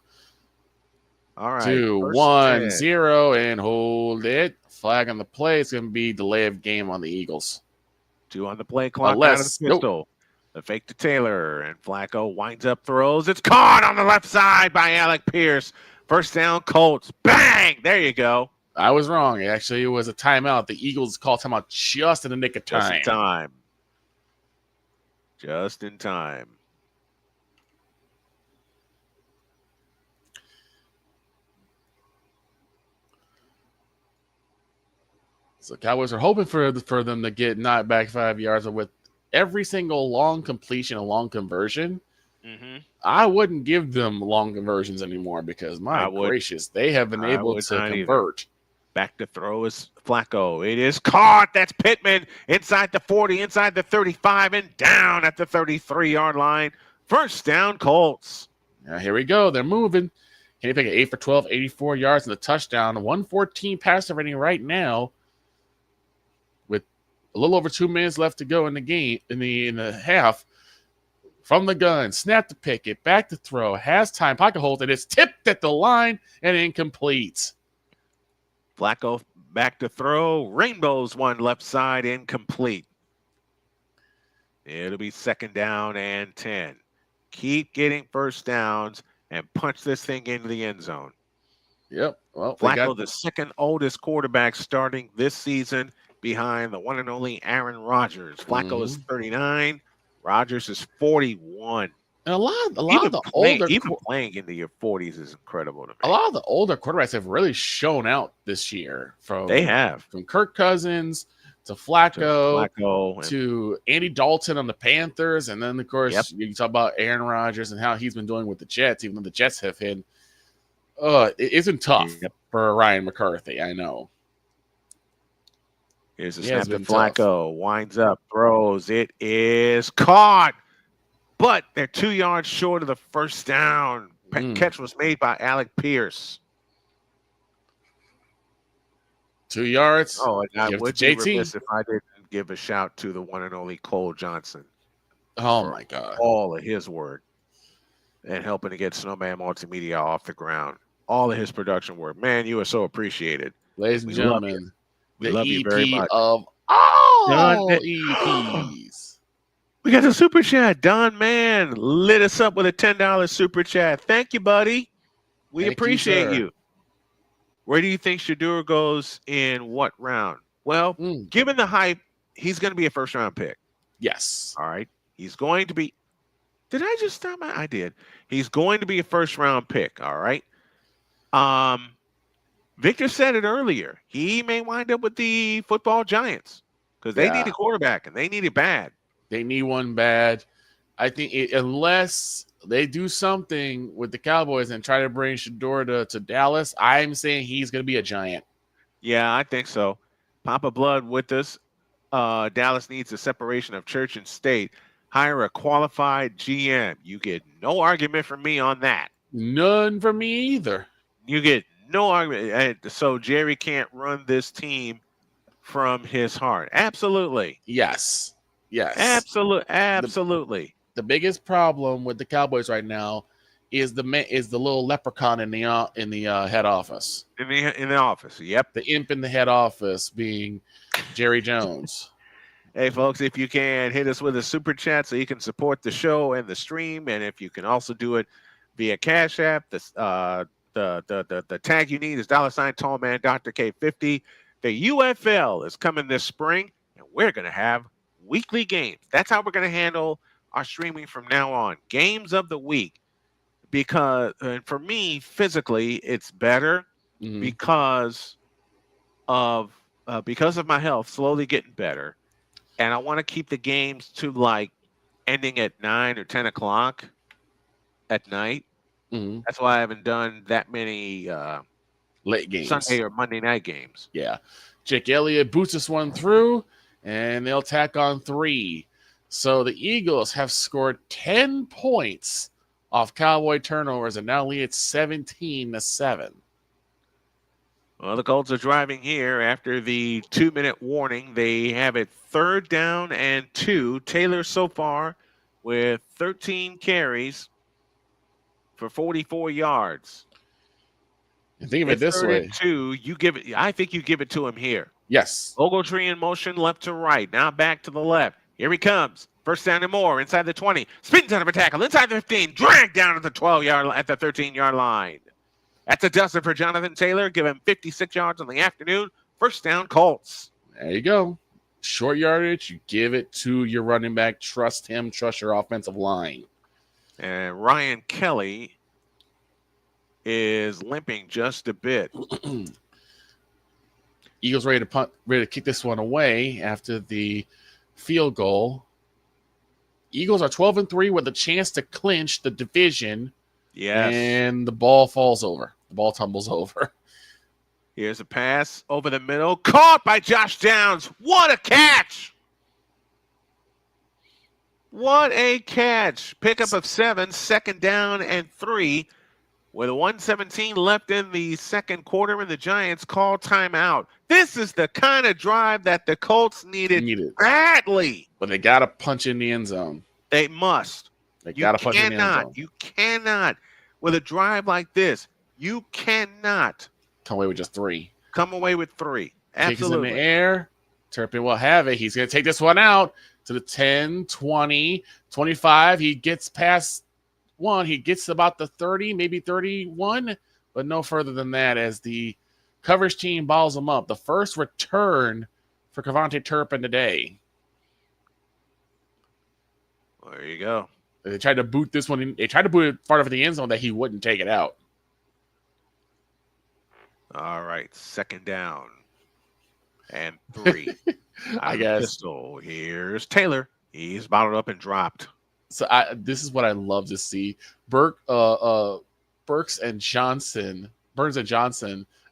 A: All right.
B: 2, 1, 0, and hold it. Flag on the play. It's going to be delay of game on the Eagles.
A: 2 on the play clock. Out of the pistol. The fake to Taylor, and Flacco winds up, throws. It's caught on the left side by Alec Pierce. First down, Colts. Bang! There you go.
B: I was wrong. Actually, it was a timeout. The Eagles called timeout just in the nick of time.
A: Just in time.
B: So Cowboys are hoping for them to get not back 5 yards, but with every single long completion, a long conversion, I wouldn't give them long conversions anymore because, my gracious, they have been able to convert.
A: Back to throw is Flacco. It is caught. That's Pittman inside the 40, inside the 35, and down at the 33-yard line. First down, Colts.
B: Now, here we go. They're moving. Kenny Pickett, 8 for 12, 84 yards and the touchdown. 114 passer rating right now. A little over 2 minutes left to go in the game, in the half. From the gun, snap to Pickett, back to throw, has time, pocket hold, and it's tipped at the line and incomplete.
A: Flacco back to throw, rainbows one left side, incomplete. It'll be 2nd down and 10. Keep getting first downs and punch this thing into the end zone.
B: Yep. Well,
A: Flacco, the 2nd oldest quarterback starting this season, behind the one and only Aaron Rodgers. Flacco is 39. Rodgers is 41.
B: And a lot of the older
A: playing into your 40s is incredible to me.
B: A lot of the older quarterbacks have really shown out this year. From Kirk Cousins to Flacco,
A: Flacco
B: to Andy Dalton on the Panthers, and then of course you talk about Aaron Rodgers and how he's been doing with the Jets, even though the Jets have hit. It isn't tough for Ryan McCarthy. I know.
A: Here's a snap to Flacco. Winds up, throws. It is caught, but they're 2 yards short of the first down. Catch was made by Alec Pierce.
B: 2 yards.
A: Oh, and I would be remiss if I didn't give a shout to the one and only Cole Johnson.
B: Oh my God!
A: All of his work and helping to get Snowman Multimedia off the ground. All of his production work. Man, you are so appreciated.
B: Ladies and gentlemen,
A: we love you very much.
B: Of all EPs.
A: We got the super chat. Don Man lit us up with a $10 super chat. Thank you, buddy. We appreciate you. Where do you think Shedeur goes in what round? Well, given the hype, he's going to be a first-round pick.
B: Yes.
A: All right. He's going to be. Did I just stop? I did. He's going to be a first-round pick. All right. Victor said it earlier. He may wind up with the football Giants because they need a quarterback and they need it bad.
B: They need one bad. I think unless they do something with the Cowboys and try to bring Shedeur to Dallas, I'm saying he's going to be a Giant.
A: Yeah, I think so. Papa Blood with us. Dallas needs a separation of church and state. Hire a qualified GM. You get no argument from me on that.
B: None from me either.
A: You get no argument. So Jerry can't run this team from his heart. Absolutely.
B: Yes.
A: Absolutely.
B: The biggest problem with the Cowboys right now is the little leprechaun in the head office.
A: In the office. Yep.
B: The imp in the head office being Jerry Jones.
A: Hey, folks, if you can hit us with a super chat so you can support the show and the stream, and if you can also do it via Cash App, the tag you need is $ Tallman Dr. K50. The UFL is coming this spring, and we're going to have weekly games. That's how we're going to handle our streaming from now on. Games of the week. Because for me, physically, it's better because of my health slowly getting better. And I want to keep the games to like ending at 9 or 10 o'clock at night. That's why I haven't done that many
B: late games,
A: Sunday or Monday night games.
B: Yeah. Jake Elliott boots this one through, and they'll tack on 3. So the Eagles have scored 10 points off Cowboy turnovers and now lead 17-7.
A: Well, the Colts are driving here after the 2-minute warning. They have it 3rd down and 2. Taylor so far with 13 carries for 44 yards.
B: And think of it this way.
A: 2, I think you give it to him here.
B: Yes.
A: Ogletree in motion left to right. Now back to the left. Here he comes. First down and more inside the 20. Spins out of a tackle inside the 15. Dragged down at the 13-yard line. That's a duster for Jonathan Taylor. Give him 56 yards on the afternoon. First down, Colts.
B: There you go. Short yardage. You give it to your running back. Trust him. Trust your offensive line.
A: And Ryan Kelly is limping just a bit.
B: Eagles ready to kick this one away after the field goal. Eagles are 12-3 with a chance to clinch the division.
A: Yes.
B: And the ball falls over. The ball tumbles over.
A: Here's a pass over the middle. Caught by Josh Downs. What a catch. What a catch. Pickup of 7, 2nd down and 3. With 1:17 left in the second quarter, and the Giants call timeout. This is the kind of drive that the Colts needed badly.
B: But they got to punch in the end zone.
A: They must.
B: They got to punch in the end zone.
A: You cannot. With a drive like this, you cannot
B: come away with just 3.
A: Come away with 3. Absolutely.
B: Takes in the air. Turpin will have it. He's going to take this one out to the 10, 20, 25. He gets past 1. He gets about the 30, maybe 31, but no further than that as the coverage team balls him up. The first return for Cavante Turpin today.
A: There you go.
B: They tried to boot this one in. They tried to boot it far enough in the end zone that he wouldn't take it out.
A: All right. 2nd down and 3.
B: I guess.
A: Pistol. Here's Taylor. He's bottled up and dropped.
B: So this is what I love to see. Burns and Johnson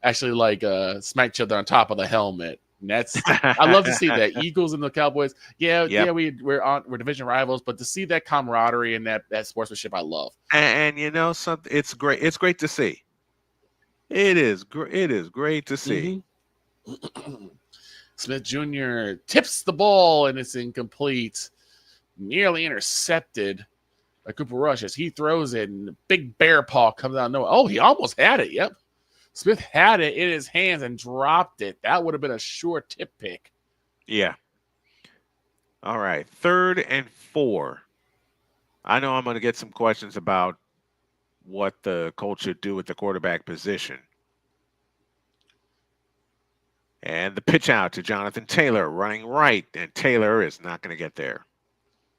B: actually like smack each other on top of the helmet. And that's I love to see that. Eagles and the Cowboys. Yeah, we're division rivals, but to see that camaraderie and that sportsmanship, I love.
A: And you know something, it's great. It's great to see. It is great to see.
B: Mm-hmm. Smith Jr. tips the ball and it's incomplete. Nearly intercepted by Cooper Rush as he throws it and the big bear paw comes out of nowhere. Oh, he almost had it. Yep. Smith had it in his hands and dropped it. That would have been a sure tip pick.
A: Yeah. All right. 3rd and 4. I know I'm going to get some questions about what the Colts should do with the quarterback position. And the pitch out to Jonathan Taylor running right. And Taylor is not going to get there.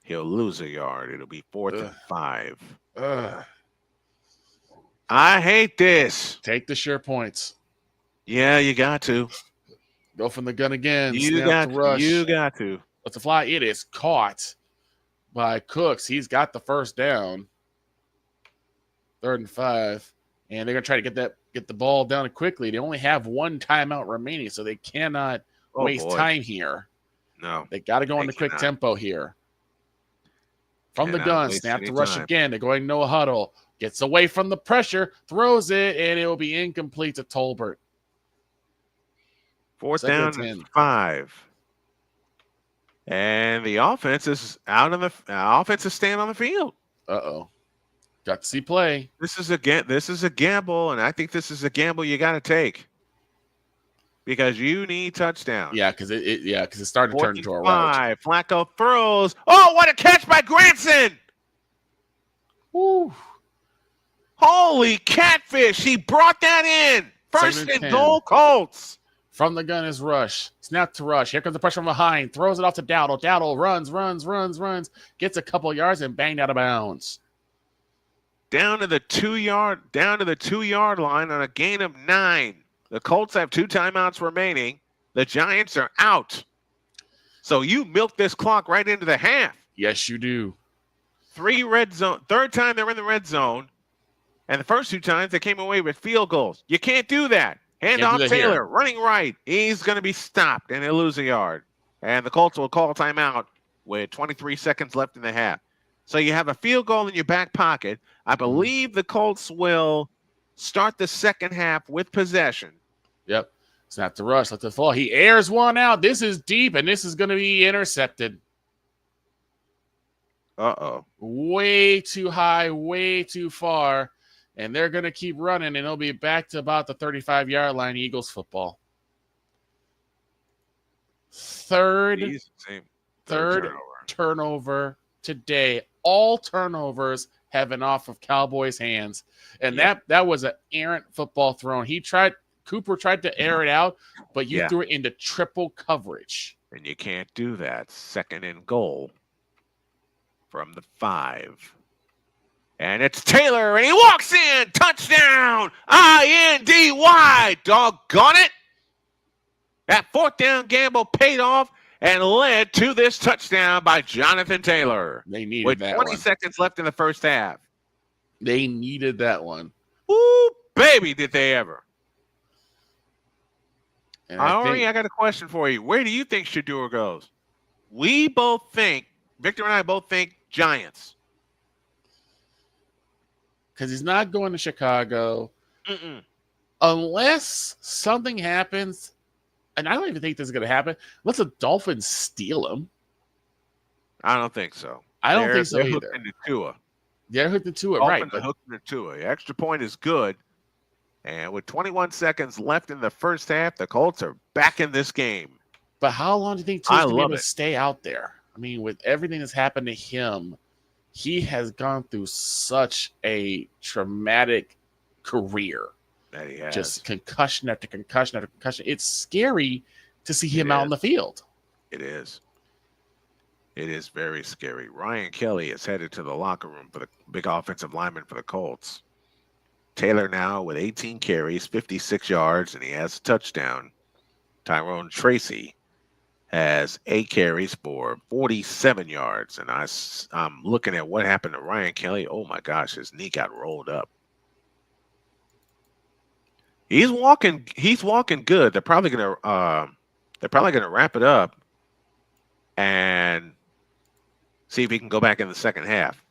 A: He'll lose a yard. It'll be 4th and 5. I hate this.
B: Take the sure points.
A: Yeah, you got to.
B: Go from the gun again.
A: You got to.
B: But the fly, it is caught by Cooks. He's got the first down. 3rd and 5. And they're going to try to get the ball down quickly. They only have 1 timeout remaining, so they cannot waste time here.
A: No.
B: They got to go into quick tempo here. From the gun, snap to Rush again. They're going no huddle. Gets away from the pressure, throws it, and it will be incomplete to Tolbert.
A: 4th down and 5. And the offense is offense is staying on the field.
B: Uh-oh. Got to see play.
A: This is a gamble, and I think this is a gamble you got to take. Because you need touchdown.
B: Yeah, because it started to turn into a rout.
A: Flacco throws. Oh, what a catch by Granson!
B: Woo.
A: Holy catfish! He brought that in. 1st and goal, Colts.
B: From the gun is Rush. Snap to Rush. Here comes the pressure from behind. Throws it off to Dowdle. Dowdle runs. Gets a couple yards and banged out of bounds.
A: Down to the 2-yard line on a gain of 9. The Colts have 2 timeouts remaining. The Giants are out. So you milk this clock right into the half.
B: Yes, you do.
A: 3 red zone. 3rd time they're in the red zone. And the first 2 times they came away with field goals. You can't do that. Hand off Taylor, running right. He's going to be stopped, and he'll lose a yard. And the Colts will call timeout with 23 seconds left in the half. So you have a field goal in your back pocket. I believe the Colts will start the second half with possession.
B: Yep. Snap to Rush. Let the fall. He airs one out. This is deep, and this is going to be intercepted.
A: Uh-oh.
B: Way too high, way too far. And they're going to keep running, and it'll be back to about the 35-yard line, Eagles football. Third turnover today. All turnovers have been off of Cowboys' hands. And that was an errant football thrown. Cooper tried to air it out, but you threw it into triple coverage.
A: And you can't do that. 2nd and goal from the 5. And it's Taylor, and he walks in. Touchdown! INDY! Doggone it! That 4th down gamble paid off and led to this touchdown by Jonathan Taylor.
B: They needed
A: with
B: that
A: 20 seconds left in the first half.
B: They needed that one.
A: Ooh, baby, did they ever. I got a question for you. Where do you think Shedeur goes? Victor and I both think Giants.
B: Because he's not going to Chicago. Unless something happens, and I don't even think this is going to happen, unless the Dolphins steal him.
A: I don't think so.
B: I don't think so
A: either.
B: They're hooked into Tua, right.
A: Hooked into Tua. The extra point is good. And with 21 seconds left in the first half, the Colts are back in this game.
B: But how long do you think Tua's going to be able to stay out there? I mean, with everything that's happened to him, he has gone through such a traumatic career.
A: That he has.
B: Just concussion after concussion after concussion. It's scary to see him out on the field.
A: It is. It is very scary. Ryan Kelly is headed to the locker room for the big offensive lineman for the Colts. Taylor now with 18 carries, 56 yards, and he has a touchdown. Tyrone Tracy has 8 carries for 47 yards. And I'm looking at what happened to Ryan Kelly. Oh my gosh, his knee got rolled up. He's walking good. They're probably gonna wrap it up and see if he can go back in the second half.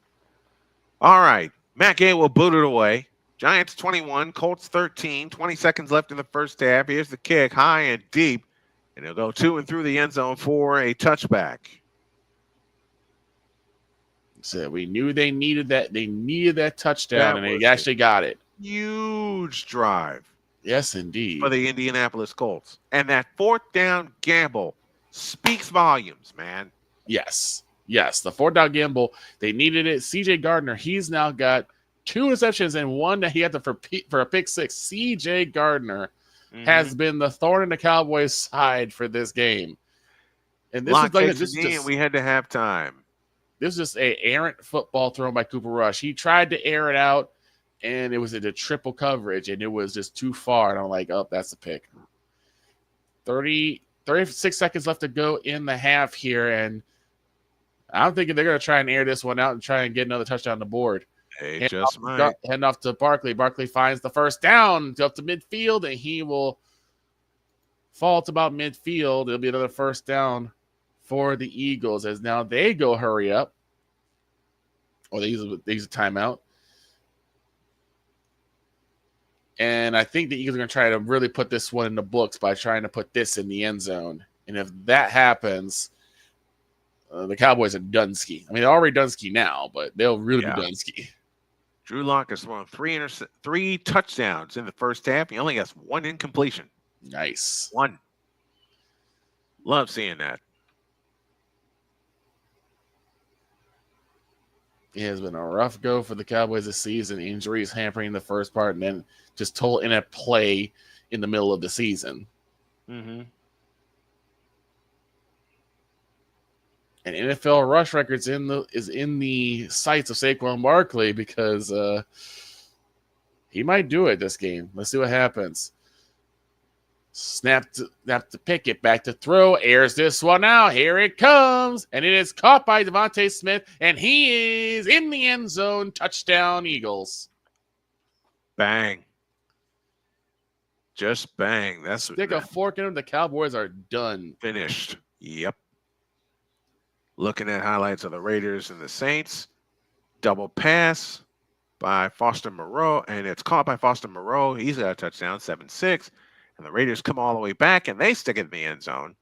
A: All right. Matt Gay will boot it away. Giants 21, Colts 13, 20 seconds left in the first half. Here's the kick, high and deep, and he'll go to and through the end zone for a touchback.
B: So we knew they needed that. They needed that touchdown, and they actually got it.
A: Huge drive.
B: Yes, indeed.
A: For the Indianapolis Colts. And that fourth down gamble speaks volumes, man.
B: Yes. The fourth down gamble, they needed it. CJ Gardner, he's now got 2 receptions and 1 that he had for a pick 6. CJ Gardner has been the thorn in the Cowboys' side for this game. And this
A: Locke
B: is like
A: we had to have time.
B: This is just a errant football thrown by Cooper Rush. He tried to air it out, and it was into triple coverage, and it was just too far. And I'm like, oh, that's a pick. 36 seconds left to go in the half here, and I'm thinking they're going to try and air this one out and try and get another touchdown on the board.
A: They
B: Heading
A: just might.
B: Heading off to Barkley. Barkley finds the first down up to midfield, and he will fall to about midfield. It'll be another first down for the Eagles as now they go hurry up. Or they use a timeout. And I think the Eagles are going to try to really put this one in the books by trying to put this in the end zone. And if that happens, the Cowboys are Dunsky. I mean, they're already Dunsky now, but they'll really be Dunsky.
A: Drew Locke has thrown 3 touchdowns in the first half. He only has 1 incompletion.
B: Nice.
A: 1. Love seeing that.
B: It has been a rough go for the Cowboys this season. Injuries hampering the first part, and then just total inept play in the middle of the season.
A: Mm-hmm.
B: And NFL rush records is in the sights of Saquon Barkley because he might do it this game. Let's see what happens. Snap to pick it, back to throw, airs this one out. Here it comes, and it is caught by Devontae Smith, and he is in the end zone. Touchdown, Eagles.
A: Bang. Just bang. That's
B: Stick a fork in them. The Cowboys are done.
A: Finished. Yep. Looking at highlights of the Raiders and the Saints. Double pass by Foster Moreau, and it's caught by Foster Moreau. He's got a touchdown, 7-6. And the Raiders come all the way back, and they stick it in the end zone.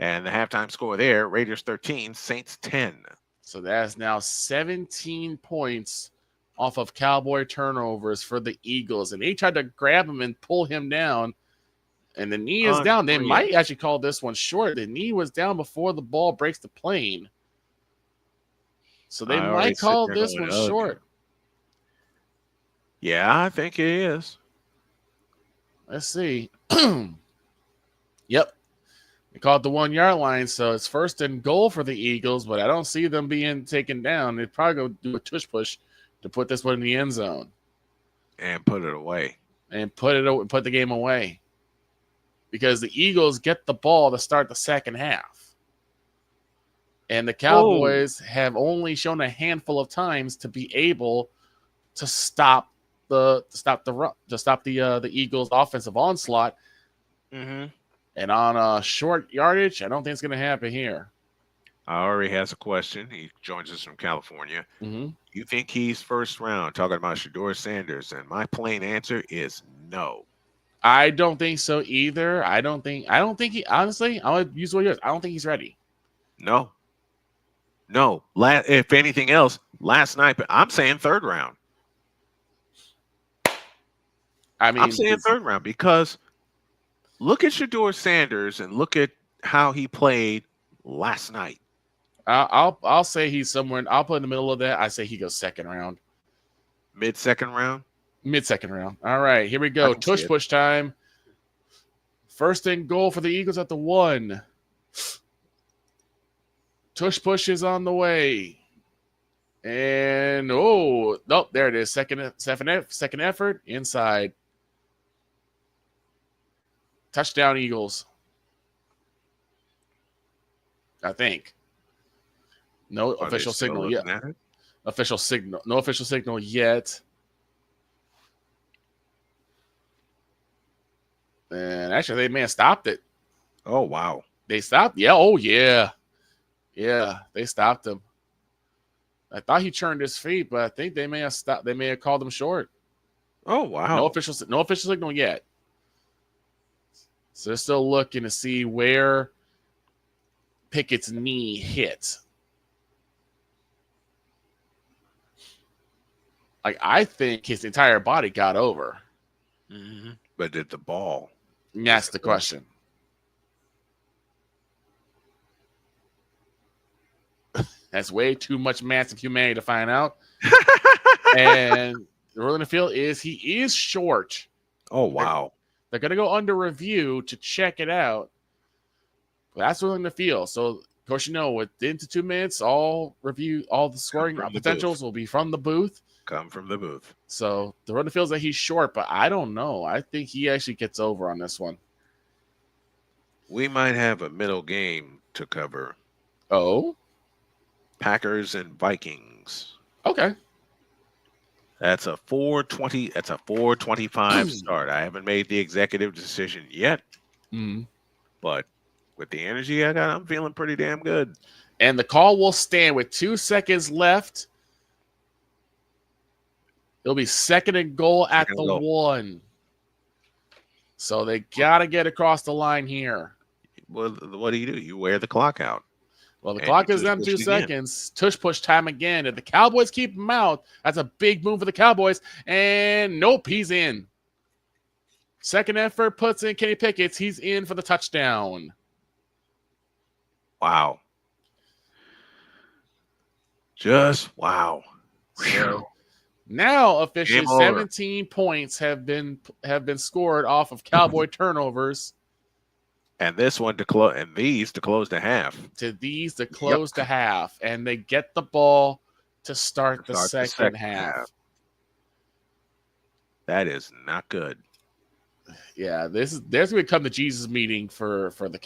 A: And the halftime score there, Raiders 13, Saints 10.
B: So that's now 17 points off of Cowboy turnovers for the Eagles. And they tried to grab him and pull him down, and the knee is down. They might actually call this one short. The knee was down before the ball breaks the plane. So they might call this one short.
A: Yeah, I think it is.
B: Let's see. Yep. They called the 1 yard line, so it's first and goal for the Eagles, but I don't see them being taken down. They'd probably go do a tush push to put this one in the end zone.
A: And put it away.
B: And put the game away. Because the Eagles get the ball to start the second half. And the Cowboys have only shown a handful of times to be able to stop the Eagles' offensive onslaught.
A: Mm-hmm.
B: And on a short yardage, I don't think it's going to happen here.
A: Ari has a question. He joins us from California.
B: Mm-hmm.
A: You think he's first round? Talking about Shedeur Sanders, and my plain answer is no.
B: I don't think so either. I don't think he, honestly, I'll use what yours. I don't think he's ready.
A: No. If anything else, last night, I'm saying third round.
B: I mean,
A: I'm saying third round because look at Shedeur Sanders and look at how he played last night.
B: I'll say he's somewhere. I'll put in the middle of that. I say he goes second round.
A: Mid-second round?
B: Mid-second round. All right, here we go. Tush push time. First and goal for the Eagles at the 1. Tush push is on the way. And, there it is. Second effort. Inside. Touchdown, Eagles. I think. No official signal yet. No official signal yet. And actually, they may have stopped it.
A: Oh, wow.
B: They stopped? Yeah. Oh, yeah. Yeah, they stopped him. I thought he turned his feet, but I think they may have stopped. They may have called him short.
A: Oh, wow.
B: No official signal yet. So they're still looking to see where Pickett's knee hit. Like, I think his entire body got over.
A: Mm-hmm. But did the ball?
B: That's the question. That's way too much massive humanity to find out. And the ruling in the field is he is short.
A: Oh, wow.
B: They're going to go under review to check it out. But that's ruling in the field. So, of course, within 2 minutes, all the scoring potentials will be from the booth.
A: Come from the booth.
B: So the ruling feels that he's short, but I don't know. I think he actually gets over on this one.
A: We might have a middle game to cover.
B: Oh?
A: Packers and Vikings.
B: Okay.
A: That's a 4:20. That's a 4:25 start. I haven't made the executive decision yet, but with the energy I got, I'm feeling pretty damn good.
B: And the call will stand with 2 seconds left. It'll be 2nd and goal at the 1. So they got to get across the line here.
A: Well, what do? You wear the clock out.
B: Well, the clock is down 2 seconds. Tush push time again. If the Cowboys keep him out, that's a big move for the Cowboys. And nope, he's in. Second effort puts in Kenny Pickett. He's in for the touchdown.
A: Wow. Just wow.
B: So now officially 17 points have been scored off of Cowboy turnovers.
A: And this one to close, and these to close the half.
B: To close the half, and they get the ball to start the second half.
A: That is not good.
B: Yeah, there's going to come the Jesus meeting for the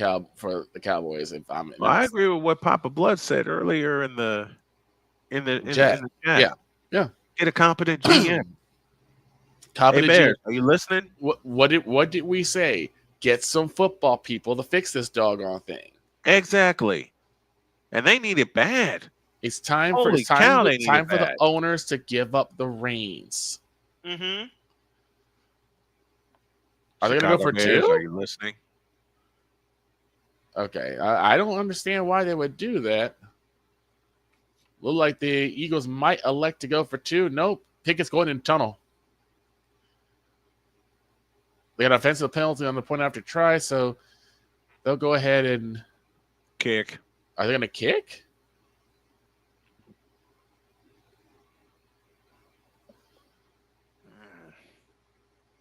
B: Cowboys. If I'm,
A: I agree with what Papa Blood said earlier in the chat.
B: Yeah.
A: Get a competent GM.
B: Competent
A: hey, Bears,
B: GM.
A: Are you listening?
B: What did we say? Get some football people to fix this doggone thing.
A: Exactly. And they need it bad.
B: It's time for the owners to give up the reins.
A: Mm-hmm.
B: Are they going to go for
A: Bears,
B: 2?
A: Are you listening?
B: Okay. I don't understand why they would do that. Look like the Eagles might elect to go for 2. Nope. Pickett's going in tunnel. They got an offensive penalty on the point after try, so they'll go ahead and
A: kick.
B: Are they going to kick?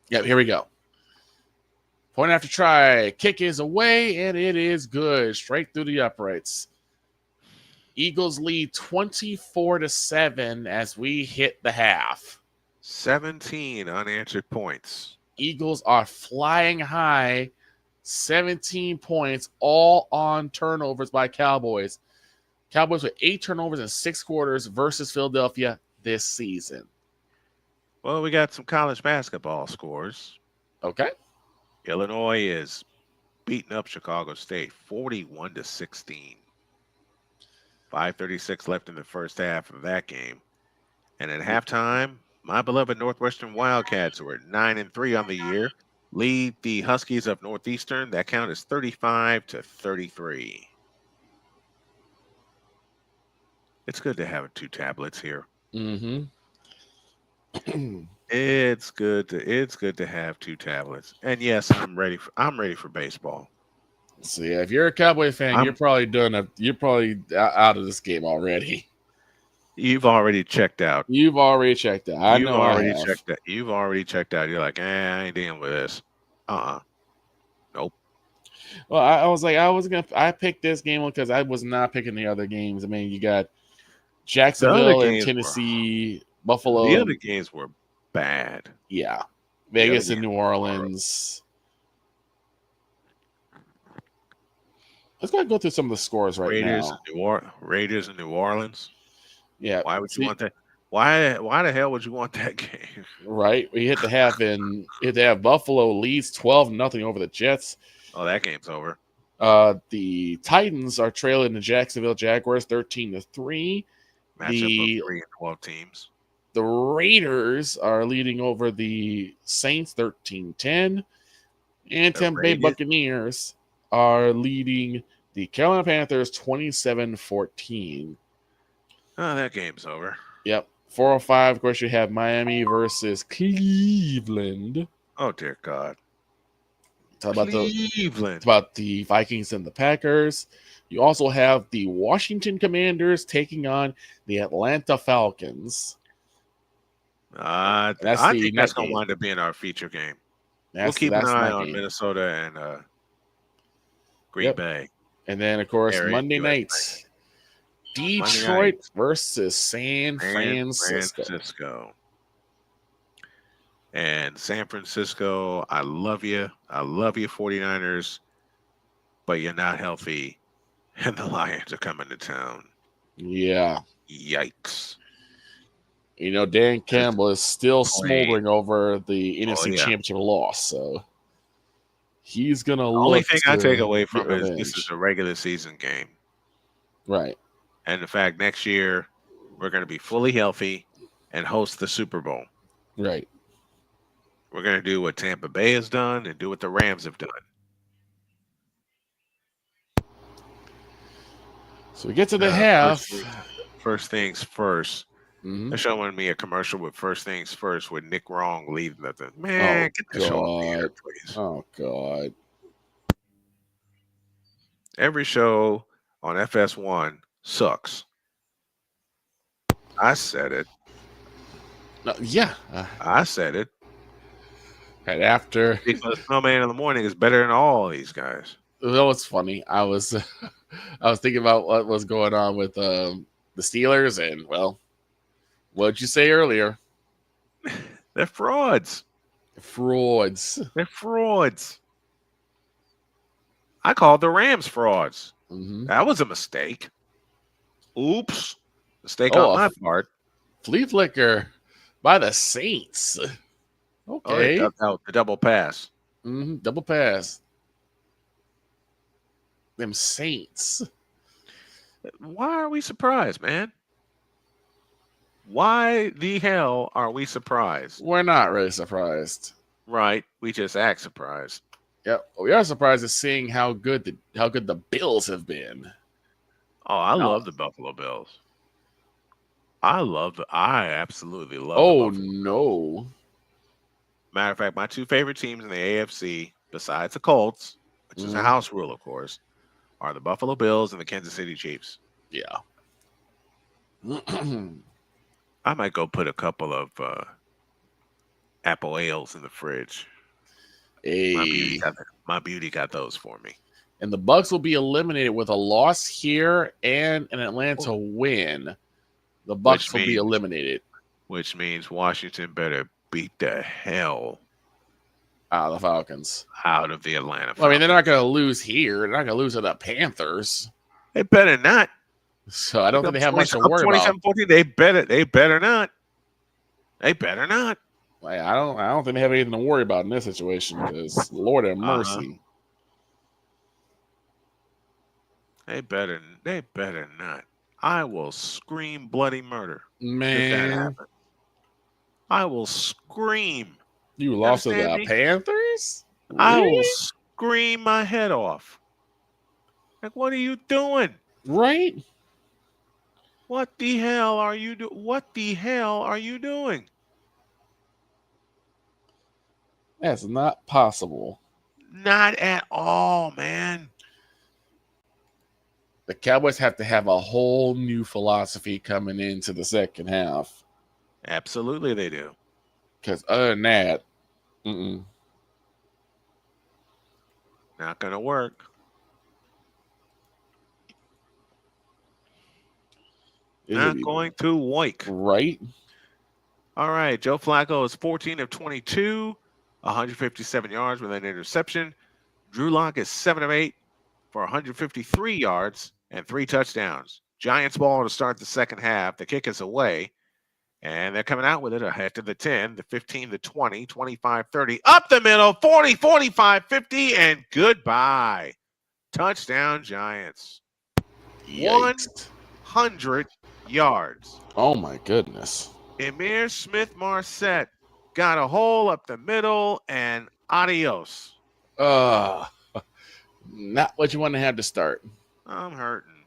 B: Yep, here we go. Point after try. Kick is away, and it is good. Straight through the uprights. Eagles lead 24-7 as we hit the half.
A: 17 unanswered points.
B: Eagles are flying high. 17 points, all on turnovers by Cowboys. Cowboys with 8 turnovers in 6 quarters versus Philadelphia this season.
A: Well, we got some college basketball scores.
B: Okay.
A: Illinois is beating up Chicago State 41-16. 5:36 left in the first half of that game. And at halftime, my beloved Northwestern Wildcats, who are 9-3 on the year, lead the Huskies of Northeastern. That count is 35-33. It's good to have 2 tablets here.
B: Mm-hmm.
A: It's good to have 2 tablets. And yes, I'm ready for baseball.
B: So yeah, if you're a Cowboy fan, you're probably out of this game already.
A: You've already checked out.
B: You've already checked out.
A: You've already checked out. You're like, I ain't dealing with this. Nope.
B: Well, I picked this game because I was not picking the other games. I mean, you got Jacksonville and Tennessee, Buffalo.
A: The other games were bad.
B: Yeah. Vegas and New Orleans. Let's go through some of the scores right now.
A: Raiders in New Orleans.
B: Yeah.
A: Why would you want that? Why the hell would you want that game?
B: Right. We hit the half in. Hit the half. Buffalo leads 12-0 over the Jets.
A: Oh, that game's over.
B: The Titans are trailing the Jacksonville Jaguars 13-3.
A: Matchup of 3 and 12 teams.
B: The Raiders are leading over the Saints 13-10. And Tampa Bay Buccaneers are leading the Carolina Panthers 27-14.
A: Oh, that game's over.
B: Yep. 4:05, of course, you have Miami versus Cleveland.
A: Oh, dear God.
B: Talk
A: Cleveland.
B: about the Vikings and the Packers. You also have the Washington Commanders taking on the Atlanta Falcons.
A: I think that's going to wind up being our feature game. We'll keep an eye on Minnesota and Green Bay.
B: And then, of course, Monday nights, Detroit versus San Francisco.
A: And San Francisco, I love you. I love you, 49ers, but you're not healthy, and the Lions are coming to town.
B: Yeah.
A: Yikes.
B: You know, Dan Campbell is still smoldering over the NFC Championship loss, so he's going to look.
A: The only thing I take away from it is this is a regular season game.
B: Right.
A: And the fact next year we're going to be fully healthy and host the Super Bowl.
B: Right.
A: We're going to do what Tampa Bay has done and do what the Rams have done.
B: So we get to the half.
A: First things first.
B: Mm-hmm.
A: They're showing me a commercial with First Things First with Nick Wrong leading the man. Get the show on the air, please.
B: Oh, God.
A: Every show on FS1 sucks. I said it.
B: Yeah.
A: I said it.
B: Right after.
A: Because Snowman in the Morning is better than all these guys.
B: You know what's funny? I was thinking about what was going on with the Steelers, and, well, what'd you say earlier?
A: They're frauds.
B: They're frauds.
A: I called the Rams frauds.
B: Mm-hmm.
A: That was a mistake. Oops. Mistake on my part.
B: Flea flicker by the Saints. Okay.
A: Oh, the double pass.
B: Mm-hmm. Double pass. Them Saints.
A: Why are we surprised, man? Why the hell are we surprised?
B: We're not really surprised.
A: Right. We just act surprised.
B: Yep. We are surprised at seeing how good the Bills have been.
A: Oh, I love the Buffalo Bills. I absolutely love
B: the Buffalo. No.
A: Matter of fact, my two favorite teams in the AFC, besides the Colts, which is a house rule, of course, are the Buffalo Bills and the Kansas City Chiefs.
B: Yeah.
A: I might go put a couple of apple ales in the fridge.
B: Hey.
A: My beauty got those for me.
B: And the Bucs will be eliminated with a loss here and an Atlanta win. The Bucs will be eliminated.
A: Which means Washington better beat the hell
B: out of the Falcons.
A: Out of the Atlanta Falcons.
B: Well, I mean, they're not going to lose here. They're not going to lose to the Panthers.
A: They better not.
B: So I don't think they have much to worry about.
A: 27-14, they better not. They better not.
B: I don't think they have anything to worry about in this situation because Lord have mercy.
A: They better not. I will scream bloody murder.
B: Man.
A: I will scream.
B: You lost to the Panthers? Really?
A: I will scream my head off. Like, what are you doing?
B: Right?
A: What the hell are you doing? What the hell are you doing?
B: That's not possible.
A: Not at all, man.
B: The Cowboys have to have a whole new philosophy coming into the second half.
A: Absolutely, they do.
B: Because other than that,
A: not going to work. Not going to work.
B: Right?
A: All right. Joe Flacco is 14 of 22, 157 yards with an interception. Drew Locke is 7 of 8, for 153 yards and 3 touchdowns. Giants ball to start the second half. The kick is away, and they're coming out with it ahead to the 10, the 15, the 20, 25, 30, up the middle, 40, 45, 50, and goodbye. Touchdown, Giants.
B: Yikes.
A: 100 yards.
B: Oh, my goodness.
A: Emir Smith-Marset got a hole up the middle, and adios.
B: Not what you want to have to start.
A: I'm hurting.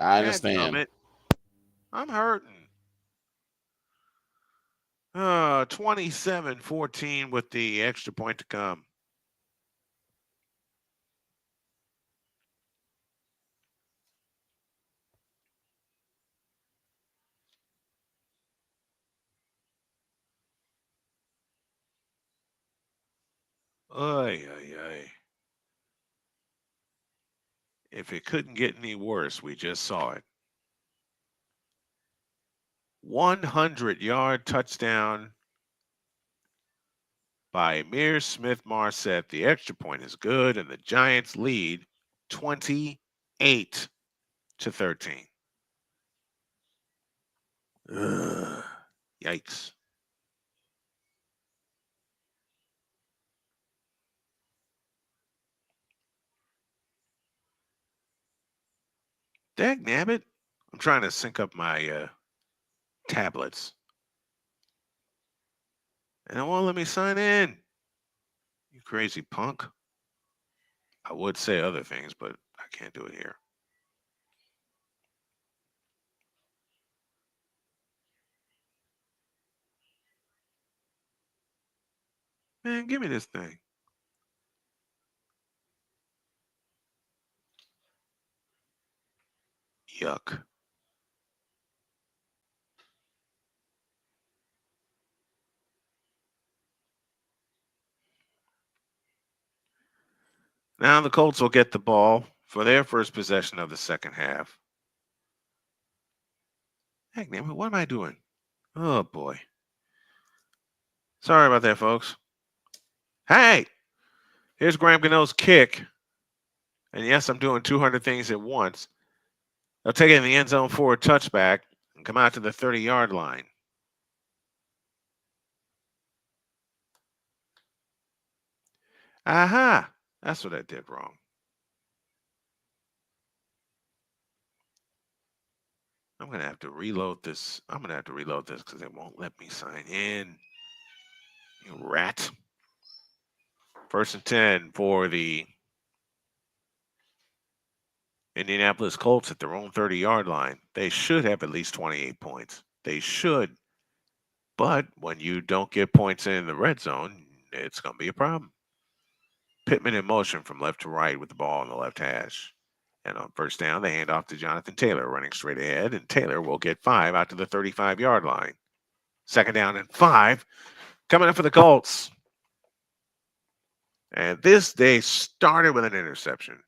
B: I understand.
A: I'm hurting. 27-14 with the extra point to come. Ay, ay, ay. If it couldn't get any worse, we just saw it. 100-yard touchdown by Emir Smith-Marset. The extra point is good, and the Giants lead 28-13. Ugh, yikes. Dagnabbit. I'm trying to sync up my tablets. And it won't let me sign in. You crazy punk. I would say other things, but I can't do it here. Man, give me this thing. Yuck. Now the Colts will get the ball for their first possession of the second half. Heck, damn it, what am I doing? Oh, boy. Sorry about that, folks. Hey, here's Graham Gano's kick. And yes, I'm doing 200 things at once. They'll take it in the end zone for a touchback and come out to the 30-yard line. Aha! That's what I did wrong. I'm going to have to reload this. Because it won't let me sign in. You rat. 1st and 10 for the Indianapolis Colts at their own 30-yard line. They should have at least 28 points. They should. But when you don't get points in the red zone, it's going to be a problem. Pittman in motion from left to right with the ball on the left hash. And on first down, they hand off to Jonathan Taylor running straight ahead, and Taylor will get 5 out to the 35-yard line. 2nd down and 5 coming up for the Colts. And this day started with an interception.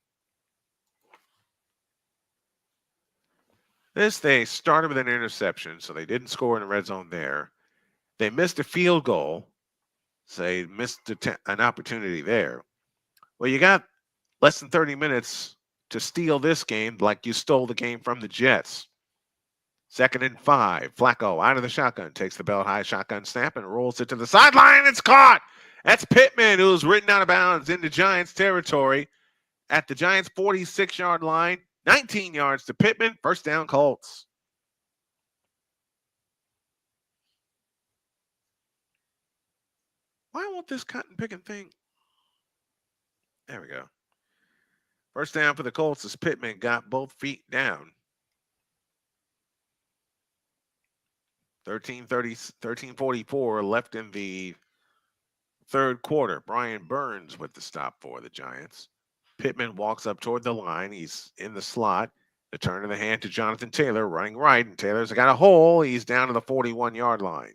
A: So they didn't score in the red zone there. They missed a field goal, so they missed an opportunity there. Well, you got less than 30 minutes to steal this game like you stole the game from the Jets. 2nd and 5. Flacco out of the shotgun, takes the belt high shotgun snap and rolls it to the sideline. It's caught. That's Pittman, who's ridden out of bounds into Giants territory at the Giants' 46-yard line. 19 yards to Pittman. 1st down, Colts. Why won't this cotton picking thing? There we go. 1st down for the Colts as Pittman got both feet down. 13:44 left in the third quarter. Brian Burns with the stop for the Giants. Pittman walks up toward the line. He's in the slot. The turn of the hand to Jonathan Taylor running right, and Taylor's got a hole. He's down to the 41-yard line.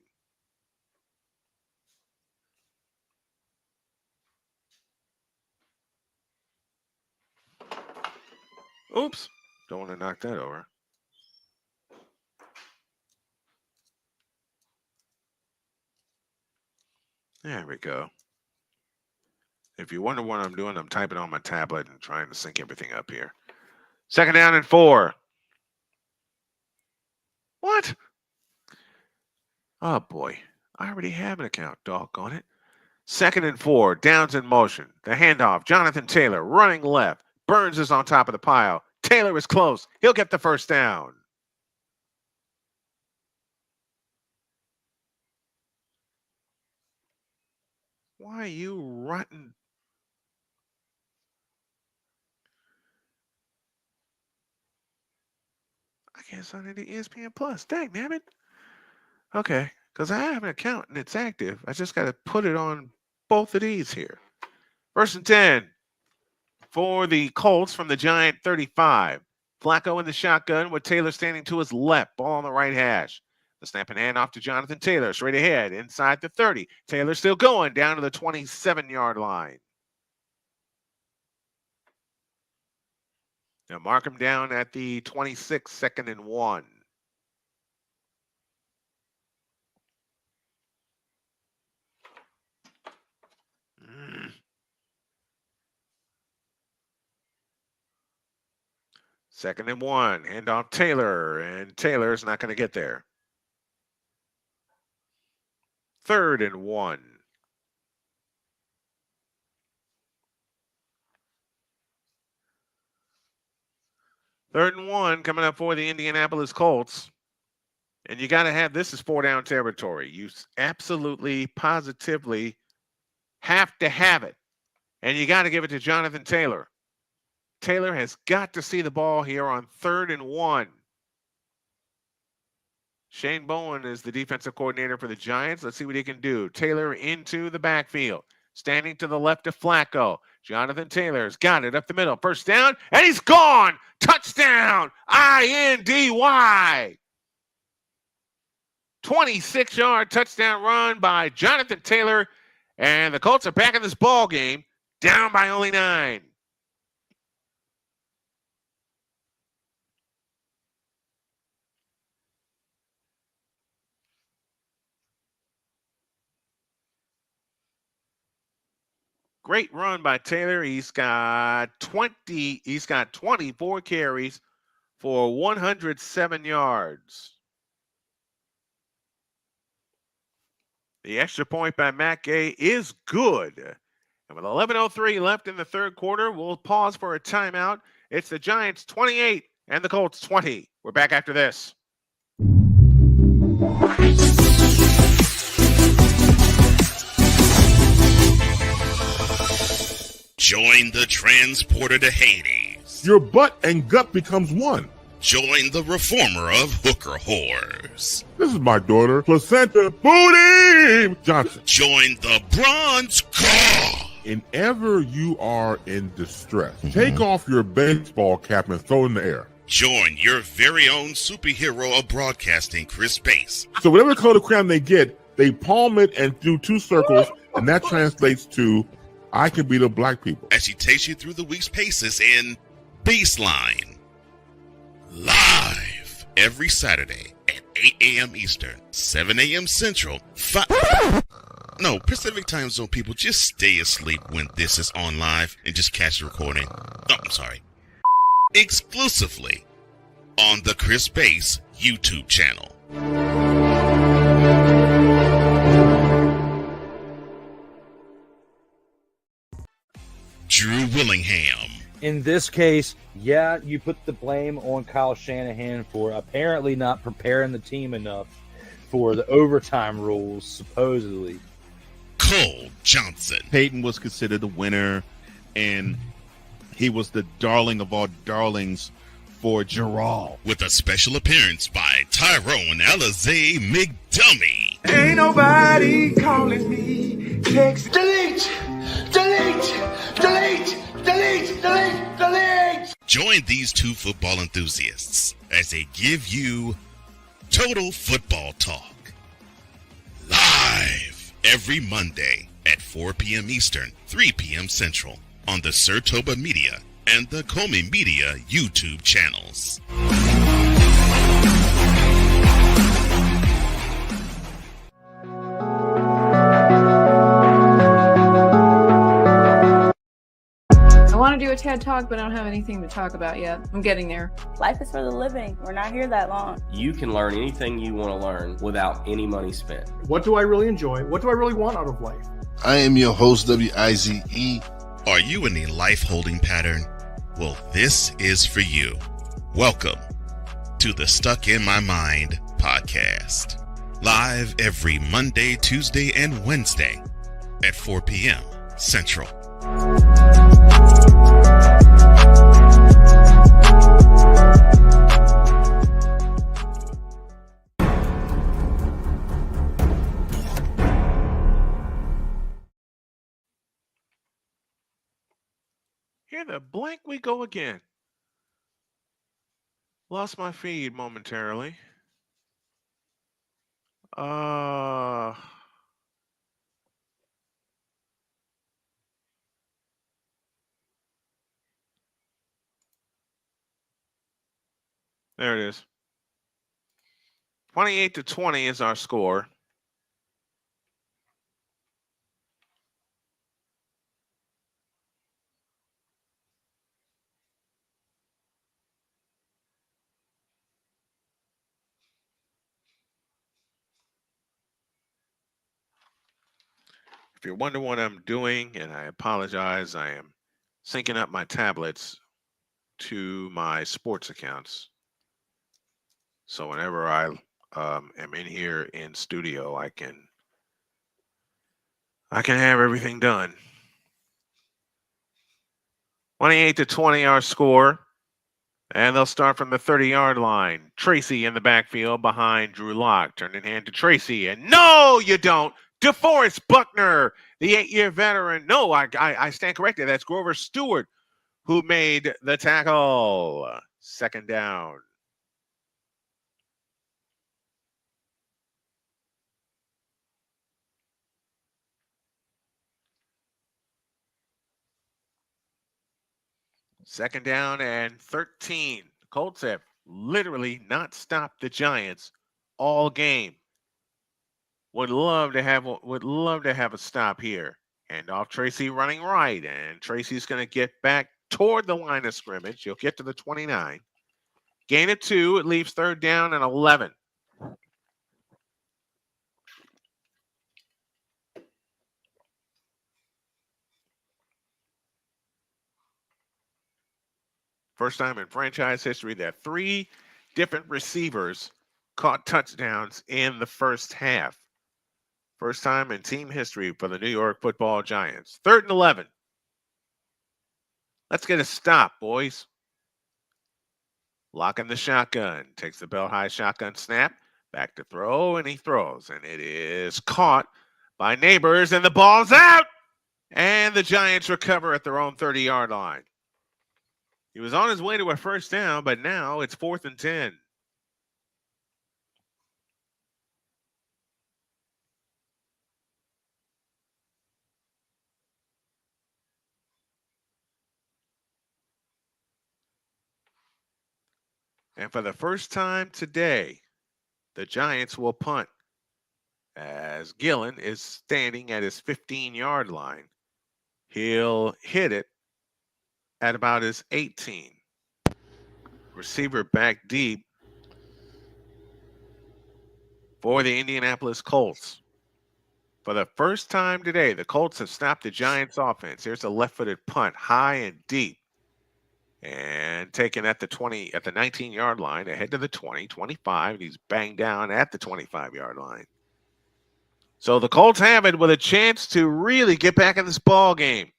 A: Oops. Don't want to knock that over. There we go. If you wonder what I'm doing, I'm typing on my tablet and trying to sync everything up here. 2nd down and 4. What? Oh, boy. I already have an account, doggone it. 2nd and 4, downs in motion. The handoff, Jonathan Taylor running left. Burns is on top of the pile. Taylor is close. He'll get the first down. Why are you rotten? I can't sign into ESPN Plus. Dang, damn it. Okay, because I have an account and it's active. I just got to put it on both of these here. 1st and 10 for the Colts from the Giant 35. Flacco in the shotgun with Taylor standing to his left. Ball on the right hash. The snap and handoff to Jonathan Taylor. Straight ahead, inside the 30. Taylor still going down to the 27-yard line. Now mark him down at the 26, 2nd and 1. Second and 1. Handoff Taylor, and Taylor's not going to get there. 3rd and 1. Third and 1 coming up for the Indianapolis Colts. And you got to have, this is 4-down territory. You absolutely, positively have to have it. And you got to give it to Jonathan Taylor. Taylor has got to see the ball here on 3rd and 1. Shane Bowen is the defensive coordinator for the Giants. Let's see what he can do. Taylor into the backfield. Standing to the left of Flacco. Jonathan Taylor's got it up the middle. First down, and he's gone. Touchdown, INDY. 26-yard touchdown run by Jonathan Taylor. And the Colts are back in this ball game, down by only 9. Great run by Taylor. He's got 24 carries for 107 yards. The extra point by Matt Gay is good. And with 11:03 left in the 3rd quarter, we'll pause for a timeout. It's the Giants 28 and the Colts 20. We're back after this.
F: Join the transporter to Hades.
G: Your butt and gut becomes one.
F: Join the reformer of hooker whores.
G: This is my daughter, Placenta Booty Johnson.
F: Join the bronze car.
G: Whenever you are in distress, take off your baseball cap and throw it in the air.
F: Join your very own superhero of broadcasting, Chris Bass.
G: So whatever color crayon they get, they palm it and do 2 circles, and that translates to I can be the black people.
F: As she takes you through the week's paces in Baseline. Live every Saturday at 8 a.m. Eastern, 7 a.m. Central, Pacific time zone people, just stay asleep when this is on live and just catch the recording. Oh, I'm sorry. Exclusively on the Chris Bass YouTube channel. Drew Willingham.
H: In this case, yeah, you put the blame on Kyle Shanahan for apparently not preparing the team enough for the overtime rules, supposedly.
F: Cole Johnson.
I: Peyton was considered the winner, and he was the darling of all darlings for Gerald.
F: With a special appearance by Tyrone Alizé McDummy.
J: Ain't nobody calling me. Text delete.
F: Join these 2 football enthusiasts as they give you Total Football Talk. Live every Monday at 4 p.m. Eastern, 3 p.m. Central on the Sertoba Media and the Comey Media YouTube channels.
K: do a TED Talk, but I don't have anything to talk about yet. I'm getting there.
L: Life is for the living. We're not here that long.
M: You can learn anything you want to learn without any money spent.
N: What do I really enjoy? What do I really want out of life?
O: I am your host, WIZE.
F: Are you in a life holding pattern? Well, this is for you. Welcome to the Stuck in My Mind podcast. Live every Monday, Tuesday, and Wednesday at 4 p.m. Central.
A: Here the blank we go again. Lost my feed momentarily. There it is. 28-20 is our score. If you're wondering what I'm doing, and I apologize, I am syncing up my tablets to my sports accounts. So whenever I am in here in studio, I can have everything done. 28-20 our score. And they'll start from the 30-yard line. Tracy in the backfield behind Drew Locke. Turn in hand to Tracy. And no, you don't. DeForest Buckner, the 8-year veteran. No, I stand corrected. That's Grover Stewart who made the tackle. Second down. Second down and 13. The Colts have literally not stopped the Giants all game. Would love to have a stop here. And off Tracy running right, and Tracy's going to get back toward the line of scrimmage. He'll get to the 29. Gain of 2. It leaves third down and 11. First time in franchise history that 3 different receivers caught touchdowns in the first half. First time in team history for the New York Football Giants. 3rd and 11. Let's get a stop, boys. Locking the shotgun. Takes the belt high shotgun snap. Back to throw, and he throws. And it is caught by Neighbors, and the ball's out. And the Giants recover at their own 30-yard line. He was on his way to a first down, but now it's 4th and 10. And for the first time today, the Giants will punt as Gillen is standing at his 15-yard line. He'll hit it at about his 18. Receiver back deep for the Indianapolis Colts. For the first time today, the Colts have stopped the Giants offense. Here's a left-footed punt, high and deep. And taken at the 19-yard line, ahead to the 20, 25. He's banged down at the 25-yard line. So the Colts have it with a chance to really get back in this ball game.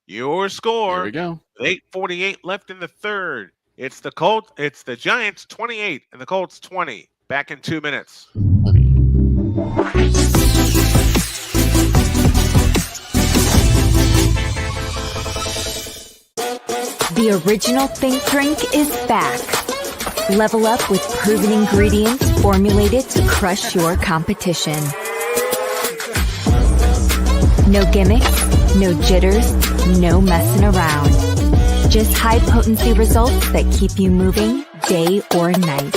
A: Your score.
B: Here we go.
A: 8:48 left in the third. It's the Giants 28 and the Colts 20. Back in 2 minutes.
C: The original Think Drink is back. Level up with proven ingredients formulated to crush your competition. No gimmicks, no jitters, no messing around. Just high-potency results that keep you moving day or night.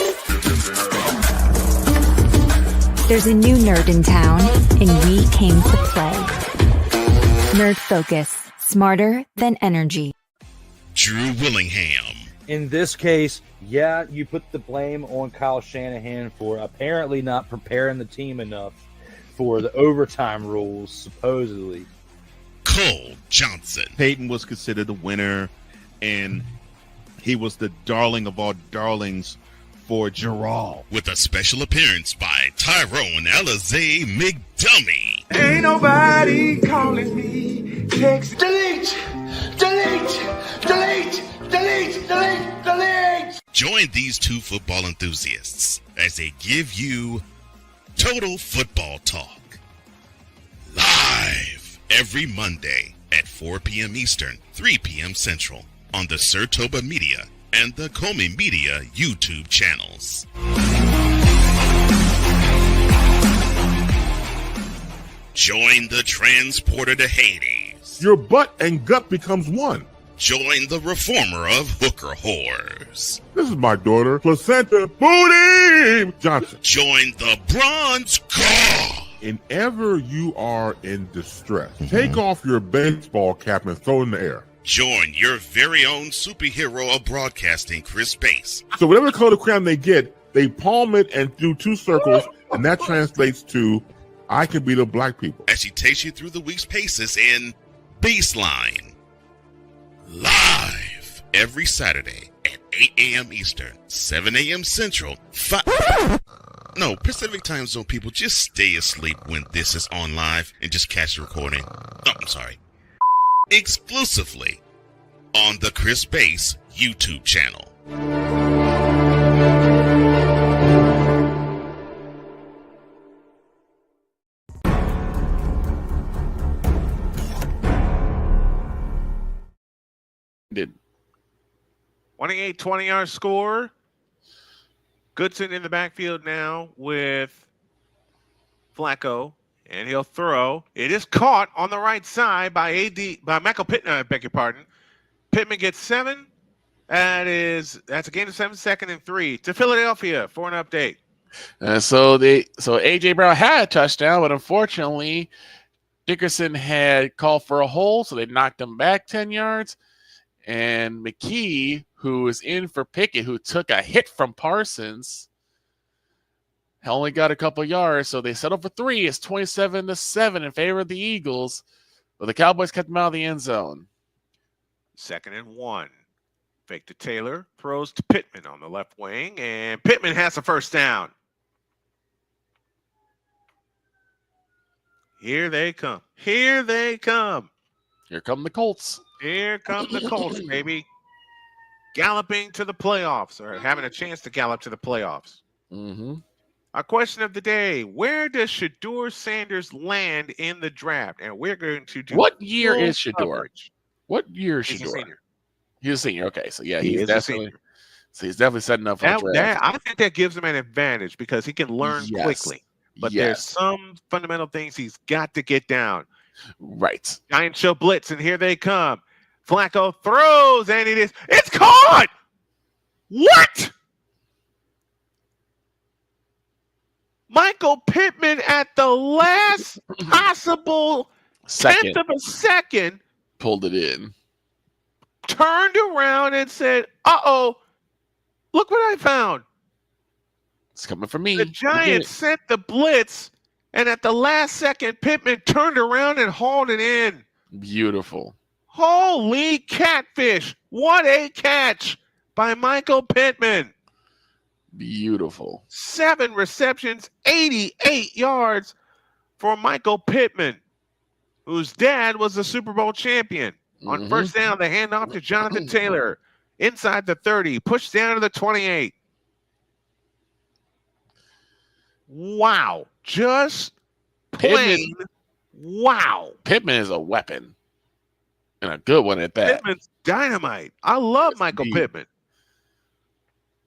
C: There's a new nerd in town, and we came to play. Nerd Focus, smarter than energy.
F: Drew Willingham.
H: In this case, yeah, you put the blame on Kyle Shanahan for apparently not preparing the team enough for the overtime rules, supposedly.
F: Cole Johnson.
I: Peyton was considered the winner, and he was the darling of all darlings for Gerald.
F: With a special appearance by Tyrone Alizé McDummy.
J: Ain't nobody calling me. Text. Delete.
F: Join these two football enthusiasts as they give you Total Football Talk. Live every Monday at 4 p.m. Eastern, 3 p.m. Central on the Sertoba Media and the Comey Media YouTube channels. Join the transporter to Hades.
G: Your butt and gut becomes one.
F: Join the reformer of hooker whores.
G: This is my daughter, Placenta Booty Johnson.
F: Join the bronze god.
G: Whenever you are in distress, take off your baseball cap and throw it in the air.
F: Join your very own superhero of broadcasting, Chris Bass.
G: So whatever color crayon they get, they palm it and do two circles, and that translates to, I can beat up black people.
F: As she takes you through the week's paces in Baseline. Live every Saturday at 8 a.m. Eastern, 7 a.m. Central, Pacific Time Zone people, just stay asleep when this is on live and just catch the recording. Exclusively on the Chris Bass YouTube channel.
B: Did
A: 28-20 our score. Goodson in the backfield now with Flacco, and he'll throw. It is caught on the right side by Michael Pittman. I beg your pardon. Pittman gets 7. That's a gain of 7, 2nd and 3 to Philadelphia for an update.
B: So AJ Brown had a touchdown, but unfortunately, Dickerson had called for a hold, so they knocked him back 10 yards. And McKee, who was in for Pickett, who took a hit from Parsons, only got a couple yards, so they settled for 3. It's 27-7 in favor of the Eagles, but the Cowboys kept them out of the end zone.
A: 2nd and 1. Fake to Taylor, throws to Pittman on the left wing, and Pittman has a first down. Here they come. Here they come.
B: Here come the Colts.
A: Here come the Colts, baby. Galloping to the playoffs, or having a chance to gallop to the playoffs.
B: Mm-hmm.
A: Our question of the day: where does Shedeur Sanders land in the draft? And we're going to do.
B: What year is Shedeur?
A: Coverage.
B: What year is
A: He's
B: Shedeur?
A: a senior.
B: He's a senior. Okay, so yeah,
A: He
B: he's
A: is a
B: definitely.
A: senior.
B: So he's definitely setting up for the draft.
A: I think that gives him an advantage because he can learn quickly. But there's some fundamental things he's got to get down.
B: Right.
A: Giant show blitz, and here they come. Flacco throws, and it's caught. What? Michael Pittman at the last possible tenth of a second
B: pulled it in,
A: turned around and said, "Uh-oh, look what I found."
B: It's coming from me.
A: The Giants sent the blitz, and at the last second, Pittman turned around and hauled it in.
B: Beautiful.
A: Holy catfish. What a catch by Michael Pittman.
B: Beautiful.
A: 7 receptions, 88 yards for Michael Pittman, whose dad was the Super Bowl champion. On first down, the handoff to Jonathan Taylor. Inside the 30, pushed down to the 28. Wow. Just plain wow.
B: Pittman is a weapon. And a good one at that.
A: Pittman's dynamite. I love Michael Pittman.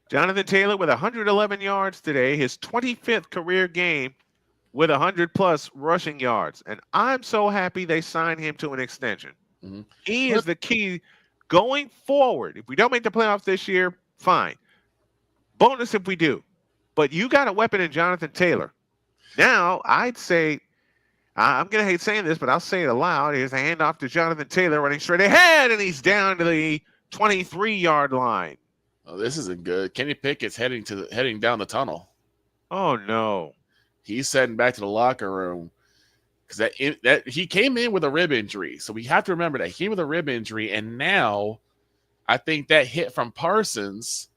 A: Jonathan Taylor with 111 yards today, his 25th career game with 100-plus rushing yards. And I'm so happy they signed him to an extension.
B: Mm-hmm.
A: He is the key going forward. If we don't make the playoffs this year, fine. Bonus if we do. But you got a weapon in Jonathan Taylor. Now, I'd say, I'm going to hate saying this, but I'll say it aloud. Here's a handoff to Jonathan Taylor running straight ahead, and he's down to the 23-yard line.
B: Oh, this isn't good. Kenny Pickett's heading down the tunnel.
A: Oh no.
B: He's heading back to the locker room because that he came in with a rib injury. So we have to remember that he came with a rib injury, and now I think that hit from Parsons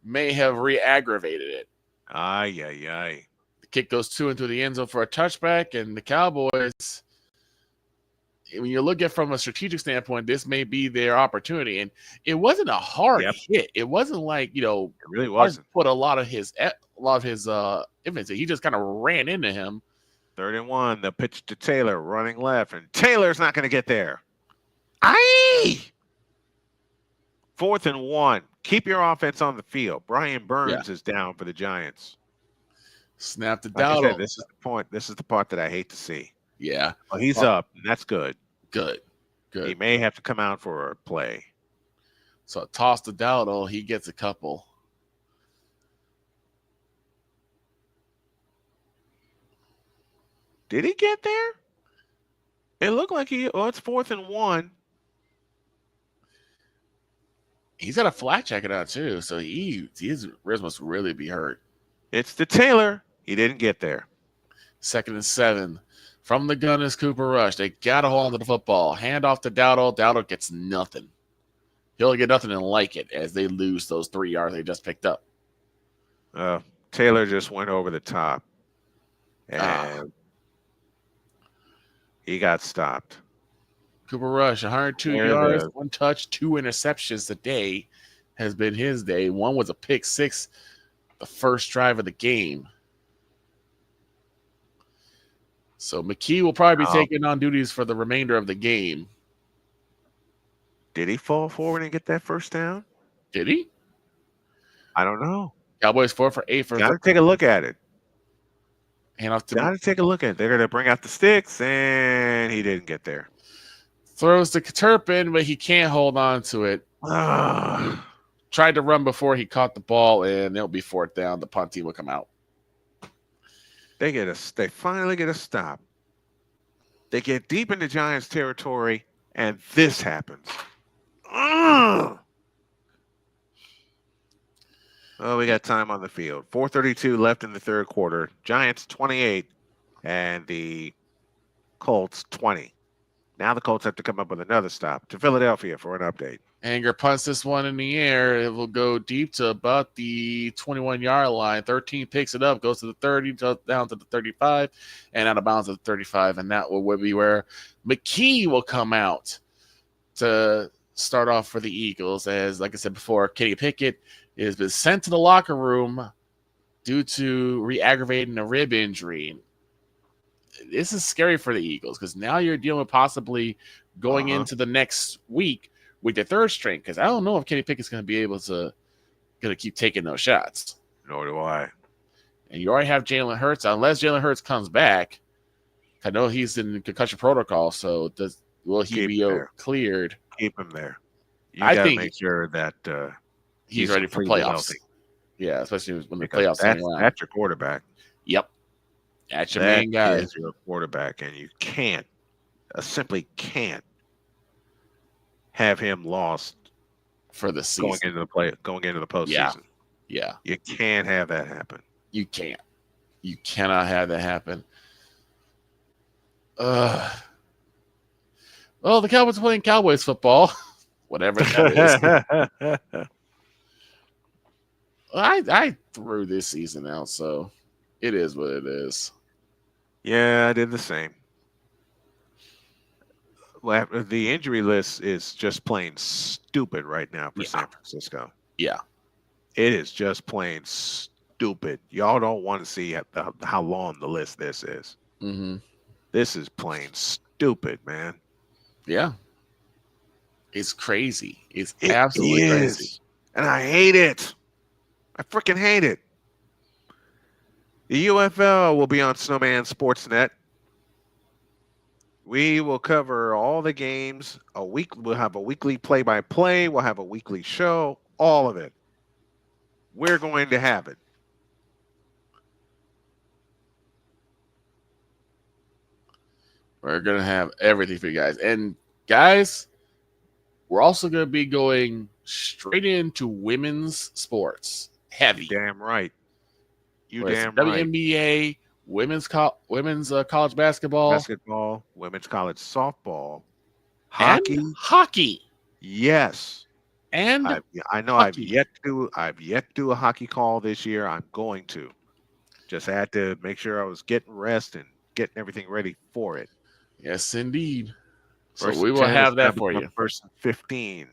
B: may have re-aggravated it.
A: Ay.
B: The kick goes 2 into the end zone for a touchback, and the Cowboys, when you look at it from a strategic standpoint, this may be their opportunity. And it wasn't a hard hit. It wasn't like,
A: it really wasn't.
B: Put a lot of his infancy. He just kind of ran into him.
A: 3rd and 1. The pitch to Taylor, running left, and Taylor's not going to get there. Aye. 4th and 1. Keep your offense on the field. Brian Burns is down for the Giants.
B: Snap the
A: like
B: Dowdle.
A: This is the point. This is the part that I hate to see.
B: Yeah.
A: Well, he's up, and that's good.
B: Good.
A: He may have to come out for a play.
B: So toss the Dowdle. He gets a couple.
A: Did he get there? It looked like it's 4th and 1.
B: He's got a flat jacket on too, so his wrist must really be hurt.
A: It's to Taylor. He didn't get there.
B: 2nd and 7. From the gun is Cooper Rush. They got to hold on to the football. Hand off to Dowdle. Dowdle gets nothing. He'll get nothing and like it as they lose those 3 yards they just picked up.
A: Taylor just went over the top. And he got stopped.
B: Cooper Rush, 102 yards, 1 touch, 2 interceptions today has been his day. One was a pick 6, the first drive of the game. So McKee will probably be taking on duties for the remainder of the game.
A: Did he fall forward and get that first down?
B: Did he?
A: I don't know.
B: Cowboys 4 for 8 for.
A: Got to take a look at it.
B: Got
A: to take a look at it. They're going to bring out the sticks, and he didn't get there.
B: Throws to Turpin, but he can't hold on to it. Tried to run before he caught the ball, and it'll be 4th down. The punt team will come out.
A: They finally get a stop. They get deep into Giants territory, and this happens. Oh, we got time on the field. 4:32 left in the 3rd quarter. Giants 28 and the Colts 20. Now the Colts have to come up with another stop to Philadelphia for an update.
B: Anger punts this one in the air. It will go deep to about the 21-yard line. 13 picks it up, goes to the 30, down to the 35, and out of bounds at the 35. And that will be where McKee will come out to start off for the Eagles. As, like I said before, Kenny Pickett has been sent to the locker room due to re-aggravating a rib injury. This is scary for the Eagles because now you're dealing with possibly going into the next week with your 3rd string, because I don't know if Kenny Pickett's going to be able to keep taking those shots.
A: Nor do I.
B: And you already have Jalen Hurts, unless Jalen Hurts comes back. I know he's in concussion protocol, so will he be cleared?
A: Keep him there. You got to make sure that
B: he's ready for playoffs.
A: Healthy.
B: Yeah, especially when the playoffs are around.
A: That's your quarterback.
B: Yep. That's your main guy.
A: That is your quarterback, and you simply can't have him lost
B: for the season
A: going into the postseason.
B: Yeah.
A: You can't have that happen.
B: You can't. You cannot have that happen. Well, the Cowboys are playing Cowboys football, whatever that is. I threw this season out, so it is what it is.
A: Yeah, I did the same. Well, the injury list is just plain stupid right now for San Francisco.
B: Yeah.
A: It is just plain stupid. Y'all don't want to see how long the list this is.
B: Mm-hmm.
A: This is plain stupid, man.
B: Yeah. It's crazy. It's absolutely crazy.
A: And I hate it. I freaking hate it. The UFL will be on Snowman Sportsnet. We will cover all the games a week. We'll have a weekly play-by-play. We'll have a weekly show. All of it. We're going to have it.
B: We're going to have everything for you guys. And guys, We're also going to be going straight into women's sports. Heavy.
A: Damn right. You
B: Whereas
A: damn right.
B: WNBA, women's college basketball,
A: women's college softball, hockey,
B: and hockey.
A: Yes.
B: And
A: I know hockey. I've yet to do a hockey call this year. I'm going to. Just had to make sure I was getting rest and getting everything ready for it.
B: Yes, indeed. So
A: First
B: we will have that for you.
A: First and 15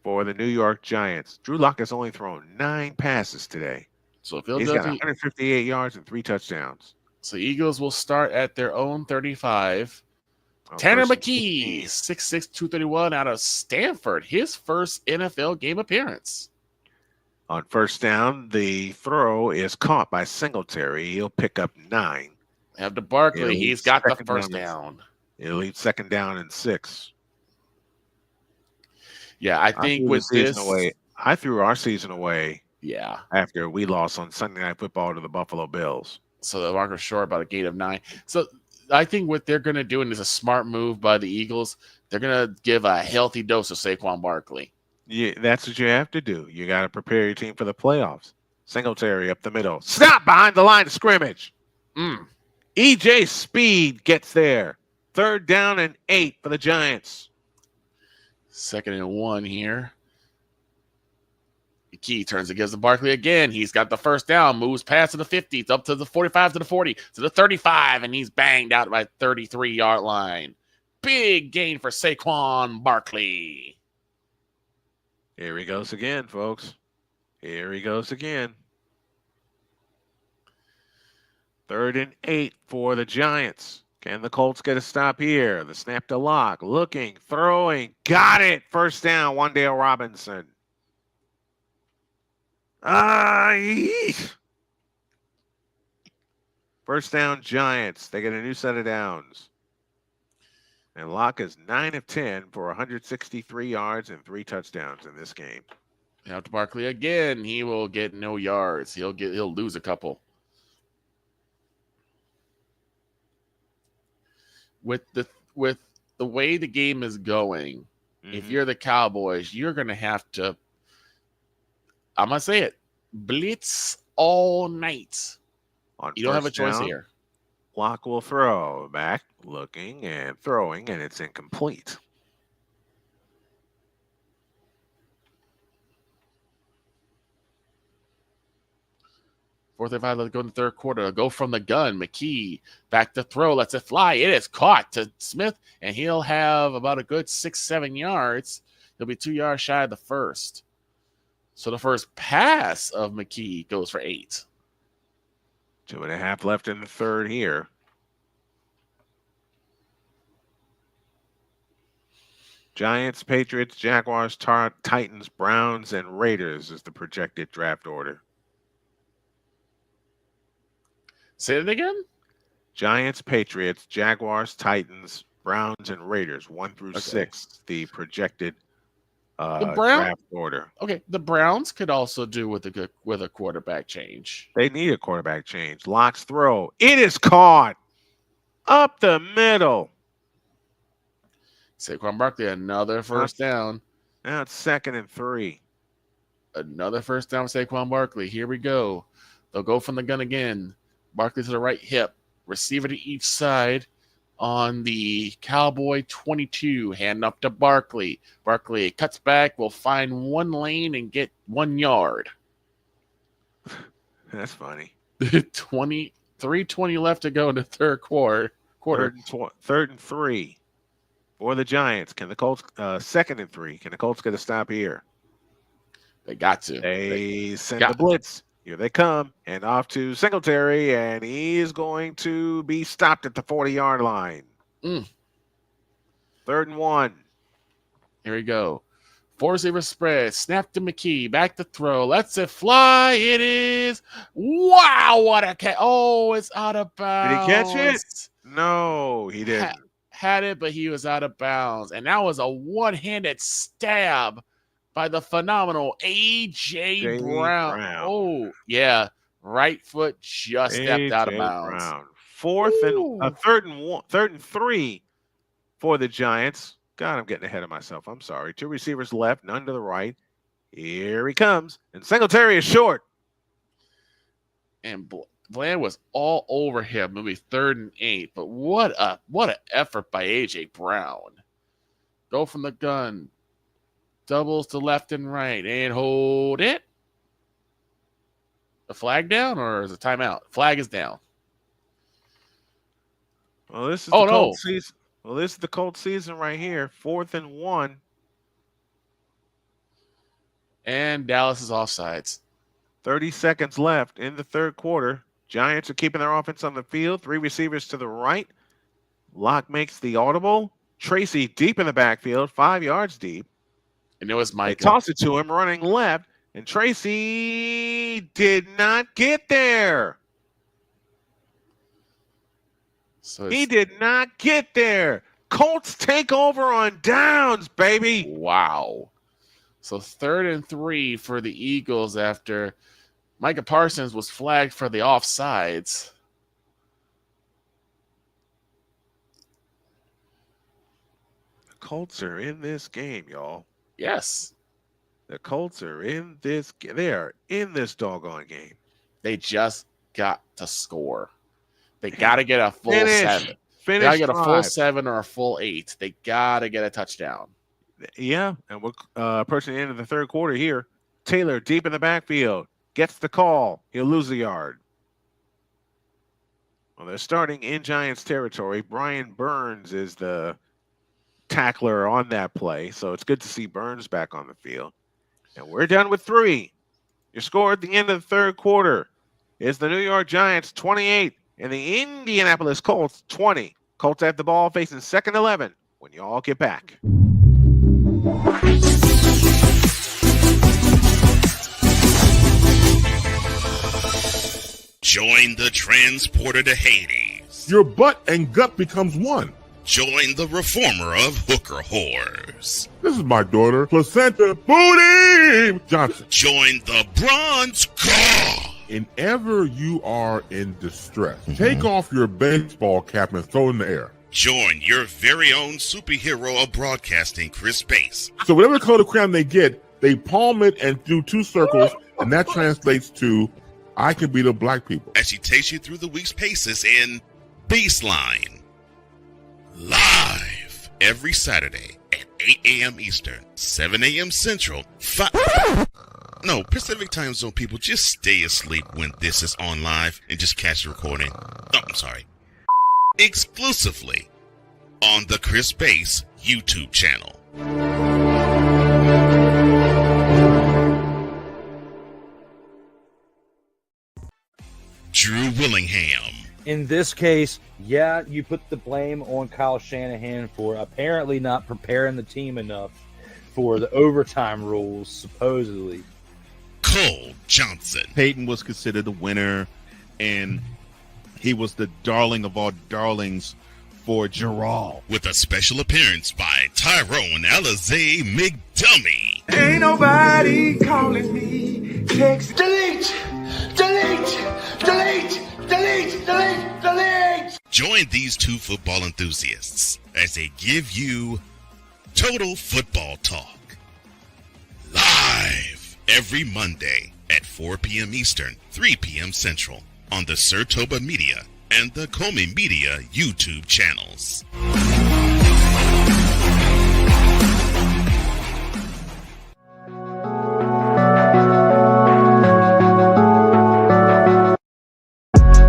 A: for the New York Giants. Drew Locke has only thrown 9 passes today.
B: So
A: he's got 158 yards and 3 touchdowns.
B: So Eagles will start at their own 35. Tanner McKee, 6'6", 231 out of Stanford. His first NFL game appearance.
A: On first down, the throw is caught by Singletary. He'll pick up 9.
B: Have to Barkley. He's got the first down.
A: It'll leave second down and 6.
B: Yeah, I think with this,
A: I threw our season away.
B: Yeah,
A: after we lost on Sunday Night Football to the Buffalo Bills.
B: So the marker's short about a gain of 9. So I think what they're going to do, and it's a smart move by the Eagles, they're going to give a healthy dose of Saquon Barkley.
A: Yeah, that's what you have to do. You got to prepare your team for the playoffs. Singletary up the middle. Stop behind the line of scrimmage. EJ Speed gets there. 3rd down and 8 for the Giants.
B: 2nd and 1 here. Key turns against the Barkley again. He's got the first down, moves past to the 50, up to the 45, to the 40, to the 35, and he's banged out by 33-yard line. Big gain for Saquon Barkley.
A: Here he goes again, folks. Here he goes again. 3rd and 8 for the Giants. Can the Colts get a stop here? The snap to Locke. Looking, throwing. Got it. First down, Wan'Dale Robinson. First down, Giants. They get a new set of downs. And Locke is 9 of 10 for 163 yards and 3 touchdowns in this game.
B: Now to Barkley again. He will get no yards. He'll lose a couple. With the way the game is going, if you're the Cowboys, you're going to have to, I'm going to say it, blitz all night. You don't have a choice here.
A: Locke will throw. Back, looking, and throwing, and it's incomplete.
B: Fourth and 5, let's go in the third quarter. Go from the gun. McKee back to throw. Lets it fly. It is caught to Smith, and he'll have about a good 6-7 yards. He'll be 2 yards shy of the first. So the first pass of McKee goes for 8.
A: 2.5 left in the third here. Giants, Patriots, Jaguars, Titans, Browns, and Raiders is the projected draft order.
B: Say it again?
A: Giants, Patriots, Jaguars, Titans, Browns, and Raiders, 1 through 6, the projected draft order.
B: Okay, the Browns could also do with a quarterback change.
A: They need a quarterback change. Locke's throw. It is caught up the middle.
B: Saquon Barkley, another first down.
A: Now it's 2nd and 3.
B: Another first down, Saquon Barkley. Here we go. They'll go from the gun again. Barkley to the right hip. Receiver to each side on the Cowboy 22. Hand up to Barkley. Barkley cuts back. Will find one lane and get 1 yard.
A: That's funny.
B: 3:20 left to go in the third quarter.
A: 3rd and 3 for the Giants. Can the Colts 2nd and 3? Can the Colts get a stop here?
B: They got to.
A: They send the blitz. Here they come, and off to Singletary, and he's going to be stopped at the 40-yard line. 3rd and 1.
B: Here we go. 4-receiver spread. Snap to McKee. Back to throw. Lets it fly. It is. Wow, what a catch. Oh, it's out of bounds.
A: Did he catch it? No, he didn't.
B: Had it, but he was out of bounds. And that was a one-handed stab by the phenomenal A.J. Brown. Oh, yeah. Right foot just stepped out of bounds.
A: Brown. 3rd and 3 for the Giants. God, I'm getting ahead of myself. I'm sorry. 2 receivers left, none to the right. Here he comes. And Singletary is short.
B: And Bland was all over him, maybe 3rd and 8. But what an effort by A.J. Brown. Go from the gun. Doubles to left and right. And hold it. A flag down or is it timeout? Flag is down.
A: Well, this is the Colts season. Well, this is the Colts season right here. 4th and 1.
B: And Dallas is offsides.
A: 30 seconds left in the 3rd quarter. Giants are keeping their offense on the field. 3 receivers to the right. Locke makes the audible. Tracy deep in the backfield, 5 yards deep.
B: And it was Mike.
A: They toss it to him running left. And Tracy did not get there.
B: So
A: he did not get there. Colts take over on downs, baby.
B: Wow. So 3rd and 3 for the Eagles after Micah Parsons was flagged for the offsides.
A: The Colts are in this game, y'all.
B: Yes.
A: The Colts are in this. They are in this doggone game.
B: They just got to score. They got to get a full 7. They got to get a full 7 or a full 8. They got to get a touchdown.
A: Yeah, and we're approaching the end of the 3rd quarter here. Taylor deep in the backfield. Gets the call. He'll lose a yard. Well, they're starting in Giants territory. Brian Burns is the tackler on that play, so it's good to see Burns back on the field. And we're done with 3. Your score at the end of the 3rd quarter is the New York Giants 28 and the Indianapolis Colts 20. Colts have the ball facing 2nd 11 when you all get back.
F: Join the transporter to Hades.
G: Your butt and gut becomes one.
F: Join the reformer of hooker whores.
G: This is my daughter, Placenta Booty Johnson.
F: Join the bronze claw.
G: Whenever you are in distress, take off your baseball cap and throw it in the air.
F: Join your very own superhero of broadcasting, Chris Bass.
G: So whatever color crayon they get, they palm it and do 2 circles, and that translates to, I can beat up black people.
F: As she takes you through the week's paces in Baseline. Live every Saturday at 8 a.m. Eastern, 7 a.m. Central, No, Pacific Time Zone people, just stay asleep when this is on live and just catch the recording. Oh, I'm sorry. Exclusively on the Chris Bass YouTube channel. Drew Willingham.
H: In this case, yeah, you put the blame on Kyle Shanahan for apparently not preparing the team enough for the overtime rules, supposedly.
F: Cole Johnson.
I: Peyton was considered the winner, and he was the darling of all darlings for Gerald.
F: With a special appearance by Tyrone Alizé McDummy.
J: Ain't nobody calling me. Text. Delete! Delete! Delete! Delete! Delete! Delete!
F: Join these 2 football enthusiasts as they give you Total Football Talk. Live every Monday at 4 p.m. Eastern, 3 p.m. Central on the Sertoba Media and the Comey Media YouTube channels.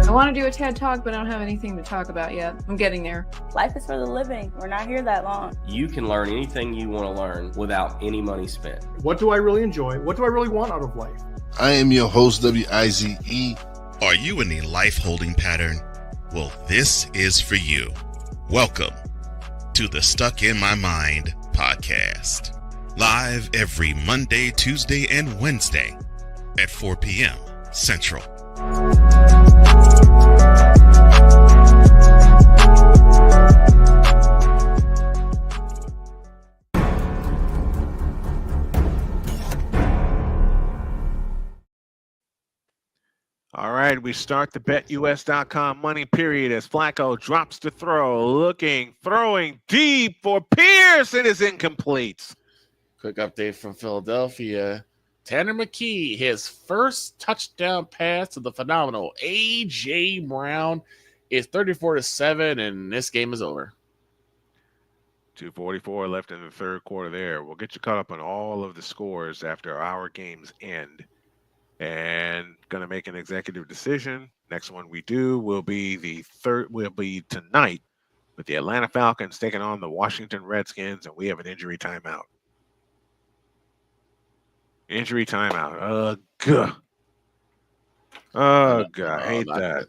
K: I want to do a TED Talk, but I don't have anything to talk about yet. I'm getting there.
L: Life is for the living. We're not here that long.
M: You can learn anything you want to learn without any money spent.
N: What do I really enjoy? What do I really want out of life?
O: I am your host, W-I-Z-E.
F: Are you in a life holding pattern? Well, this is for you. Welcome to the Stuck in My Mind podcast. Live every Monday, Tuesday, and Wednesday at 4 p.m. Central.
A: All right, we start the BetUS.com money period as Flacco drops to throw, throwing deep for Pierce. It is incomplete.
B: Quick update from Philadelphia. Tanner McKee, his first touchdown pass to the phenomenal A.J. Brown is 34-7, and this game is over.
A: 2:44 left in the third quarter there. We'll get you caught up on all of the scores after our games end. And going to make an executive decision. Next one we do will be tonight with the Atlanta Falcons taking on the Washington Redskins, and we have an injury timeout. Injury timeout. Ugh. I hate that.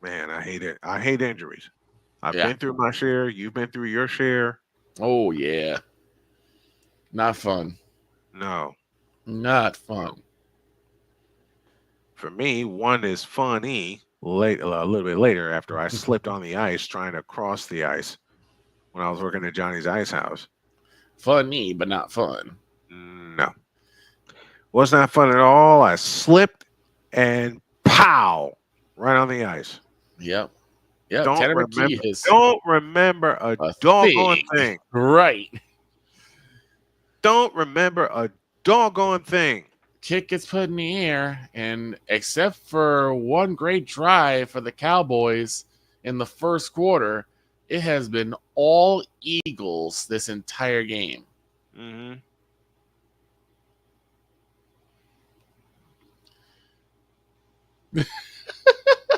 A: Man, I hate it. I hate injuries. I've been through my share. You've been through your share.
B: Oh, yeah. Not fun.
A: No.
B: Not fun.
A: For me, one is funny a little bit later after I slipped on the ice trying to cross the ice when I was working at Johnny's Ice House.
B: Funny, but not fun.
A: No. Was not fun at all. I slipped and pow, right on the ice.
B: Yep. Yeah,
A: don't remember a doggone thing.
B: Right.
A: Don't remember a doggone thing.
B: Kick gets put in the air, and except for one great drive for the Cowboys in the first quarter, it has been all Eagles this entire game.
A: Mm-hmm.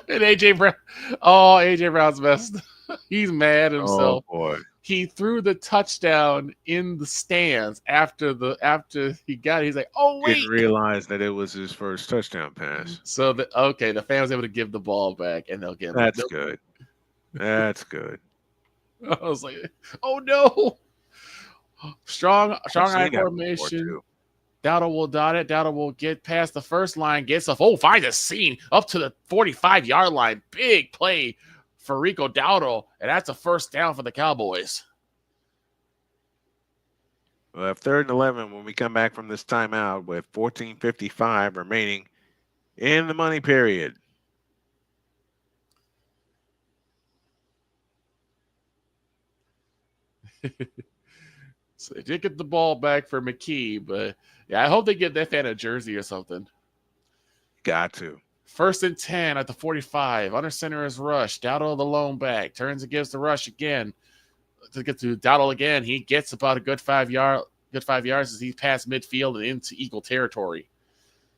B: And AJ Brown. Oh, AJ Brown's best. He's mad at himself.
A: Oh boy.
B: He threw the touchdown in the stands after he got it. He's like, oh wait.
A: Didn't realize that it was his first touchdown pass.
B: So the fan was able to give the ball back, and they'll get
A: That's good. That's good.
B: I was like, oh no. Strong eye formation. Dowdle will dot it. Dowdle will get past the first line, finds a seam up to the 45-yard line. Big play for Rico Dowdle, and that's a first down for the Cowboys.
A: We'll have 3rd and 11 when we come back from this timeout with 14:55 remaining in the money period.
B: So they did get the ball back for McKee, but yeah, I hope they get that fan a jersey or something.
A: Got to.
B: 1st and 10 at the 45. Under center is Rush. Dowdle the lone back. Turns and gives the Rush again. To get to Dowdle again. He gets about a good 5 yards as he passed midfield and into Eagle territory.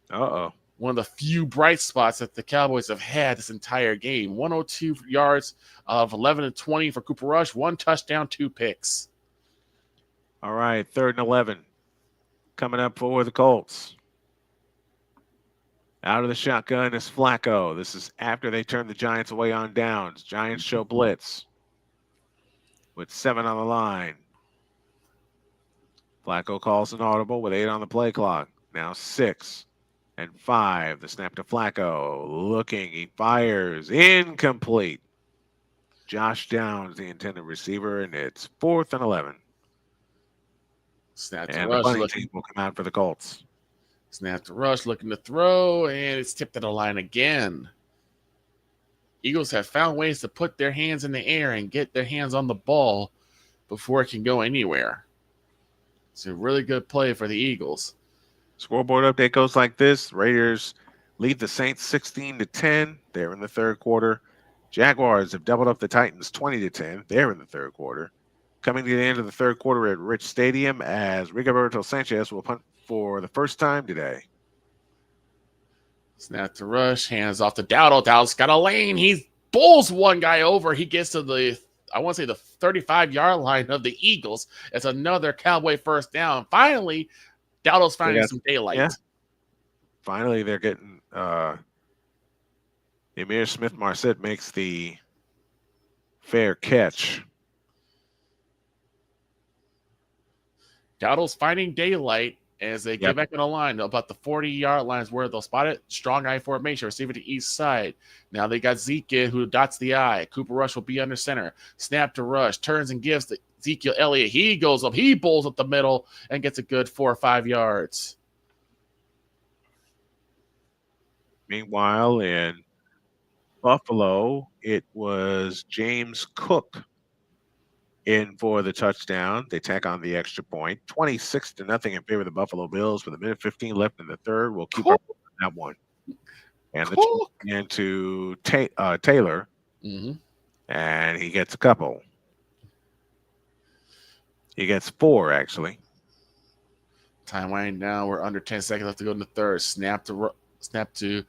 A: Uh-oh.
B: One of the few bright spots that the Cowboys have had this entire game. 102 yards of 11 and 20 for Cooper Rush. 1 touchdown, 2 picks.
A: All right, 3rd and 11. Coming up for the Colts. Out of the shotgun is Flacco. This is after they turn the Giants away on downs. Giants show blitz with 7 on the line. Flacco calls an audible with 8 on the play clock. Now 6 and 5. The snap to Flacco. Looking, he fires. Incomplete. Josh Downs, the intended receiver, and it's 4th and 11.
B: Snap to
A: and
B: Rush.
A: The bunny team will come out for the Colts.
B: Snap to Rush, looking to throw, and it's tipped to the line again. Eagles have found ways to put their hands in the air and get their hands on the ball before it can go anywhere. It's a really good play for the Eagles.
A: Scoreboard update goes like this. Raiders lead the Saints 16-10. They're in the third quarter. Jaguars have doubled up the Titans 20-10. They're in the third quarter. Coming to the end of the third quarter at Rich Stadium as Rigoberto Sanchez will punt for the first time today.
B: Snap to Rush, hands off to Dowdle. Dowdle's got a lane. He bowls one guy over. He gets to the 35-yard line of the Eagles. It's another Cowboy first down. Finally, Dowdle's finding some daylight.
A: Yeah. Finally, they're getting Emir Smith-Marset makes the fair catch.
B: Dowdle's finding daylight as they get back on the line. About the 40-yard line is where they'll spot it. Strong eye formation, receiver to east side. Now they got Zeke who dots the eye. Cooper Rush will be under center. Snap to Rush. Turns and gives to Ezekiel Elliott. He goes up. He bowls up the middle and gets a good 4 or 5 yards.
A: Meanwhile, in Buffalo, it was James Cook in for the touchdown. They tack on the extra point. 26-0 in favor of the Buffalo Bills with a minute 15 left in the third. We'll keep up on that one. And the into Taylor, and he gets a couple. He gets 4, actually.
B: Time winding down. We're under 10 seconds left to go in the third. Snap to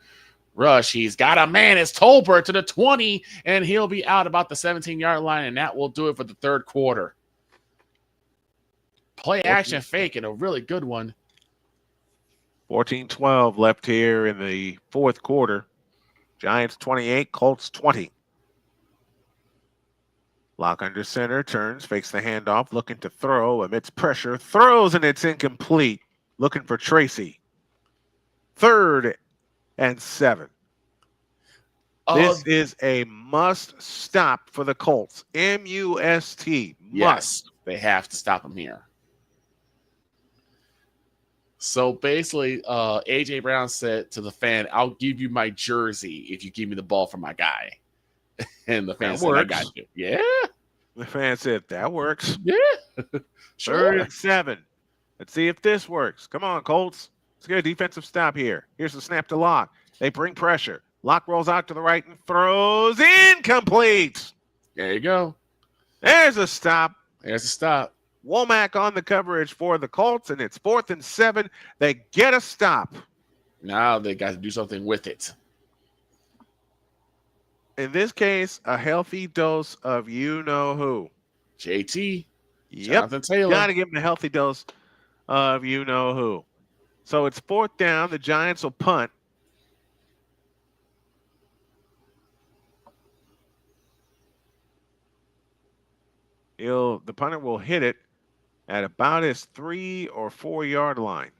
B: rush. He's got a man. It's Tolbert to the 20, and he'll be out about the 17-yard line, and that will do it for the third quarter. Play action fake and a really good one.
A: 14-12 left here in the fourth quarter. Giants 28, Colts 20. Locke under center, turns, fakes the handoff, looking to throw, amidst pressure, throws, and it's incomplete. Looking for Tracy. 3rd and 7. This is a must stop for the Colts. M-U-S-T.
B: Yes, they have to stop him here. So basically, A.J. Brown said to the fan, I'll give you my jersey if you give me the ball for my guy. And the fan said, I got you. Yeah.
A: The fan said, that works.
B: Yeah.
A: Sure. 3rd and 7. Let's see if this works. Come on, Colts. Let's get a defensive stop here. Here's the snap to Locke. They bring pressure. Locke rolls out to the right and throws. Incomplete.
B: There you go.
A: There's a stop.
B: There's a stop.
A: Womack on the coverage for the Colts, and it's 4th and 7. They get a stop.
B: Now they got to do something with it.
A: In this case, a healthy dose of you-know-who.
B: JT.
A: Yep.
B: Jonathan Taylor.
A: Got to give him a healthy dose of you-know-who. So it's 4th down. The Giants will punt. The punter will hit it at about his 3 or 4 yard line.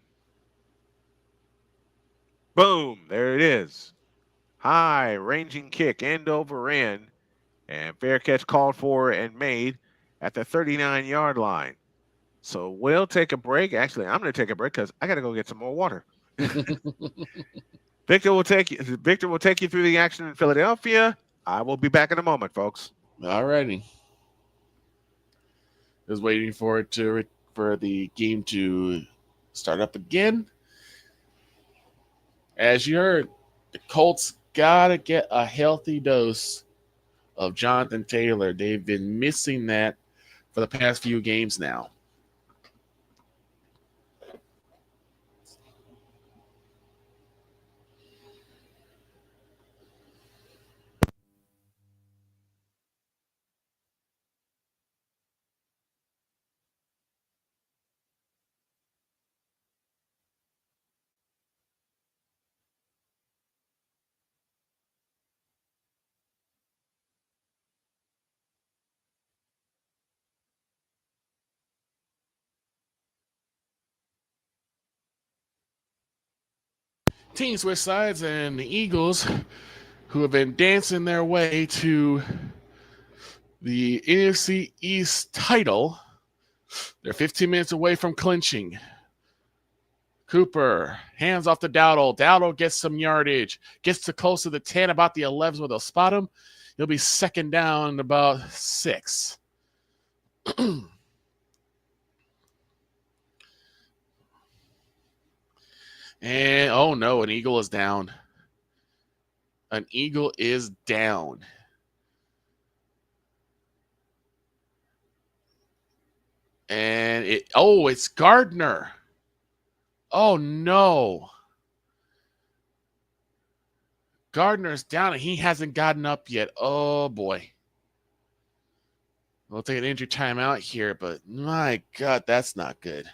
A: Boom, there it is. High ranging kick, end over end, and fair catch called for and made at the 39-yard line. So we'll take a break. Actually, I'm going to take a break because I got to go get some more water. Victor will take you through the action in Philadelphia. I will be back in a moment, folks.
B: All righty. Just waiting for the game to start up again. As you heard, the Colts gotta get a healthy dose of Jonathan Taylor. They've been missing that for the past few games now. Team switch sides, and the Eagles, who have been dancing their way to the NFC East title, they're 15 minutes away from clinching. Cooper hands off to Dowdle. Dowdle gets some yardage, gets to close to the 10, about the 11s where they'll spot him. He'll be 2nd down about 6. And, oh no, an Eagle is down. An Eagle is down. And it's Gardner. Oh no. Gardner's down and he hasn't gotten up yet. Oh boy. We'll take an injury timeout here, but my God, that's not good.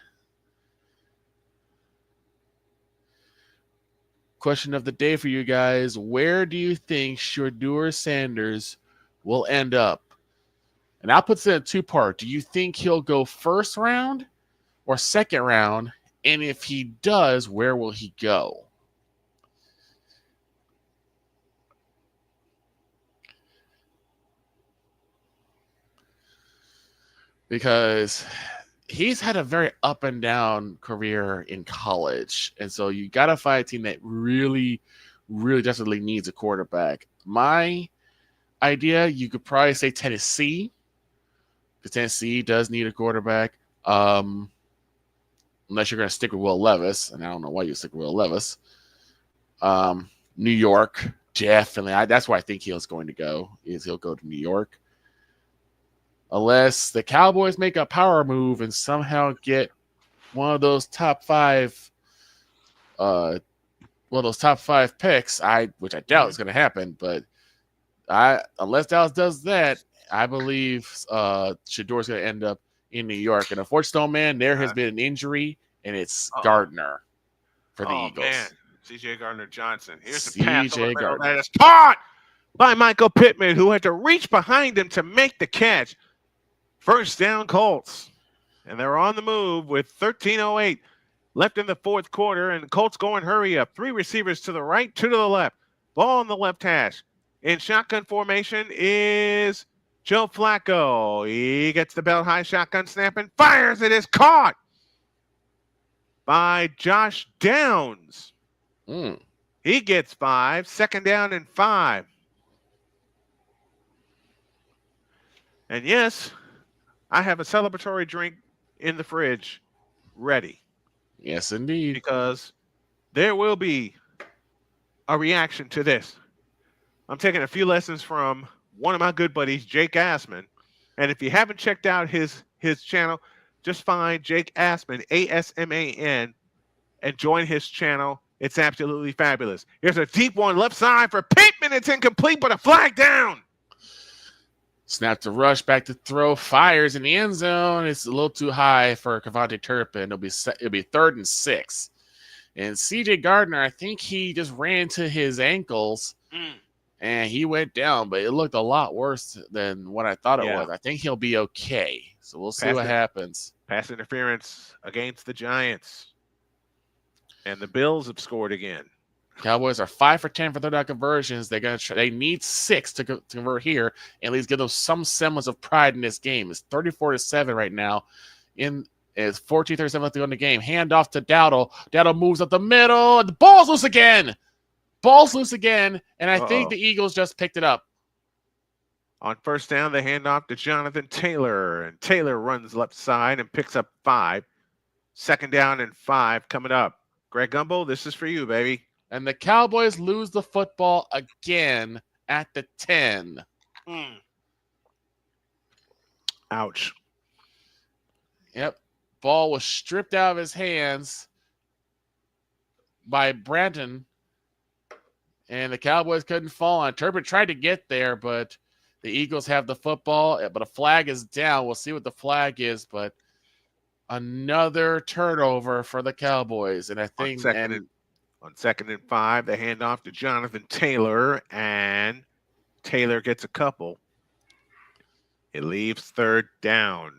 B: Question of the day for you guys. Where do you think Shedeur Sanders will end up? And I'll put it in 2-part. Do you think he'll go 1st round or 2nd round? And if he does, where will he go? Because he's had a very up and down career in college. And so you got to find a team that really, really desperately needs a quarterback. My idea, you could probably say Tennessee, because Tennessee does need a quarterback. Unless you're going to stick with Will Levis, and I don't know why you stick with Will Levis. New York, definitely. That's where I think he'll going to go. He'll go to New York, unless the Cowboys make a power move and somehow get one of those top five picks. Which I doubt is going to happen, but unless Dallas does that, I believe Shador's going to end up in New York. And unfortunately, Snowman, there has been an injury, and it's Gardner for the Eagles. Man.
A: C.J. Gardner-Johnson. Here's the
B: C.J.
A: pass
B: Gardner.
A: that is caught by Michael Pittman, who had to reach behind him to make the catch. First down, Colts. And they're on the move with 13:08 left in the fourth quarter, and the Colts going hurry up. 3 receivers to the right, 2 to the left. Ball on the left hash. In shotgun formation is Joe Flacco. He gets the belt high shotgun snap and fires. It is caught by Josh Downs. He gets 5. Second down and 5. And yes, I have a celebratory drink in the fridge ready.
B: Yes, indeed.
A: Because there will be a reaction to this. I'm taking a few lessons from one of my good buddies, Jake Assman. And if you haven't checked out his channel, just find Jake Assman, A-S-M-A-N, and join his channel. It's absolutely fabulous. Here's a deep one left side for Pittman. It's incomplete, but a flag down.
B: Snap to rush, back to throw, fires in the end zone. It's a little too high for Cavante Turpin. It'll be 3rd and 6. And C.J. Gardner, I think he just ran to his ankles, and he went down, but it looked a lot worse than what I thought it was. I think he'll be okay. So we'll see what happens.
A: Pass interference against the Giants. And the Bills have scored again.
B: Cowboys are 5 for 10 for third down conversions. They need 6 to convert here, and at least give them some semblance of pride in this game. It's 34-7 right now. It's 14:37 left to go in the game. Hand off to Dowdle. Dowdle moves up the middle. The ball's loose again. And I think the Eagles just picked it up.
A: On first down, they hand off to Jonathan Taylor, and Taylor runs left side and picks up 5. Second down and 5 coming up. Greg Gumbel, this is for you, baby.
B: And the Cowboys lose the football again at the 10.
A: Ouch.
B: Yep. Ball was stripped out of his hands by Branton, and the Cowboys couldn't fall on. Turpin tried to get there, but the Eagles have the football, but a flag is down. We'll see what the flag is, but another turnover for the Cowboys. And I think
A: on second and 5, they hand off to Jonathan Taylor, and Taylor gets a couple. It leaves 3rd down.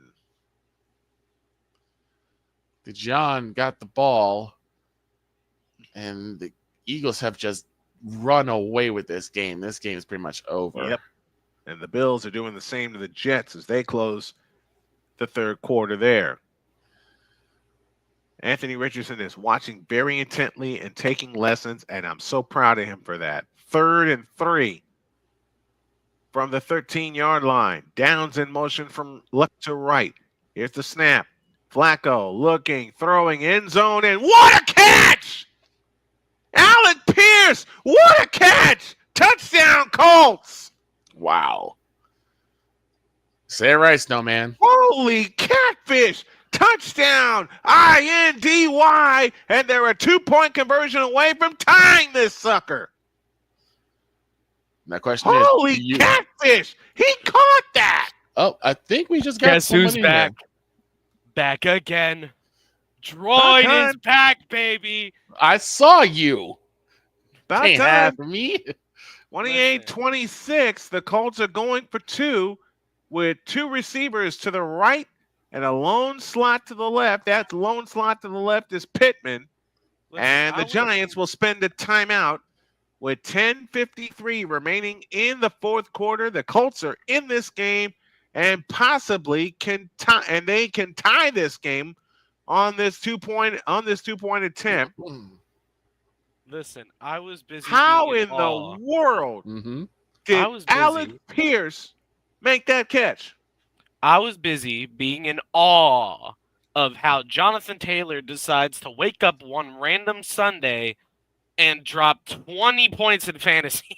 B: John got the ball, and the Eagles have just run away with this game. This game is pretty much over.
A: Yep. And the Bills are doing the same to the Jets as they close the third quarter there. Anthony Richardson is watching very intently and taking lessons, and I'm so proud of him for that. 3rd and 3 from the 13-yard line. Downs in motion from left to right. Here's the snap. Flacco looking, throwing, end zone, and what a catch! Alec Pierce, what a catch! Touchdown, Colts!
B: Wow. Say it right, Snowman.
A: Holy catfish! Touchdown! INDY! And they're a 2-point conversion away from tying this sucker.
B: That question
A: Holy catfish! He caught that!
B: Oh, I think we just got
P: Guess who's back? Back again. Droid is back, baby.
B: I saw you.
A: About
B: Can't
A: time.
B: have me.
A: 28-26. The Colts are going for 2 with 2 receivers to the right and a lone slot to the left. That lone slot to the left is Pittman. And the Giants will spend a timeout with 10:53 remaining in the fourth quarter. The Colts are in this game and possibly can tie, and they can tie this game on this 2-point attempt.
P: Listen, I was busy.
A: How
P: being
A: in
P: awe.
A: the world
P: I
A: did
P: was busy.
A: Alec Pierce make that catch?
P: I was busy being in awe of how Jonathan Taylor decides to wake up one random Sunday and drop 20 points in fantasy.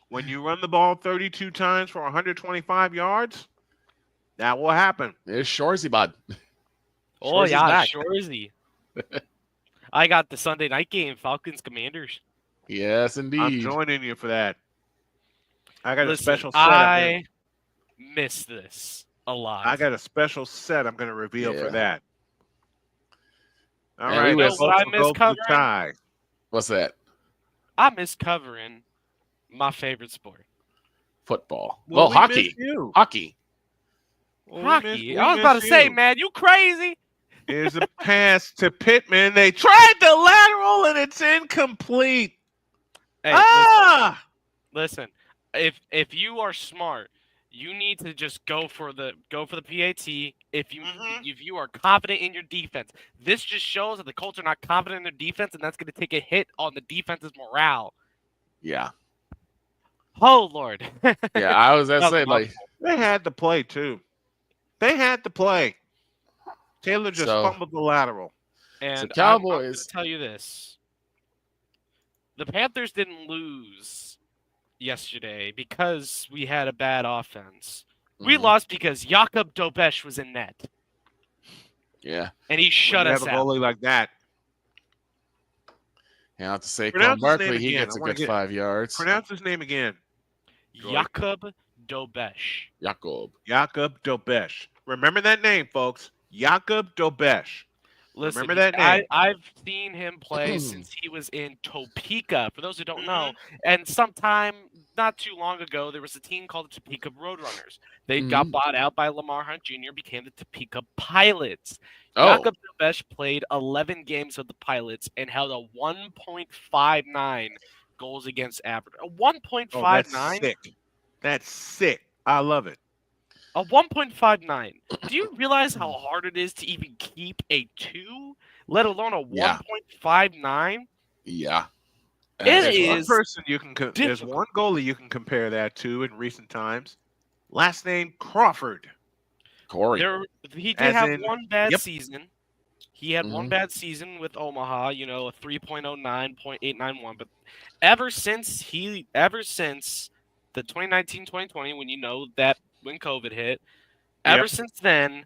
A: When you run the ball 32 times for 125 yards, that will happen.
B: It's Shorzy, bud.
P: Oh, yeah, Shorzy. I got the Sunday night game, Falcons Commanders.
B: Yes, indeed.
A: I'm joining you for that. I got
P: Listen,
A: a special set.
P: I miss this a lot.
A: I got a special set I'm going to reveal for that. All
B: Man,
A: right,
B: we
A: let's
P: what I miss
A: go to the
P: covering?
A: tie.
B: What's that?
P: I miss covering my favorite sport.
B: Football.
A: Well,
B: Well,
A: we
B: hockey.
A: missed you.
B: Hockey.
A: Well,
P: Hockey. I was about to say, man, you crazy?
A: Here's a pass to Pittman. They tried the lateral and it's incomplete.
P: Hey,
A: Ah!
P: listen. If you are smart, you need to just go for the PAT. If you are confident in your defense, this just shows that the Colts are not confident in their defense, and that's going to take a hit on the defense's morale.
B: Yeah.
P: Oh Lord.
B: Yeah, I was gonna say, like,
A: they had to play too. They had to play. Taylor just fumbled the lateral.
P: And
B: So
P: I'm
B: Cowboys.
P: gonna tell you this: the Panthers didn't lose yesterday because we had a bad offense. We lost because Jakob Dobesh was in net.
B: Yeah.
P: And he shut
A: When you
P: us
A: have a
P: out.
A: goalie like that.
B: You have to say,
A: Pronounce
B: Quan
A: his
B: Barkley,
A: name
B: he
A: again.
B: gets
A: I
B: a
A: wanna
B: good
A: get-
B: 5 yards.
A: Pronounce his name again.
P: Jakob Dobesh.
B: Jakob
A: Dobesh. Remember that name, folks. Jakob Dobesh.
P: Listen,
A: Remember that name.
P: I've seen him play since he was in Topeka. For those who don't know, and sometime not too long ago, there was a team called the Topeka Roadrunners. They got bought out by Lamar Hunt Jr., became the Topeka Pilots.
B: Oh.
P: Jakob Dobesh played 11 games with the Pilots and held a 1.59 goals against average. A 1.59.
A: Oh, that's sick. That's sick. I love it.
P: A 1.59. Do you realize how hard it is to even keep a 2, let alone a
B: Yeah.
P: 1.59?
B: Yeah.
P: It
A: There's
P: is
A: one person you can. There's
P: difficult.
A: one goalie you can compare that to in recent times. Last name Crawford.
B: Corey.
P: He did
A: As
P: have
A: in-
P: one bad
A: Yep.
P: season. He had one bad season with Omaha, a 3.09, 0.891. But ever since the 2019-2020, when COVID hit, ever since then,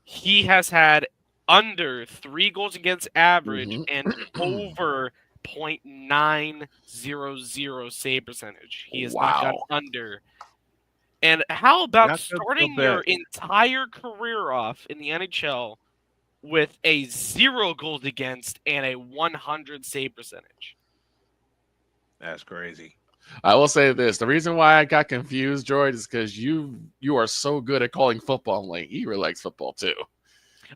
P: he has had under 3 goals against average and over 0.900 save percentage. He has not gone under. And how about
A: That's
P: starting
A: not
P: your
A: bad.
P: entire career off in the NHL with a 0 goals against and a 100 save percentage?
A: That's crazy.
B: I will say this: the reason why I got confused, George, is because you are so good at calling football. Like, Igor likes football too.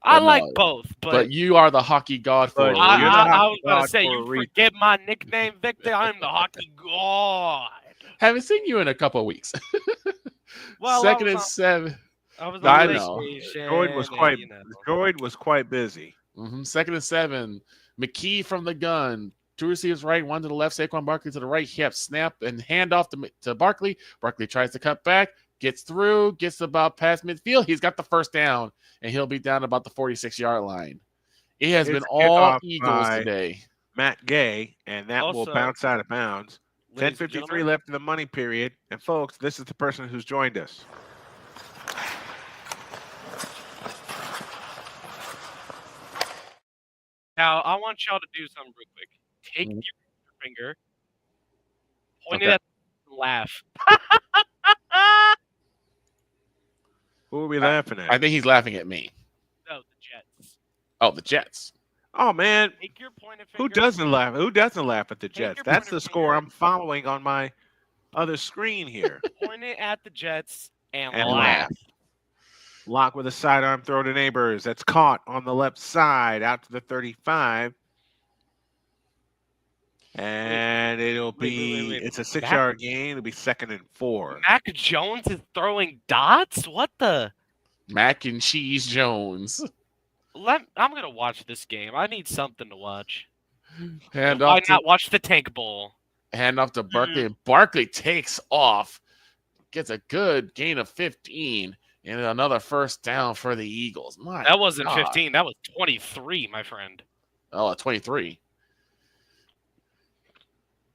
P: I
B: But
P: like
B: no,
P: both, but
B: you are the hockey god for a
P: I
B: reason.
P: was going to say, you forget my nickname, Victor. I'm the hockey god.
B: Haven't seen you in a couple of weeks.
P: Well,
B: Second
P: I
B: and
P: was
B: 7.
P: I was
B: I
P: on
B: know.
P: vacation.
A: Droid was
P: and,
A: quite. Droid was quite busy.
B: Second and 7. McKee from the gun. 2 receivers right, 1 to the left. Saquon Barkley to the right. Yep, snap and hand off to Barkley. Barkley tries to cut back, gets through, gets about past midfield. He's got the first down, and he'll be down about the 46-yard line. It has
A: It's
B: been all
A: kickoff
B: Eagles
A: by
B: today.
A: Matt Gay, and that will
P: Also,
A: bounce out of bounds.
P: ladies and
A: 10:53
P: gentlemen,
A: left in the money period. And folks, this is the person who's joined us.
P: Now, I want y'all to do something real quick. Take your finger, point it
B: Okay.
P: at and laugh.
A: Who are we laughing at?
B: I think he's laughing at me.
P: No, the Jets.
B: Oh, the Jets.
A: Oh man,
P: Take your pointer finger.
A: who doesn't laugh? Who doesn't laugh at the
P: Take
A: Jets?
P: your
A: That's
P: pointer
A: the score
P: finger.
A: I'm following on my other screen here.
P: Point it at the Jets and,
A: And
P: laugh.
A: Locke with a sidearm throw to Neighbors. That's caught on the left side out to the 35. And it'll be,
P: wait.
A: it's a 6-yard gain. It'll be 2nd and 4.
P: Mac Jones is throwing dots? What the?
B: Mac and Cheese Jones.
P: I'm going to watch this game. I need something to watch. Why not watch the Tank Bowl?
B: Hand off to Barkley, and Barkley takes off, gets a good gain of 15, and another first down for the Eagles.
P: That wasn't 15. That was 23, my friend.
B: Oh, 23.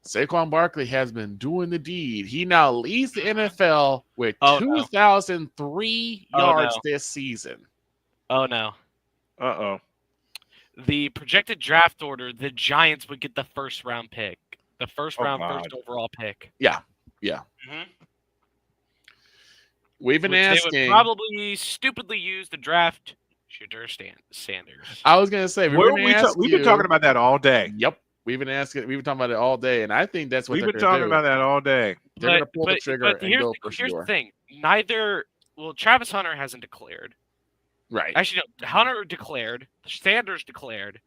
B: Saquon Barkley has been doing the deed. He now leads the NFL with 2,003 yards this season.
P: Oh, no.
A: Uh-oh.
P: The projected draft order, the Giants would get the first round pick. The first overall pick.
B: Yeah.
P: Mm-hmm.
B: We've been asking.
P: They would probably stupidly use the draft shooter Sanders.
B: I was going to say,
A: we've been talking about that all day.
B: Yep. We've been talking about it all day, and I think that's what
A: we've been talking about that all day.
B: They're going to pull the trigger and go for sure.
P: Here's the thing. Travis Hunter hasn't declared.
B: Right.
P: Actually, no, Hunter declared. Sanders declared.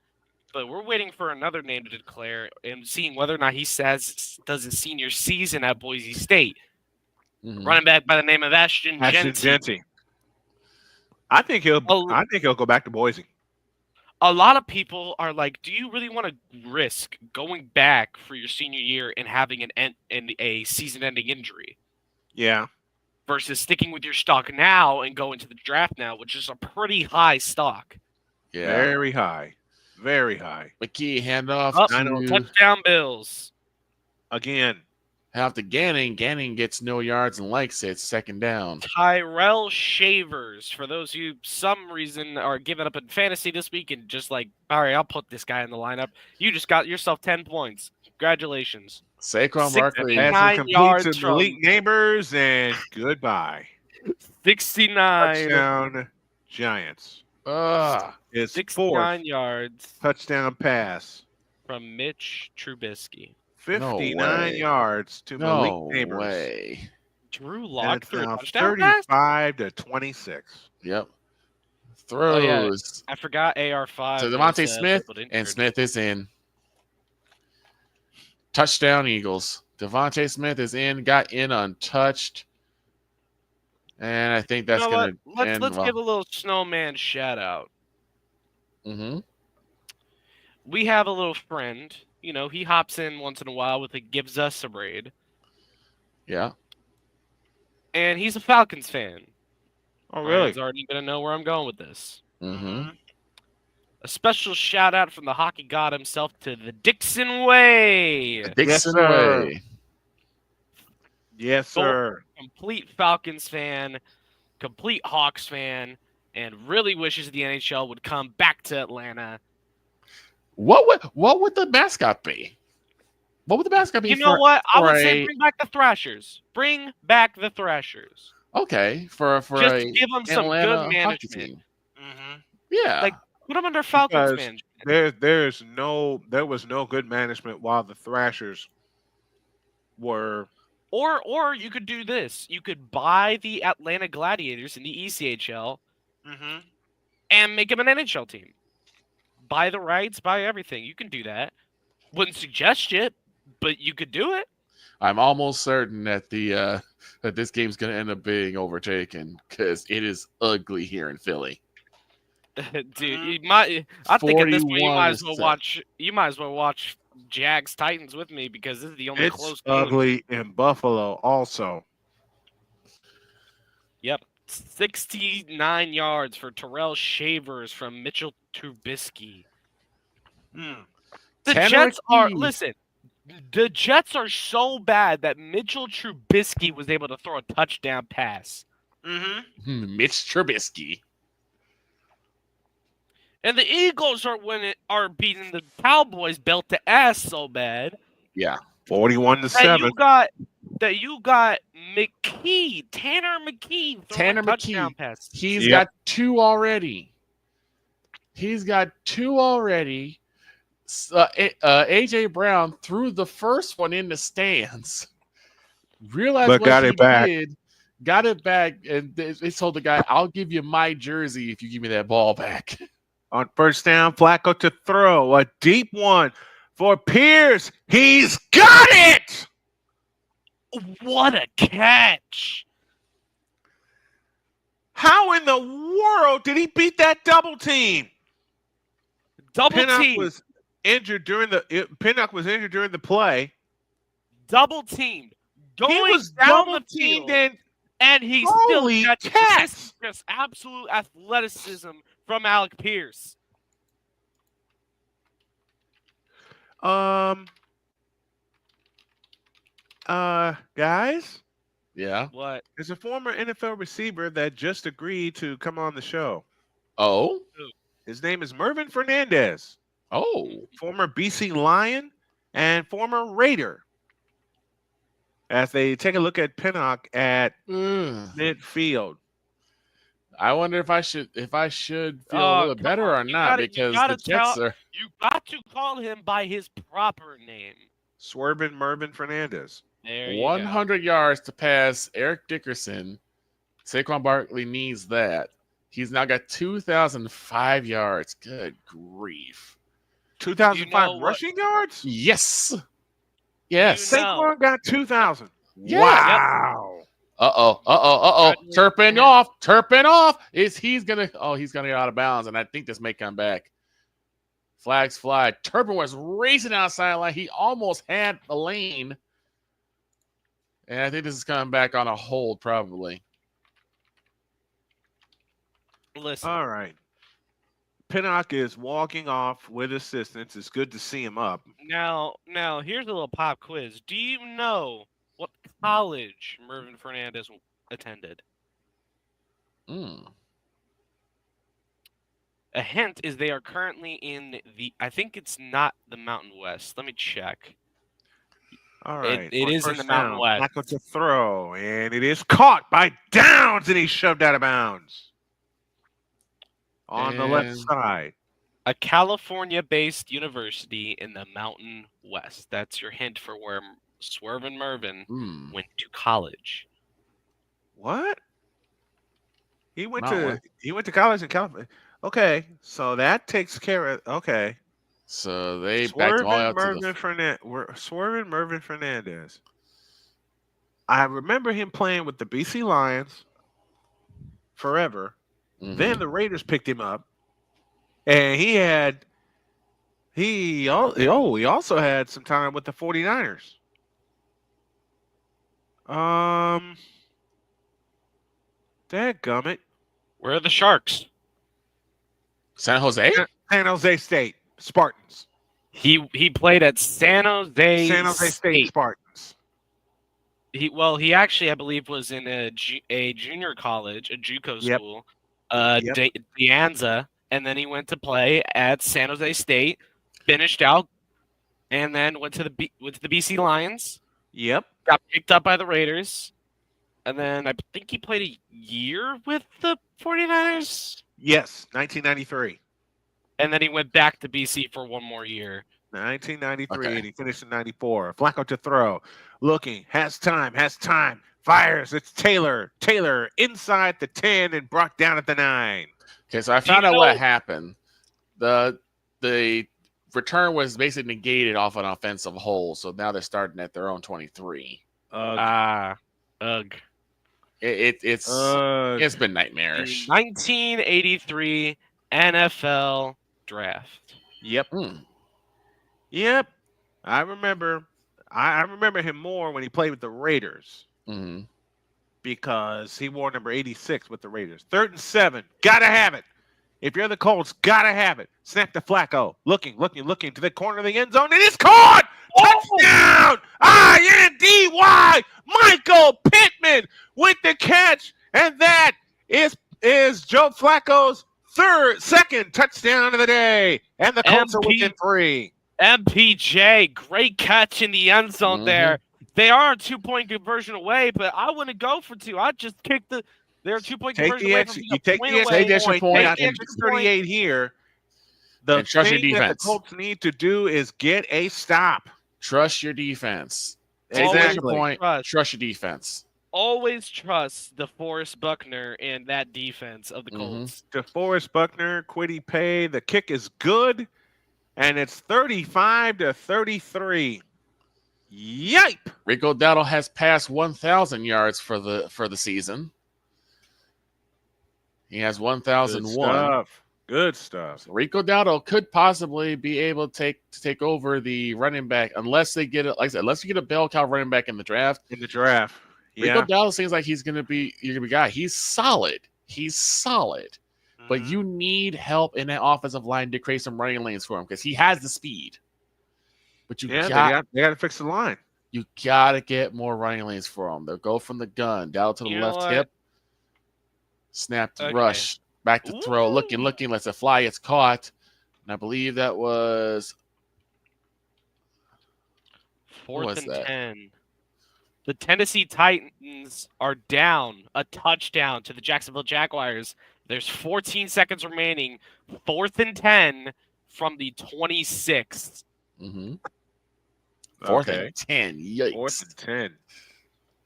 P: But we're waiting for another name to declare and seeing whether or not he does his senior season at Boise State.
B: Mm-hmm.
P: Running back by the name of Ashton Genty.
A: I think he'll go back to Boise.
P: A lot of people are like, do you really want to risk going back for your senior year and having a season-ending injury?
A: Yeah.
P: Versus sticking with your stock now and going to the draft now, which is a pretty high stock.
B: Yeah.
A: Very high. Very high.
B: McKee, handoff
P: to touchdown Bills.
A: Again.
B: Half to Ganning. Ganning gets no yards and likes it. Second down.
P: Tyrell Shavers. For those who some reason are giving up in fantasy this week and just like, all right, I'll put this guy in the lineup. You just got yourself 10 points. Congratulations.
B: Saquon Barkley.
P: 69 yards
A: from elite neighbors and goodbye.
P: 69.
A: Touchdown Giants. It's
P: 69 yards.
A: Touchdown pass.
P: From Mitch Trubisky.
A: 59 yards to Malik Neighbors.
B: Way.
P: Drew Locke threw a touchdown
A: 35 to 26.
B: Yep. Throws.
P: Oh, yeah. I forgot AR5.
B: So Devontae Smith, and Smith is in. Touchdown Eagles. Devontae Smith is in, got in untouched. And I think that's going to end
P: Let's
B: well.
P: give a little Snowman shout out.
B: Mm-hmm.
P: We have a little friend. You know, he hops in once in a while with a gives us a raid.
B: Yeah.
P: And he's a Falcons fan.
A: Oh, really?
P: He's already going to know where I'm going with this.
B: Mm-hmm.
P: A special shout out from the hockey god himself to the Dixon Way.
B: Dixon Way.
A: Yes, sir.
P: Complete Falcons fan, complete Hawks fan, and really wishes the NHL would come back to Atlanta.
B: What would the mascot be? What would the mascot be?
P: You know what? I would say bring back the Thrashers. Bring back the Thrashers.
B: Okay, for
P: just give them some good management.
B: Mm-hmm. Yeah,
P: like put them under Falcons management.
A: There was no good management while the Thrashers were.
P: Or you could do this. You could buy the Atlanta Gladiators in the ECHL and make them an NHL team. Buy the rights, buy everything. You can do that. Wouldn't suggest it, but you could do it.
B: I'm almost certain that that this game's going to end up being overtaken because it is ugly here in Philly.
P: Dude, I think at this point you might as well watch Jags Titans with me because this is the only close game.
A: It's ugly in Buffalo also.
P: Yep. 69 yards for Tyrell Shavers from Mitchell Trubisky. The Jets are so bad that Mitchell Trubisky was able to throw a touchdown pass.
B: Mitch Trubisky.
P: And the Eagles are beating the Cowboys belt to ass so bad.
B: Yeah.
A: 41-7.
B: Tanner
P: McKee.
B: Tanner McKee. Pass. He's got two already. AJ Brown threw the first one in the stands. Realized
A: but
B: what
A: got
B: he
A: it back.
B: did. Got it back, and they told the guy, "I'll give you my jersey if you give me that ball back."
A: On first down, Flacco to throw a deep one for Pierce. He's got it.
P: What a catch!
A: How in the world did he beat that double team?
P: Double team.
A: injured during Pinnock was injured during the play.
P: Double teamed.
A: He was double teamed
P: and he still got just absolute athleticism from Alec Pierce.
A: Guys?
B: Yeah.
P: What?
A: There's a former NFL receiver that just agreed to come on the show.
B: Oh?
A: His name is Mervin Fernandez.
B: Oh.
A: Former BC Lion and former Raider. As they take a look at Pinnock at midfield.
B: I wonder if I should feel a little better or not, because the Jets are.
P: You got to call him by his proper name.
A: Swervin' Mervin Fernandez.
P: There you
B: 100 yards to pass Eric Dickerson. Saquon Barkley needs that. He's now got 2,005 yards. Good grief.
A: 2,005 rushing yards?
B: Yes. Yes.
A: Saquon got 2,000.
B: Yeah.
A: Wow.
B: Turpin off. He's gonna get out of bounds, and I think this may come back. Flags fly. Turpin was racing outside line. He almost had the lane. And I think this is coming back on a hold, probably.
P: Listen.
A: All right. Pinnock is walking off with assistance. It's good to see him up.
P: Now, here's a little pop quiz. Do you know what college Mervin Fernandez attended? A hint is they are currently in I think it's not the Mountain West. Let me check.
A: All right.
P: It is in the Mountain West.
A: Flacco to throw, and it is caught by Downs, and he's shoved out of bounds. On the left side.
P: A California-based university in the Mountain West. That's your hint for where Swervin' Mervin went to college.
A: What? He went to college in California. Okay, so that takes care of. Okay,
B: so they backed all out
A: Swervin' Mervin Fernandez. I remember him playing with the BC Lions forever. Then the Raiders picked him up, and he also had some time with the 49ers. Dadgummit.
P: Where are the Sharks?
B: San Jose?
A: San Jose State Spartans.
P: He played at San Jose
A: State Spartans.
P: He actually, I believe, was in a junior college, a JUCO school, De Anza, and then he went to play at San Jose State, finished out, and then went to the BC Lions.
A: Yep.
P: Got picked up by the Raiders, and then I think he played a year with the 49ers.
A: Yes, 1993.
P: And then he went back to BC for one more year.
A: 1993, and he finished in 94. Flacco to throw. Looking, has time, fires. It's Taylor. Taylor inside the 10 and brought down at the 9.
B: Okay, so I found out what happened. The return was basically negated off an offensive hole, so now they're starting at their own 23. It's been nightmarish.
P: 1983 NFL draft.
A: Yep. Yep. I remember him more when he played with the Raiders. Because he wore number 86 with the Raiders. 3rd and 7. Gotta have it. If you're the Colts, gotta have it. Snap to Flacco. Looking to the corner of the end zone. And it's caught! Touchdown! INDY! Michael Pittman with the catch. And that is Joe Flacco's second touchdown of the day. And the Colts are within 3.
P: MPJ, great catch in the end zone there. They are a 2-point conversion away, but I wouldn't go for 2. I'd just kick they're a 2-point conversion away.
A: You take the extra point. Got 38 here. The thing that the Colts need to do is get a stop.
B: Trust your defense. Take the extra point. Trust your defense.
P: Always trust DeForest Buckner and that defense of the Colts.
A: DeForest Buckner, Kwity Paye. The kick is good, and it's 35-33. Yipe!
B: Rico Dowdle has passed 1,000 yards for the season. He has 1,001.
A: Good stuff.
B: So Rico Dowdle could possibly be able to take over the running back unless they get it. Like I said, unless you get a bell cow running back in the draft.
A: Yeah.
B: Rico Dowdle seems like he's gonna be a guy. He's solid. But you need help in that offensive line to create some running lanes for him because he has the speed. But they got
A: to fix the line.
B: You got to get more running lanes for him. They'll go from the gun down to the left hip, snap to rush, back to throw, looking, lets it fly. It's caught, and I believe that was
P: 4th and 10. The Tennessee Titans are down a touchdown to the Jacksonville Jaguars. There's 14 seconds remaining. 4th and 10 from the 26th.
B: Mm-hmm. 4th and 10. Yikes.
A: 4th and 10.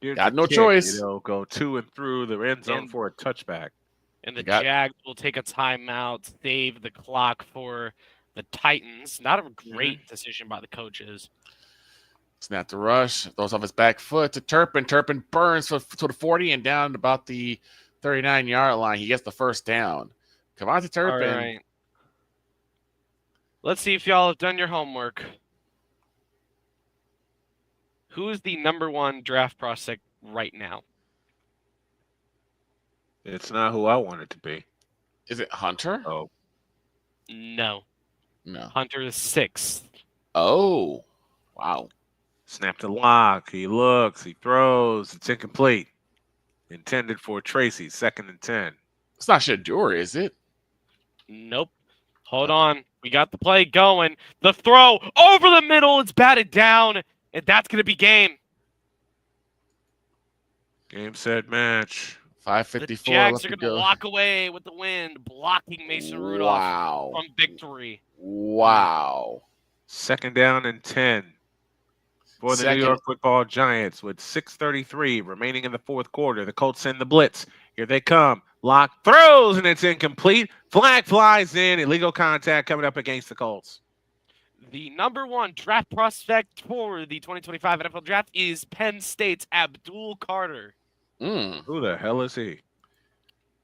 A: Here's
B: got
A: the
B: no
A: kick,
B: choice.
A: Go to and through the end zone for a touchback.
P: And the Jags will take a timeout, save the clock for the Titans. Not a great decision by the coaches.
B: Snap to rush. Throws off his back foot to Turpin. Turpin burns to the 40 and down about the 39-yard line. He gets the first down. Come on to Turpin.
P: All right. Let's see if y'all have done your homework. Who is the number 1 draft prospect right now?
A: It's not who I want it to be.
B: Is it Hunter?
A: Oh.
P: No.
B: No.
P: Hunter is 6th.
B: Oh. Wow.
A: Snap to Locke. He looks. He throws. It's incomplete. Intended for Tracy. 2nd and 10.
B: It's not Shadur, is it?
P: Nope. Hold on. We got the play going. The throw over the middle. It's batted down. And that's going to be game.
A: Game, set, match.
B: 5:54
P: The Jags
B: left
P: are
B: to
P: going to
B: go.
P: walk away with the win, blocking Mason Rudolph from victory.
B: Wow.
A: 2nd down and 10 for the New York Football Giants with 6:33 remaining in the 4th quarter. The Colts send the blitz. Here they come. Locke throws, and it's incomplete. Flag flies in. Illegal contact coming up against the Colts.
P: The number 1 draft prospect for the 2025 NFL Draft is Penn State's Abdul Carter.
A: Who the hell is he?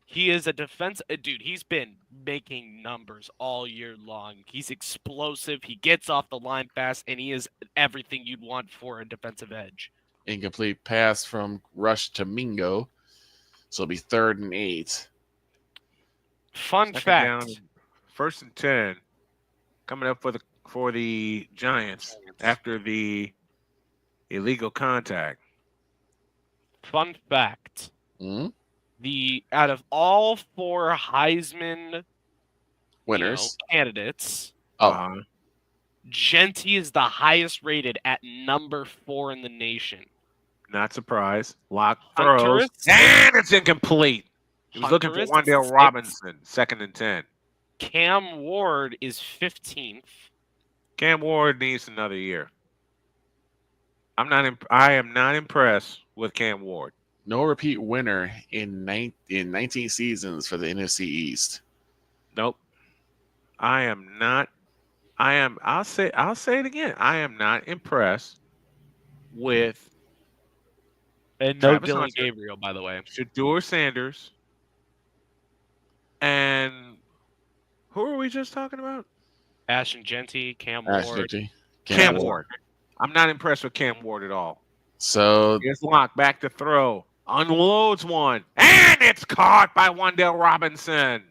P: He is a defense dude. He's been making numbers all year long. He's explosive. He gets off the line fast, and he is everything you'd want for a defensive edge.
B: Incomplete pass from Rush to Mingo. So it'll be 3rd and 8.
P: Fun fact.
A: 1st and 10 coming up for the Giants after the illegal contact.
P: Fun fact. Out of all 4 Heisman
B: winners,
P: candidates,
B: Genty
P: is the highest rated at number 4 in the nation.
A: Not surprised. Locke throws, and it's incomplete. He was looking for Wandale Robinson. 2nd and 10.
P: Cam Ward is 15th.
A: Cam Ward needs another year. I am not impressed with Cam Ward.
B: No repeat winner in 19 seasons for the NFC East.
A: Nope. I'll say it again. I am not impressed with
P: no Dylan Gabriel, by the way.
A: Shadur Sanders. And who are we just talking about?
P: Ashton Genty, Cam Ward.
A: Cam Ward. I'm not impressed with Cam Ward at all.
B: So
A: here's Locke back to throw. Unloads one. And it's caught by Wandale Robinson.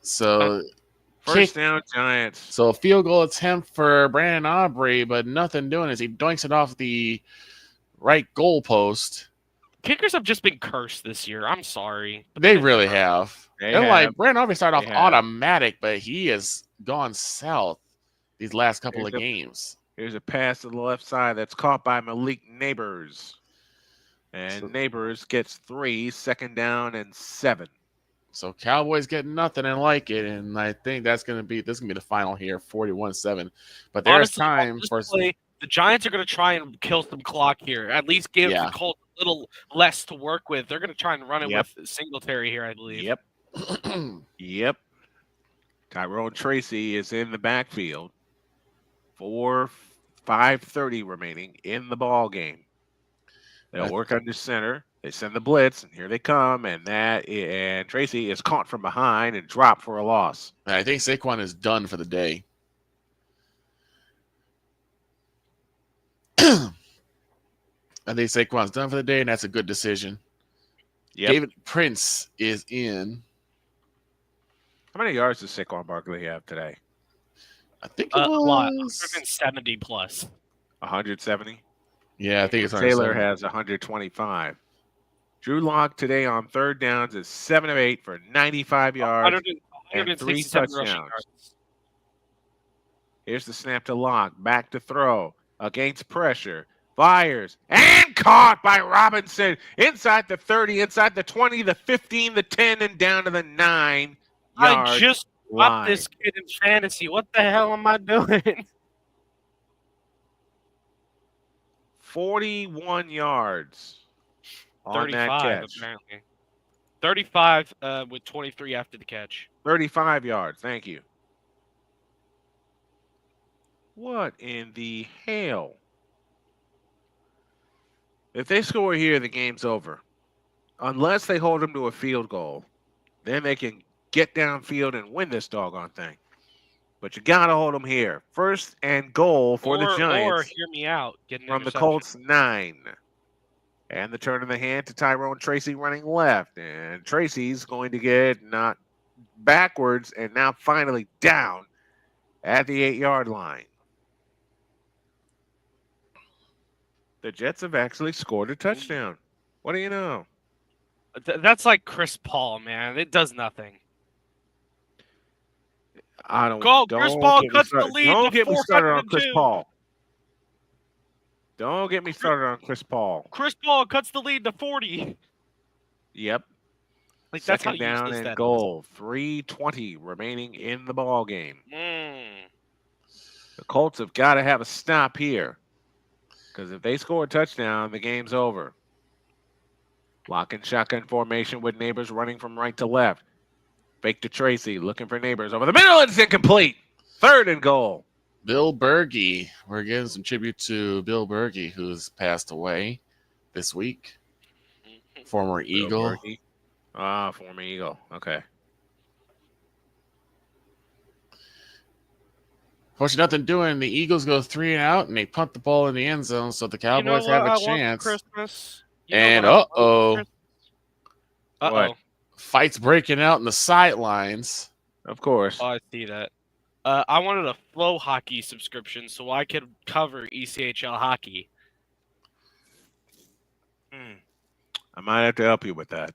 B: So
A: first down Giants.
B: So a field goal attempt for Brandon Aubrey, but nothing doing as he doinks it off the right goal post.
P: Kickers have just been cursed this year. I'm sorry.
B: They really have. Like Brandon Aubrey started off automatic, but he has gone south these last couple of games.
A: Here's a pass to the left side that's caught by Malik Neighbors. And Neighbors gets 3, 2nd down and 7.
B: So Cowboys get nothing and like it, and I think this is gonna be the final here, 41-7. But there's time for
P: the Giants are gonna try and kill some clock here. At least give the Colts a little less to work with. They're gonna try and run it with Singletary here, I believe.
A: Yep. Yep. Tyrone Tracy is in the backfield. 5:30 remaining in the ball game. They'll work under center. They send the blitz, and here they come, and Tracy is caught from behind and dropped for a loss.
B: I think Saquon is done for the day. I think Saquon's done for the day, and that's a good decision. Yep. David Prince is in.
A: How many yards does Saquon Barkley have today?
B: I think it was
P: 170 plus.
A: 170?
B: Yeah, I think it's
A: Taylor has 125. Drew Locke today on third downs is 7 of 8 for 95 yards and 3 touchdowns. Here's the snap to Locke. Back to throw. Against pressure. Fires. And caught by Robinson. Inside the 30, inside the 20, the 15, the 10, and down to the 9.
P: I just got this kid in fantasy. What the hell am I doing?
A: 41 yards.
P: 35, apparently. 35 with 23 after the catch.
A: 35 yards. Thank you. What in the hell? If they score here, the game's over. Unless they hold them to a field goal, then they can get downfield and win this doggone thing. But you got to hold them here. First and goal for the Giants.
P: Or hear me out. Get an
A: from the Colts 9. And the turn of the hand to Tyrone Tracy running left. And Tracy's going to get knocked backwards and now finally down at the 8-yard line. The Jets have actually scored a touchdown. What do you know?
P: That's like Chris Paul, man. It does nothing.
A: I don't.
P: Chris Paul cuts the lead.
A: Don't get me started on Chris Paul. Don't get me started on Chris Paul.
P: Chris Paul cuts the lead to 40.
A: Yep.
P: Like that's how
A: second down and goal. 3:20 remaining in the ball game. The Colts have got to have a stop here, because if they score a touchdown, the game's over. Lock and shotgun formation with Neighbors running from right to left. Fake to Tracy, looking for Neighbors over the middle. It's incomplete. 3rd and goal.
B: Bill Berge. We're giving some tribute to Bill Berge, who's passed away this week. Former Eagle.
A: Former Eagle. Okay.
B: Fortunately, nothing doing. The Eagles go 3 and out, and they punt the ball in the end zone, so the Cowboys have a chance.
P: Christmas.
B: And fights breaking out in the sidelines.
A: Of course.
P: Oh, I see that. I wanted a Flow Hockey subscription so I could cover ECHL hockey.
A: I might have to help you with that.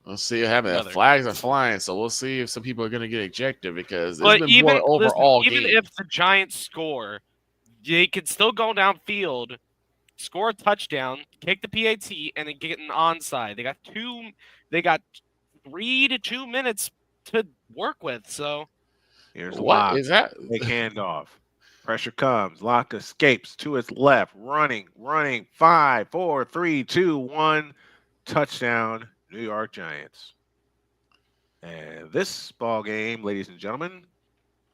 B: We'll see what happens. The flags are flying, so we'll see if some people are going to get ejected, because it's been more overall game.
P: Even if the Giants score, they could still go downfield, score a touchdown, kick the PAT, and then get an onside. They got 3 to 2 minutes to work with. So
A: here's
B: what
A: Locke.
B: Is that?
A: Big handoff. Pressure comes. Locke escapes to his left. Running. 5, 4, 3, 2, 1. Touchdown, New York Giants. And this ball game, ladies and gentlemen,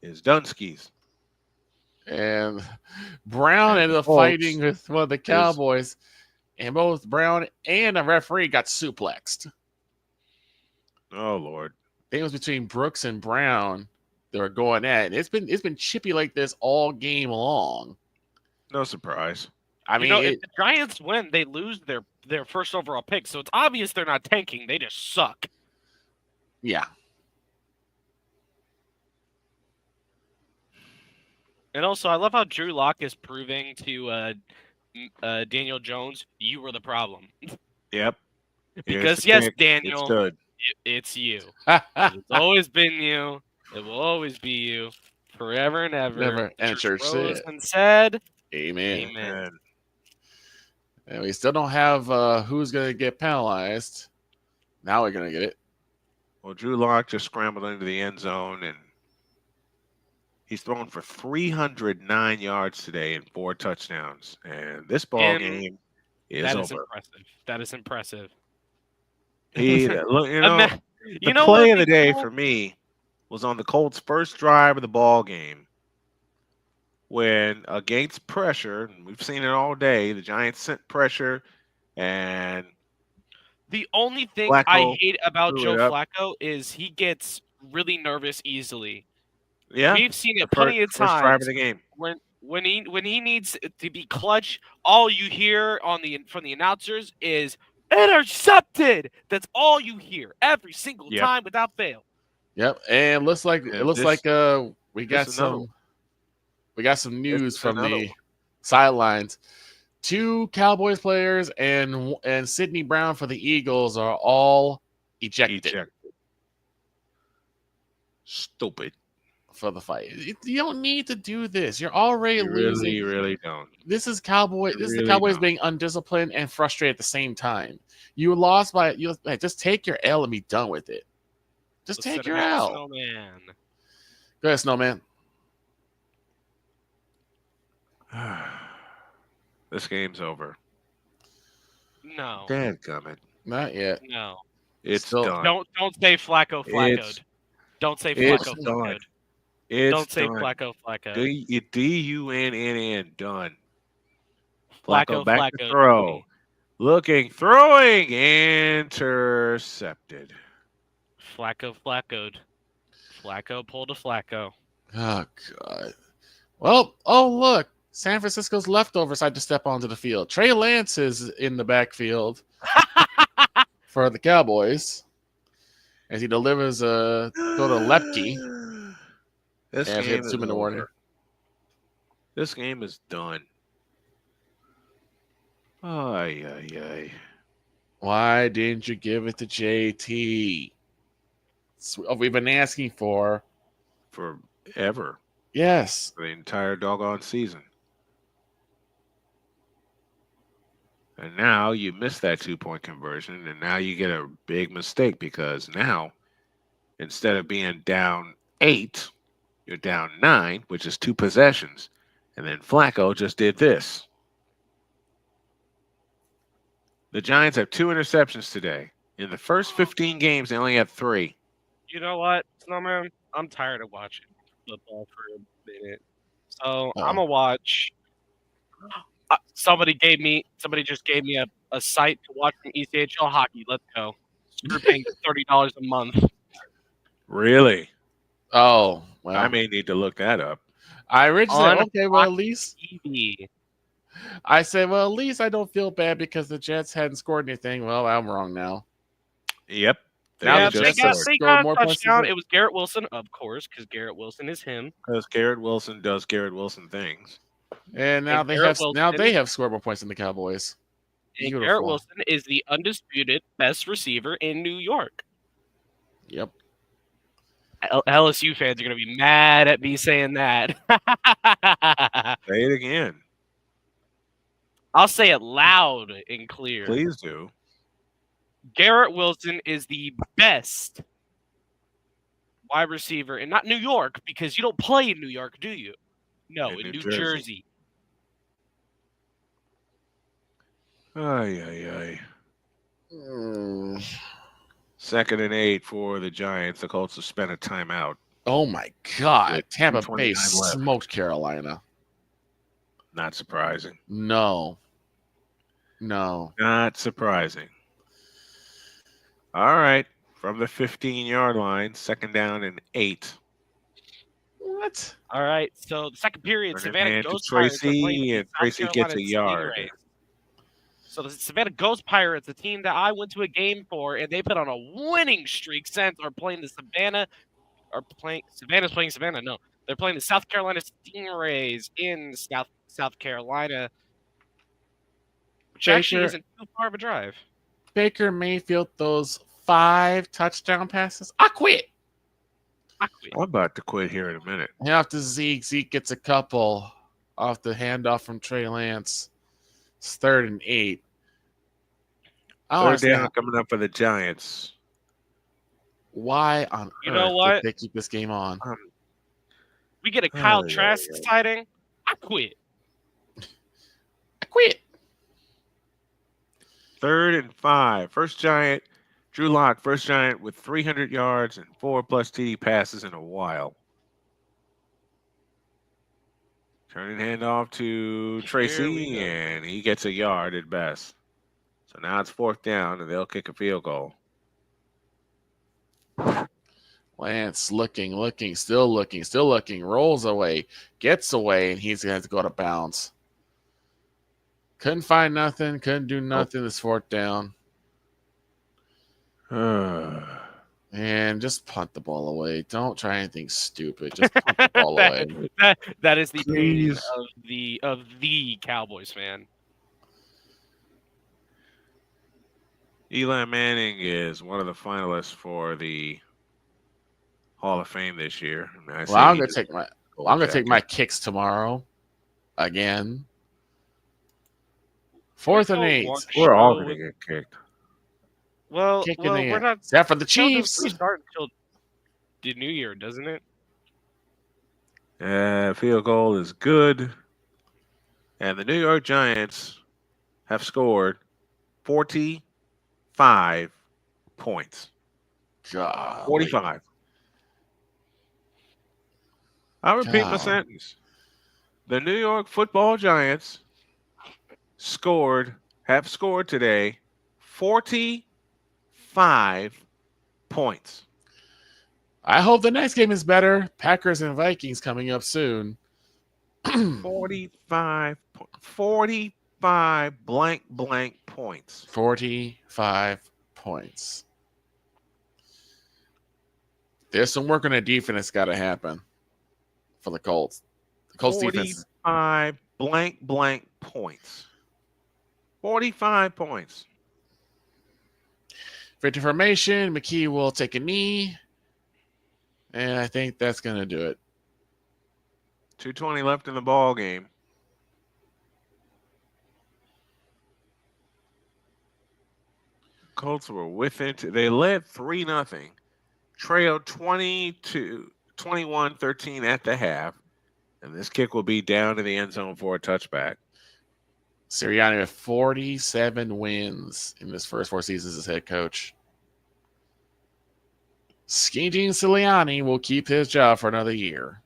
A: is Dunski's.
B: And Brown ended up fighting with one of the Cowboys, and both Brown and the referee got suplexed.
A: Oh Lord!
B: I think it was between Brooks and Brown they were going at, and it's been chippy like this all game long.
A: No surprise.
P: I mean, if the Giants win, they lose their first overall pick, so it's obvious they're not tanking. They just suck.
B: Yeah.
P: And also, I love how Drew Locke is proving to Daniel Jones, you were the problem.
A: Yep.
P: Because, yes, Daniel, it's you. It's always been you. It will always be you. Forever and ever.
B: Never. And church
P: said,
B: Amen.
P: Amen.
B: And we still don't have who's going to get penalized. Now we're going to get it.
A: Well, Drew Locke just scrambled into the end zone, and he's thrown for 309 yards today and 4 touchdowns. And this ball game is over.
P: That is impressive.
A: The play of the day for me was on the Colts' first drive of the ball game, when against pressure, and we've seen it all day, the Giants sent pressure And
P: the only thing
A: Flacco
P: I hate about
A: threw
P: Joe
A: it up.
P: Flacco is he gets really nervous easily.
A: Yeah,
P: We've seen it
A: the
P: plenty of
A: first drive of
P: times
A: the game.
P: when he needs to be clutch. All you hear from the announcers is intercepted. That's all you hear every single time without fail.
B: Yep, and it looks like we got some news from the sidelines. 2 Cowboys players and Sidney Brown for the Eagles are all ejected.
A: Stupid.
B: For the fight. You don't need to do this. You're already losing.
A: You really don't.
B: This is the Cowboys being undisciplined and frustrated at the same time. You lost by just take your L and be done with it. Just take your L.
P: Snowman.
B: Go ahead, Snowman.
A: This game's over.
P: No.
A: Dadgummit.
B: Not yet.
P: No.
A: It's done.
P: Don't say Flacco flaccoed. Don't say Flacco flaccoed. Don't say
A: done.
P: Flacco flaccoed.
A: D-U-N-N, done.
P: Flacco
A: back to throw. Throwing, intercepted.
P: Flacco flaccoed. Flacco pulled a Flacco.
B: Oh, God. Well, look. San Francisco's leftovers had to step onto the field. Trey Lance is in the backfield for the Cowboys as he delivers a throw to Lepke.
A: This game is
B: 2-minute warning.
A: This game is done. Ay.
B: Why didn't you give it to JT? It's what we've been asking for
A: forever.
B: Yes.
A: The entire doggone season. And now you miss that 2-point conversion, and now you get a big mistake because now, instead of being down 8, you're down 9, which is 2 possessions. And then Flacco just did this. The Giants have 2 interceptions today. In the first 15 games, they only have 3.
P: You know what, Snowman? I'm tired of watching football for a minute. So I'm going to watch. Somebody just gave me a site to watch some ECHL hockey. Let's go. Screw paying $30 a month.
A: Really?
B: Oh, well.
A: I may need to look that up.
B: I originally said, okay, well, at least.
P: TV.
B: I said, well, at least I don't feel bad because the Jets hadn't scored anything. Well, I'm wrong now.
A: Yep.
P: They got a touchdown. It was Garrett Wilson, of course, because Garrett Wilson is him.
A: Because Garrett Wilson does Garrett Wilson things.
B: And now they have scored more points than the Cowboys.
P: And Garrett Wilson is the undisputed best receiver in New York.
B: Yep.
P: LSU fans are going to be mad at me saying that.
A: Say it again.
P: I'll say it loud and clear.
A: Please do.
P: Garrett Wilson is the best wide receiver, and not New York, because you don't play in New York, do you? No, in New Jersey.
A: Ay. 2nd and 8 for the Giants. The Colts have spent a timeout.
B: Oh, my God. Tampa Bay smoked Carolina.
A: Not surprising.
B: No.
A: Not surprising. All right. From the 15-yard line, 2nd down and 8.
B: What?
P: All right. So the second period, Savannah Ghost
A: Tracy, and Tracy gets a yard.
P: So the Savannah Ghost Pirates, a team that I went to a game for, and they've been on a winning streak since, are playing the Savannah's playing Savannah. No, they're playing the South Carolina Stingrays in South Carolina, which actually isn't too far of a drive.
B: Baker Mayfield those 5 touchdown passes. I quit.
A: I'm about to quit here in a minute.
B: After Zeke. Zeke gets a couple off the handoff from Trey Lance. It's 3rd and 8.
A: Third down coming up for the Giants.
B: Why on earth did they keep this game on?
P: We get a Kyle Trask sighting. I quit.
A: 3rd and 5. First Giant, Drew Locke, first Giant with 300 yards and 4+ TD passes in a while. Turning handoff to Tracy, and he gets a yard at best. So now it's 4th down, and they'll kick a field goal.
B: Lance still looking, rolls away, gets away, and he's going to have to go out of bounds. Couldn't find nothing, couldn't do nothing. It's 4th down. And just punt the ball away. Don't try anything stupid. Just punt the ball away.
P: That is the pain of the Cowboys fan.
A: Eli Manning is one of the finalists for the Hall of Fame this year.
B: I'm gonna take my kicks tomorrow again. 4th and 8.
A: We're all gonna get kicked.
P: Well, we're not.
B: Except for the Chiefs.
P: We start until the new year, doesn't it?
A: Field goal is good, and the New York Giants have scored 45 points.
B: God,
A: 45. I'll repeat my sentence. The New York Football Giants have scored today 45 points.
B: I hope the next game is better. Packers and Vikings coming up soon.
A: 45 blank points.
B: 45 points. There's some work on the defense that's got to happen for the Colts. The Colts defense.
A: 45 blank points. 45 points.
B: Victor formation. McKee will take a knee. And I think that's going to do it.
A: 2:20 left in the ball game. Colts were within. They led 3-0. Trailed 21-13 at the half. And this kick will be down to the end zone for a touchback.
B: Sirianni with 47 wins in his first 4 seasons as head coach. Skinny Jean Sirianni will keep his job for another year.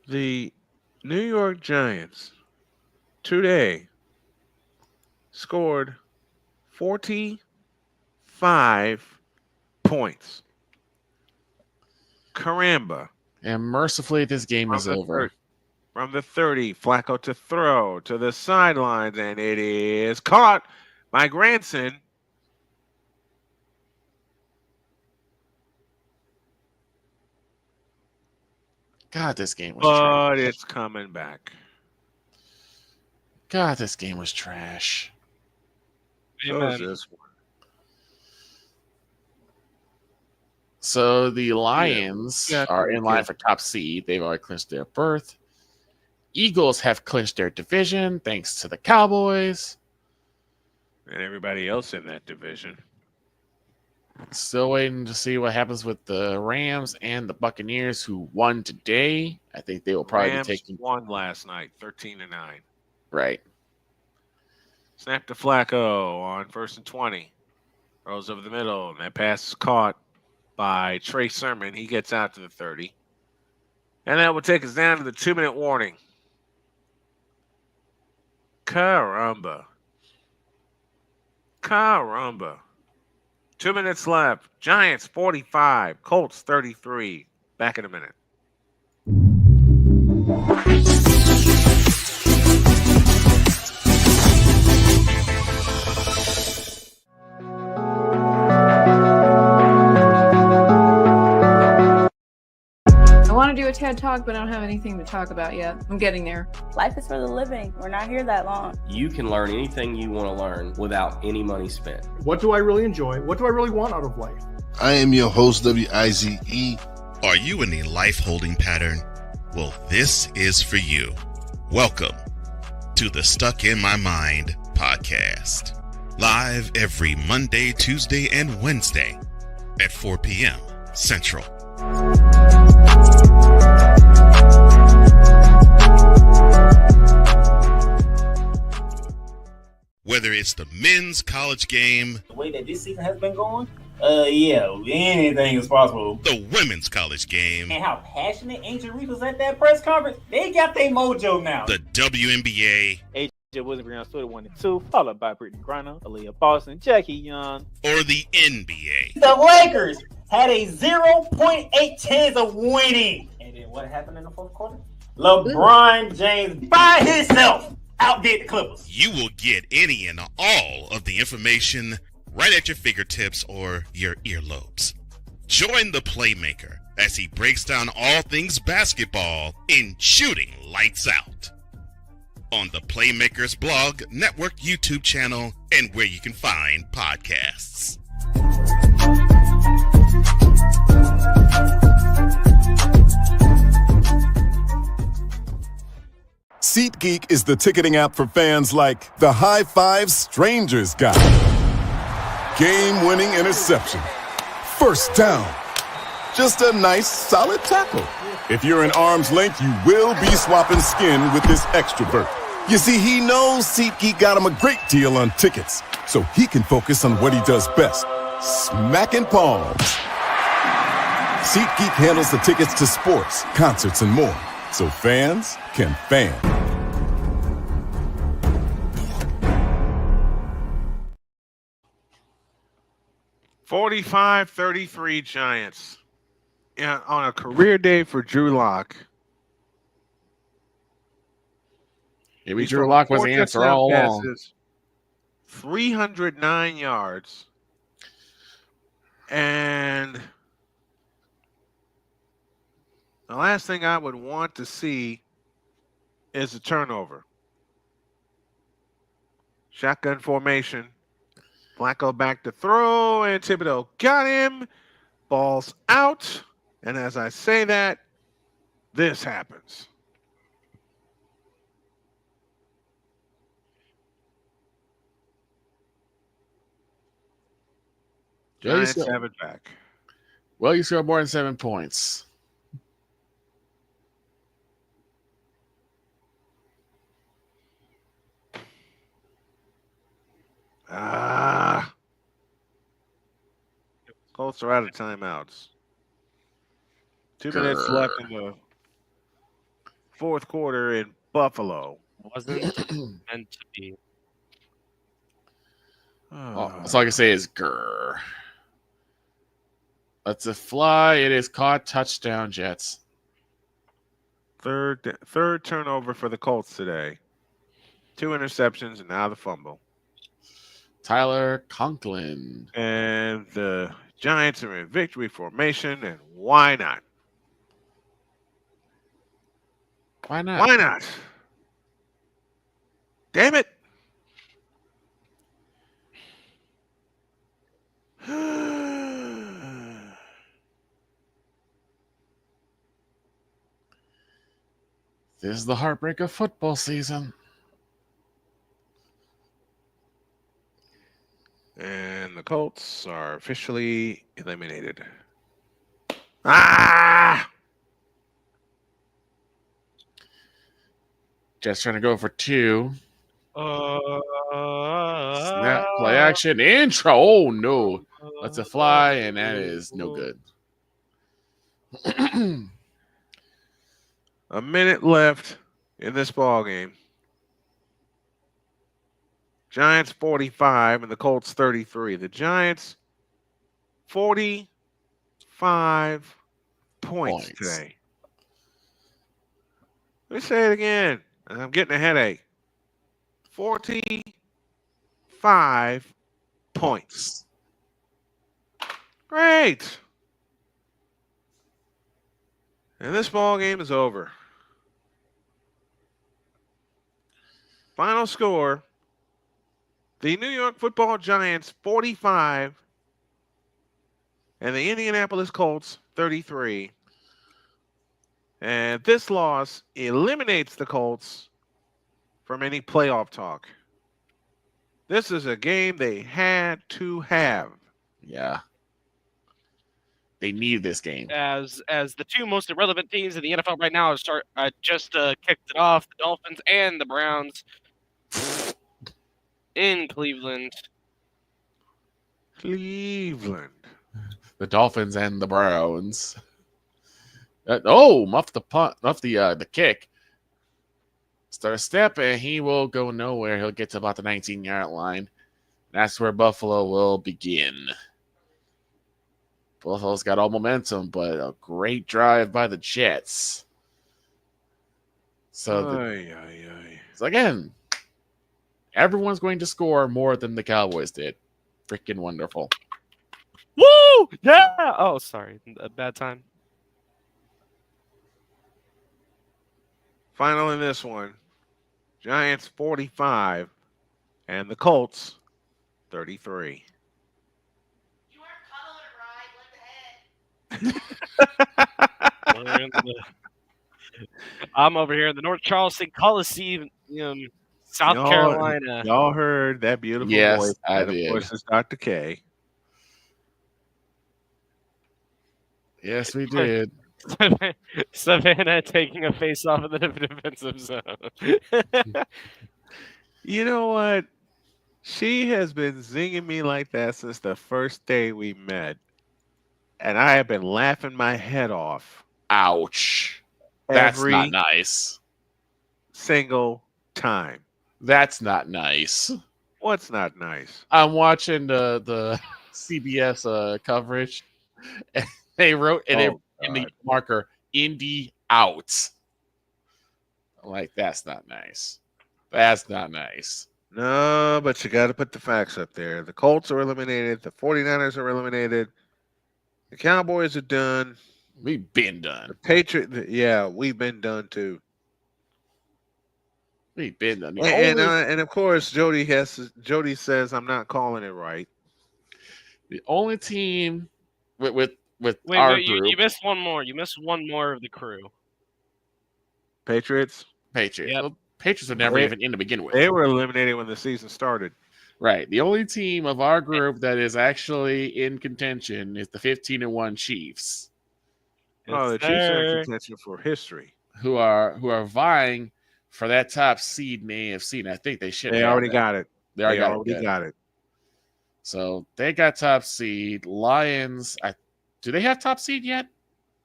A: The New York Giants today scored 45 points. Caramba.
B: And mercifully, this game is over.
A: From the 30, Flacco to throw to the sidelines, and it is caught by Granson.
B: God, this game was
A: trash.
B: But
A: it's coming back.
B: God, this game was trash.
A: So is this one.
B: So the Lions are in line for top seed. They've already clinched their berth. Eagles have clinched their division thanks to the Cowboys.
A: And everybody else in that division.
B: Still waiting to see what happens with the Rams and the Buccaneers, who won today. I think they will probably be taking.
A: Won last night, 13-9.
B: Right.
A: Snap to Flacco on 1st and 20. Throws over the middle, and that pass is caught by Trey Sermon. He gets out to the 30. And that will take us down to the 2-minute warning. Caramba. 2 minutes left. Giants 45, Colts 33. Back in a minute.
K: I want to do a TED Talk, but I don't have anything to talk about yet. I'm getting there.
L: Life is for the living. We're not here that long.
M: You can learn anything you want to learn without any money spent.
N: What do I really enjoy? What do I really want out of life?
O: I am your host, WIZE.
F: Are you in a life-holding pattern? Well, this is for you. Welcome to the Stuck in My Mind podcast. Live every Monday, Tuesday, and Wednesday at 4 p.m. Central. Whether it's the men's college game,
Q: the way that this season has been going, yeah, anything is possible.
F: The women's college game,
Q: and how passionate Angel Reese was at that press conference, they got their mojo now.
F: The WNBA,
R: Williams, Brown, Stewart 1 and 2, followed by Brittany Griner, Aaliyah Boston, Jackie Young.
F: Or the NBA.
Q: The Lakers had a 0.8 chance of winning. And then what happened in the fourth quarter? LeBron James by himself outdid the Clippers.
F: You will get any and all of the information right at your fingertips or your earlobes. Join the Playmaker as he breaks down all things basketball in Shooting Lights Out on the Playmakers blog, network, YouTube channel, and where you can find podcasts.
E: SeatGeek is the ticketing app for fans like the High Five Strangers guy. Game-winning interception. First down. Just a nice, solid tackle. If you're in arm's length, you will be swapping skin with this extrovert. You see, he knows SeatGeek got him a great deal on tickets, so he can focus on what he does best, smacking palms. SeatGeek handles the tickets to sports, concerts, and more, so fans can fan.
A: $45-33 Giants. Yeah, on a career day for Drew Locke.
B: Maybe Drew Locke was the answer all along.
A: 309 yards. And the last thing I would want to see is a turnover. Shotgun formation. Flacco back to throw, and Thibodeau got him. Ball's out. And as I say that, this happens. Giants have it back.
B: Well, you scored more than 7 points.
A: Colts are out of timeouts. 2 minutes left in the fourth quarter in Buffalo.
P: Wasn't meant to be.
B: That's all I can say is grr. That's a fly. It is caught. Touchdown, Jets.
A: Third turnover for the Colts today. 2 interceptions and now the fumble.
B: Tyler Conklin.
A: And the Giants are in victory formation, and why not?
B: Why not?
A: Why not? Damn it.
B: This is the heartbreak of football season.
A: And the Colts are officially eliminated.
B: Jets trying to go for 2. Snap, play action, intro. Oh, no. That's a fly, and that is no good.
A: A minute left in this ball game. Giants 45 and the Colts 33. The Giants 45 points today. Let me say it again. I'm getting a headache. 45 points. Great. And this ball game is over. Final score. The New York Football Giants 45 and the Indianapolis Colts 33. And this loss eliminates the Colts from any playoff talk. This is a game they had to have.
B: Yeah. They need this game.
P: As the two most irrelevant teams in the NFL right now just kicked it off, the Dolphins and the Browns in Cleveland.
A: Cleveland.
B: The Dolphins and the Browns. Muff the punt, muff the kick. start a step, and he will go nowhere. He'll get to about the 19-yard line. That's where Buffalo will begin. Buffalo's got all momentum, but a great drive by the Jets. So, so again, everyone's going to score more than the Cowboys did. Freaking wonderful.
P: Woo! Yeah! Oh, sorry. A bad time.
A: Final in this one. Giants 45 and the Colts 33.
P: I'm over here in the North Charleston Coliseum, South Carolina.
A: Y'all heard that beautiful voice.
B: I
A: did.
B: Of
A: course, it's Dr. K.
B: Yes, we did.
P: Savannah taking a face off in the defensive zone.
A: You know what? She has been zinging me like that since the first day we met. And I have been laughing my head off.
B: Ouch. That's not nice.
A: Single time.
B: That's not nice.
A: What's not nice?
B: I'm watching the CBS coverage. And they wrote in the marker, Indy out. I'm like, that's not nice. That's not nice.
A: No, but you got to put the facts up there. The Colts are eliminated. The 49ers are eliminated. The Cowboys are done.
B: We've been done.
A: The Patriots, yeah, we've been done too.
B: We've been done.
A: And of course, Jody says I'm not calling it right.
B: The only team with
P: Wait,
B: our
P: you,
B: group.
P: you missed one more. You missed one more of the crew.
A: Patriots.
B: Yep. Well, Patriots were never even in to begin with.
A: They were eliminated when the season started.
B: Right. The only team of our group that is actually in contention is the 15-1 Chiefs.
A: Oh, the Chiefs are in contention for history.
B: Who are vying for that top seed in the AFC, and I think they should.
A: They already got it.
B: They already got it. So they got top seed. Lions. Do they have top seed yet?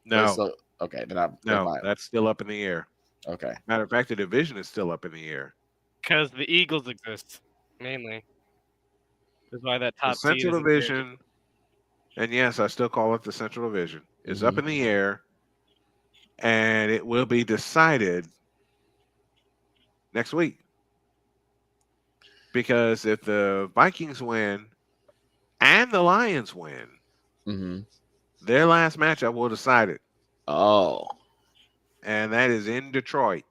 A: No.
B: Okay. Then
A: that's still up in the air.
B: Okay.
A: Matter of fact, the division is still up in the air.
P: Because the Eagles exist, mainly. That's why that top
A: the Central Division, and yes, I still call it the Central Division, is up in the air, and it will be decided next week. Because if the Vikings win and the Lions win, their last matchup will decide it.
B: Oh.
A: And that is in Detroit.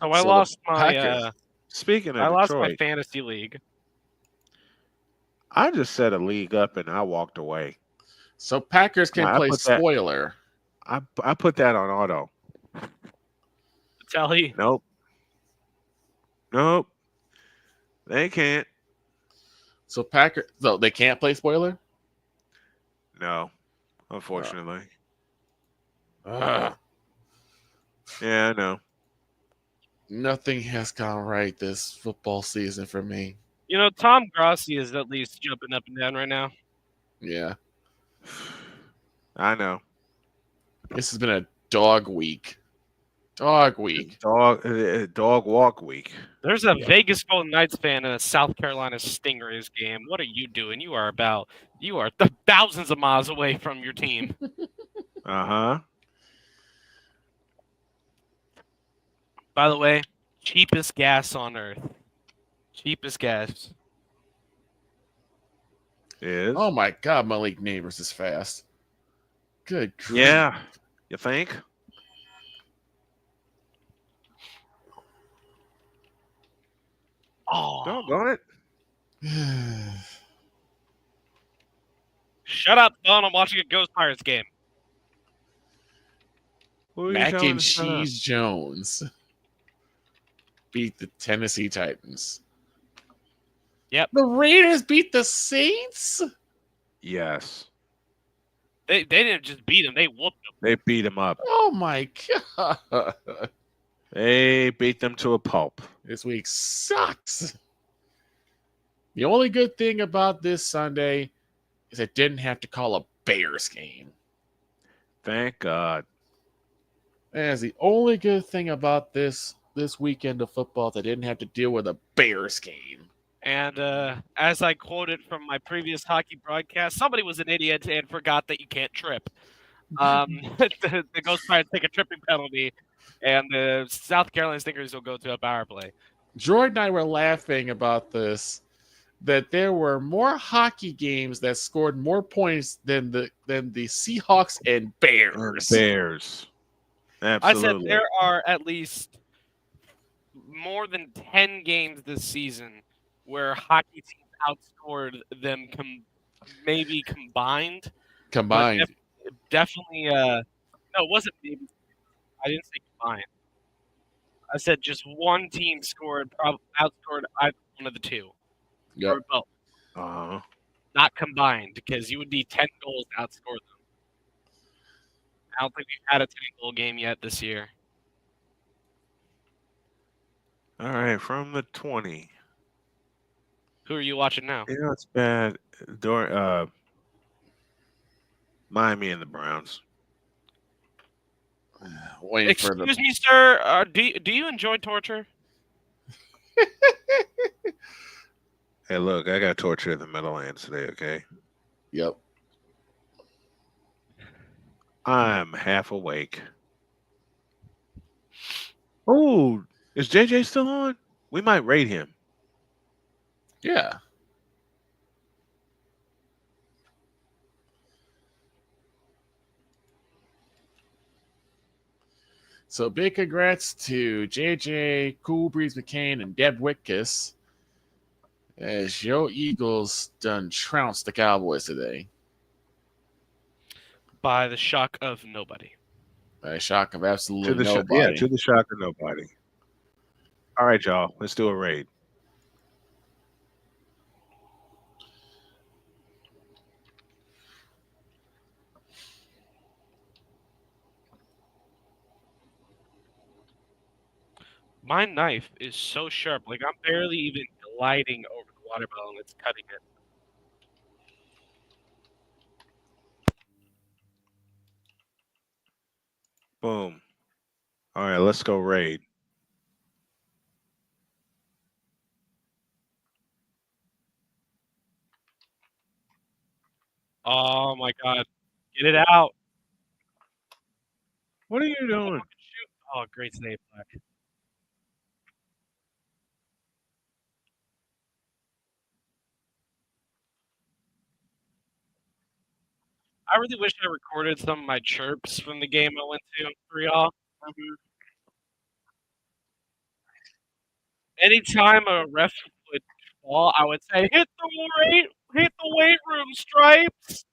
P: Oh, I lost my.
A: Speaking of
P: I lost
A: Detroit,
P: my fantasy league.
A: I just set a league up and I walked away.
B: So Packers can play spoiler.
A: I put that on auto.
P: Tally.
A: Nope. They can't.
B: So they can't play spoiler?
A: No, unfortunately. Yeah, I know.
B: Nothing has gone right this football season for me.
P: Tom Grossi is at least jumping up and down right now.
B: Yeah.
A: I know.
B: This has been a dog week. Dog
A: walk week.
P: There's a Vegas Golden Knights fan and a South Carolina Stingrays game. What are you doing? You are thousands of miles away from your team.
A: Uh-huh.
P: By the way, cheapest gas on earth. Cheapest gas.
A: Is?
B: Oh my God, Malik Neighbors is fast. Good grief.
A: Yeah. You think?
P: Oh.
A: Doggone it.
P: Shut up, Don. I'm watching a Ghost Pirates game.
B: Mac and Cheese Jones beat the Tennessee Titans.
P: Yep.
B: The Raiders beat the Saints?
A: Yes.
P: They didn't just beat them. They whooped them.
A: They beat them up.
B: Oh, my God.
A: They beat them to a pulp.
B: This week sucks. The only good thing about this Sunday is I didn't have to call a Bears game.
A: Thank God.
B: That's the only good thing about this weekend of football. They didn't have to deal with a Bears game.
P: And as I quoted from my previous hockey broadcast, somebody was an idiot and forgot that you can't trip. The Ghost Pirates take a tripping penalty, and the South Carolina Stinkers will go to a power play.
B: Jordan and I were laughing about this, that there were more hockey games that scored more points than the Seahawks and Bears.
A: Absolutely.
P: I said there are at least more than 10 games this season where hockey teams outscored them maybe combined. Definitely, no, it wasn't maybe. I didn't say combined. I said just one team outscored either one of the two.
B: Yep.
P: Or both. Not combined, because you would need 10 goals to outscore them. I don't think we've had a 10-goal game yet this year.
A: All right, from the 20.
P: Who are you watching now?
A: You know, it's bad. Miami and the Browns.
P: Excuse me, sir. Do you enjoy torture?
A: Hey, look, I got torture in the Meadowlands today, okay?
B: Yep.
A: I'm half awake. Oh, is JJ still on? We might raid him.
B: Yeah. So big congrats to JJ, Cool Breeze McCain, and Deb Witkus as your Eagles done trounced the Cowboys today.
P: By the shock of nobody.
B: By the shock of absolutely nobody.
A: To the shock of nobody. All right, y'all. Let's do a raid.
P: My knife is so sharp. Like, I'm barely even gliding over the watermelon that's cutting it.
A: Boom. All right, let's go raid.
P: Oh, my God. Get it out.
A: What are you doing?
P: Oh, great save, Black. I really wish I recorded some of my chirps from the game I went to for y'all. Anytime a ref would fall, I would say, hit the weight room, Stripes.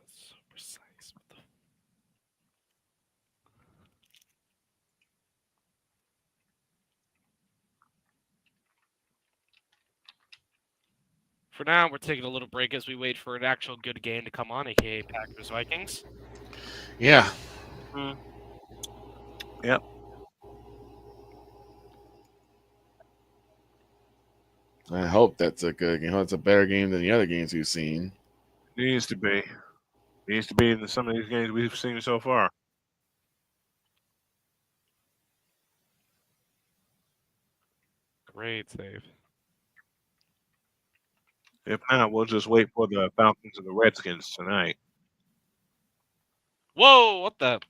P: So precise. For now, we're taking a little break as we wait for an actual good game to come on, aka Packers Vikings.
B: Yeah.
A: Yep.
B: I hope that's a good game. It's a better game than the other games we've seen.
A: Needs to be. Needs to be in some of these games we've seen so far.
P: Great save.
A: If not, we'll just wait for the Falcons and the Redskins tonight.
P: Whoa! What the?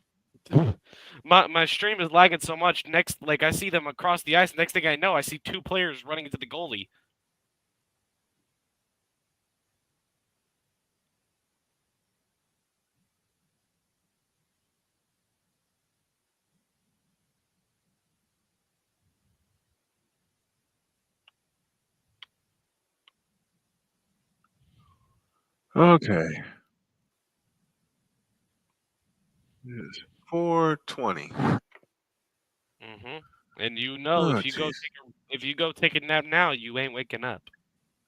P: My stream is lagging so much. I see them across the ice. Next thing I know, I see two players running into the goalie.
A: Okay. It's 4:20.
P: And if you go take a nap now, you ain't waking up.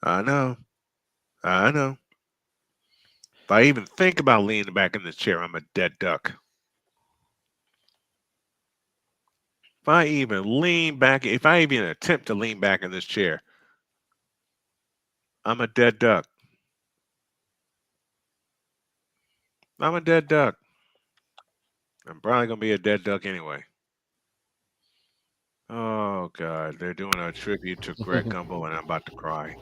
A: I know. If I even think about leaning back in this chair, I'm a dead duck. If I even lean back, if I even attempt to lean back in this chair, I'm a dead duck. I'm a dead duck. I'm probably going to be a dead duck anyway. Oh, God. They're doing a tribute to Greg Gumbel, and I'm about to cry.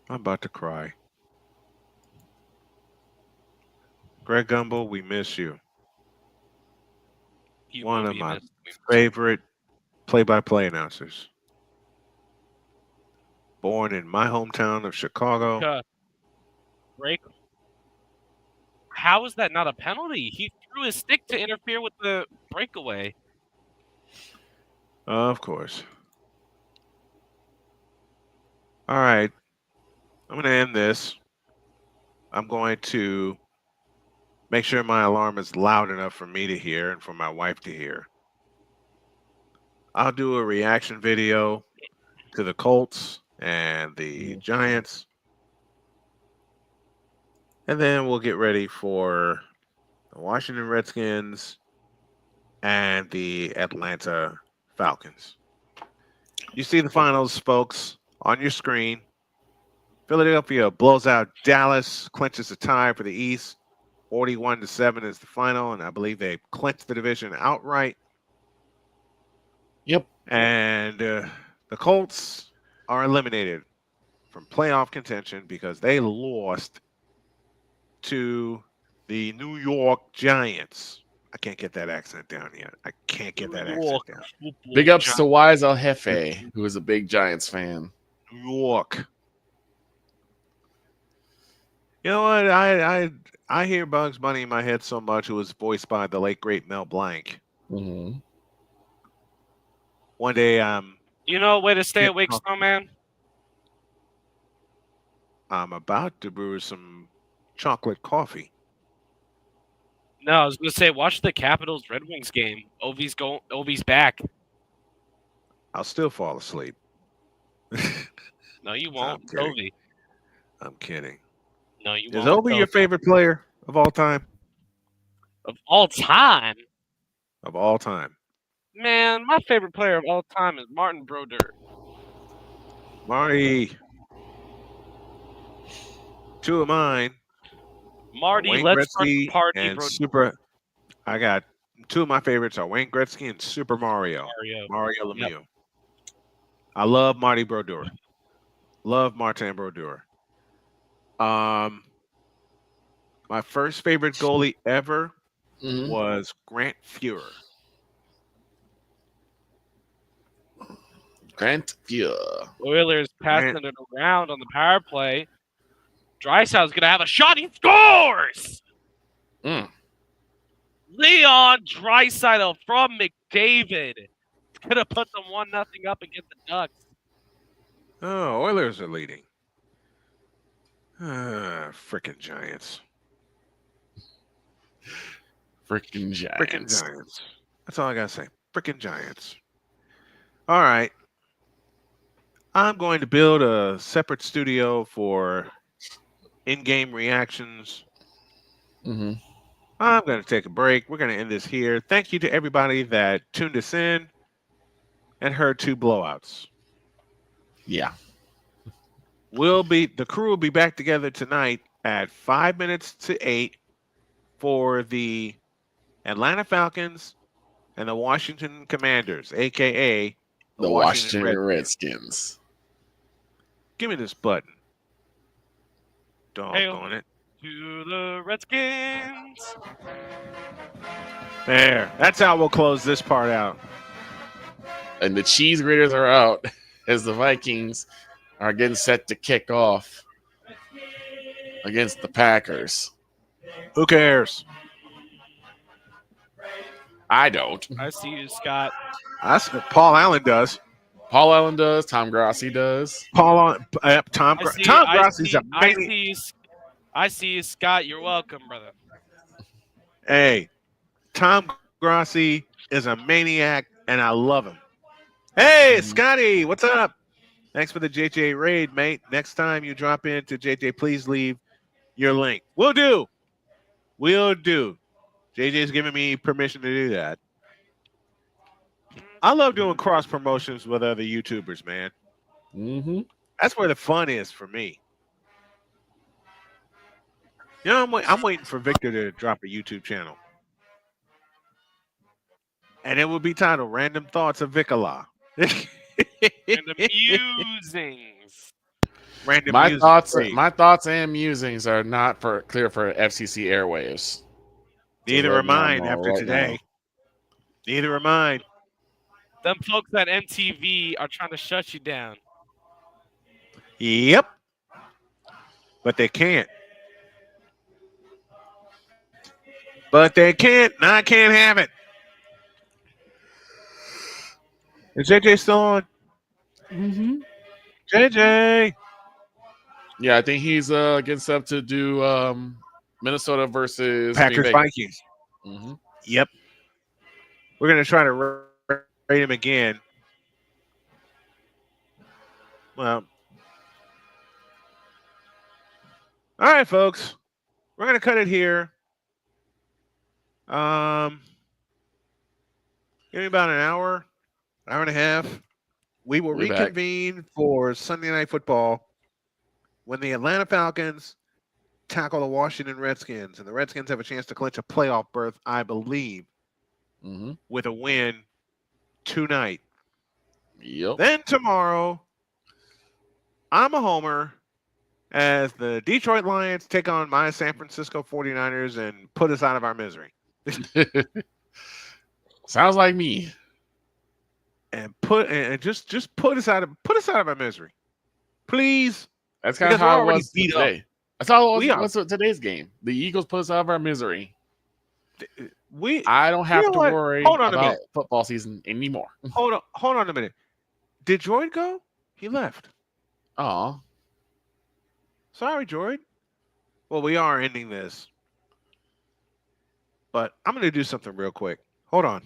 A: I'm about to cry. Greg Gumbel, we miss you. One of my favorite play-by-play announcers. Born in my hometown of Chicago.
P: Break. How is that not a penalty? He threw his stick to interfere with the breakaway.
A: Of course. All right. I'm going to end this. I'm going to make sure my alarm is loud enough for me to hear and for my wife to hear. I'll do a reaction video to the Colts and the Giants. And then we'll get ready for the Washington Redskins and the Atlanta Falcons. You see the finals, folks, on your screen. Philadelphia blows out Dallas, clinches a tie for the East. 41-7 is the final, and I believe they clinched the division outright.
B: Yep.
A: And the Colts are eliminated from playoff contention because they lost to the New York Giants. I can't get that accent down yet. I can't get that accent down.
B: Big ups to Wise El Jefe, who is a big Giants fan.
A: New York. You know what? I hear Bugs Bunny in my head so much. It was voiced by the late great Mel Blanc.
B: Mm-hmm.
A: One day,
P: You know a way to stay awake, Snowman?
A: I'm about to brew some chocolate coffee.
P: No, I was gonna say watch the Capitals Red Wings game. Ovi's back.
A: I'll still fall asleep.
P: No, you won't. Ovi.
A: I'm kidding.
P: No, you
A: Is
P: won't.
A: Ovi your favorite player of all time?
P: Of all time?
A: Of all time.
P: Man, my favorite player of all time is Martin Brodeur.
A: Marty. Two of mine.
P: Marty,
A: Wayne
P: let's
A: Gretzky
P: party,
A: and
P: Brodeur.
A: I got two of my favorites are Wayne Gretzky and Super Mario. Mario Lemieux.
P: Yep.
A: I love Marty Brodeur. Love Martin Brodeur. My first favorite goalie ever was Grant Fuhrer.
B: Grant Fuhrer.
P: Oilers passing it around on the power play. Drysdale's going to have a shot. He scores! Leon Draisaitl from McDavid. Could have put them 1-0 up against the Ducks.
A: Oh, Oilers are leading. Frickin' Giants.
B: Frickin' Giants.
A: Frickin' Giants. That's all I got to say. Frickin' Giants. All right. I'm going to build a separate studio for in-game reactions.
B: Mm-hmm.
A: I'm going to take a break. We're going to end this here. Thank you to everybody that tuned us in and heard two blowouts.
B: Yeah.
A: The crew will be back together tonight at 5 minutes to 8 for the Atlanta Falcons and the Washington Commanders, a.k.a.
B: the Washington Redskins.
A: Give me this button. Doggone it.
P: To the Redskins.
A: There. That's how we'll close this part out.
B: And the cheese graters are out as the Vikings are getting set to kick off against the Packers.
A: Who cares?
B: I don't.
P: I see you, Scott.
A: That's what Paul Allen does.
B: Paul Allen does. Tom Grassi does.
A: Tom Grassi's a maniac.
P: I see you, Scott. You're welcome, brother.
A: Hey, Tom Grassi is a maniac, and I love him. Hey, Scotty, what's up? Thanks for the JJ raid, mate. Next time you drop into JJ, please leave your link. We'll do. We'll do. JJ's giving me permission to do that. I love doing cross promotions with other YouTubers, man.
B: Mm-hmm.
A: That's where the fun is for me. You know, I'm waiting for Victor to drop a YouTube channel. And it will be titled Random Thoughts of Vicala.
P: Random musings.
A: Random
B: My
A: musings.
B: thoughts and musings are not clear for FCC airwaves.
A: Neither are mine after today. Neither are mine.
P: Them folks at MTV are trying to shut you down.
A: Yep. But they can't. But they can't. I can't have it. Is JJ still on?
B: Mm-hmm.
A: JJ.
B: Yeah, I think he's getting set up to do Minnesota versus
A: Packers Vikings.
B: Mm-hmm.
A: Yep. We're going to try to rate him again. Well, all right, folks. We're going to cut it here. Give me about an hour and a half. We will reconvene for Sunday Night Football when the Atlanta Falcons tackle the Washington Redskins, and the Redskins have a chance to clinch a playoff berth, I believe, with a win tonight.
B: Yep.
A: Then tomorrow, I'm a homer as the Detroit Lions take on my San Francisco 49ers and put us out of our misery.
B: Sounds like me.
A: And just put us out of our misery, please.
B: That's kind of how it was today. That's how it was today's game. The Eagles put us out of our misery. I don't have to worry about football season anymore.
A: Hold on a minute. Did Droid go? He left.
B: Oh,
A: sorry, Droid. Well, we are ending this, but I'm going to do something real quick. Hold on.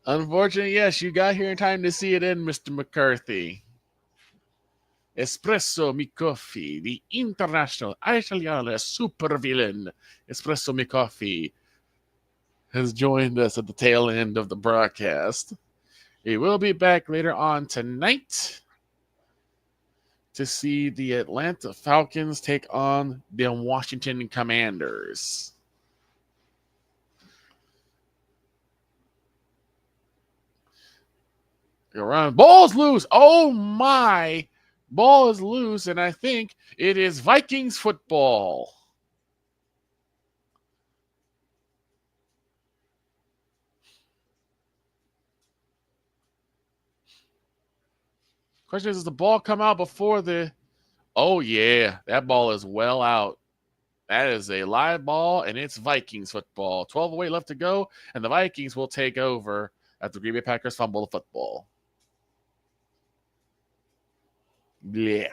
B: unfortunately, yes, you got here in time to see it in, Mr. McCarthy. Espresso Mi Coffee, the international Italian supervillain Espresso Mi Coffee, has joined us at the tail end of the broadcast. He will be back later on tonight to see the Atlanta Falcons take on the Washington Commanders. Around. Ball's loose. Oh my. Ball is loose, and I think it is Vikings football. Question is, does the ball come out before the... Oh, yeah. That ball is well out. That is a live ball, and it's Vikings football. 12 away left to go, and the Vikings will take over after the Green Bay Packers fumble the football. Blech.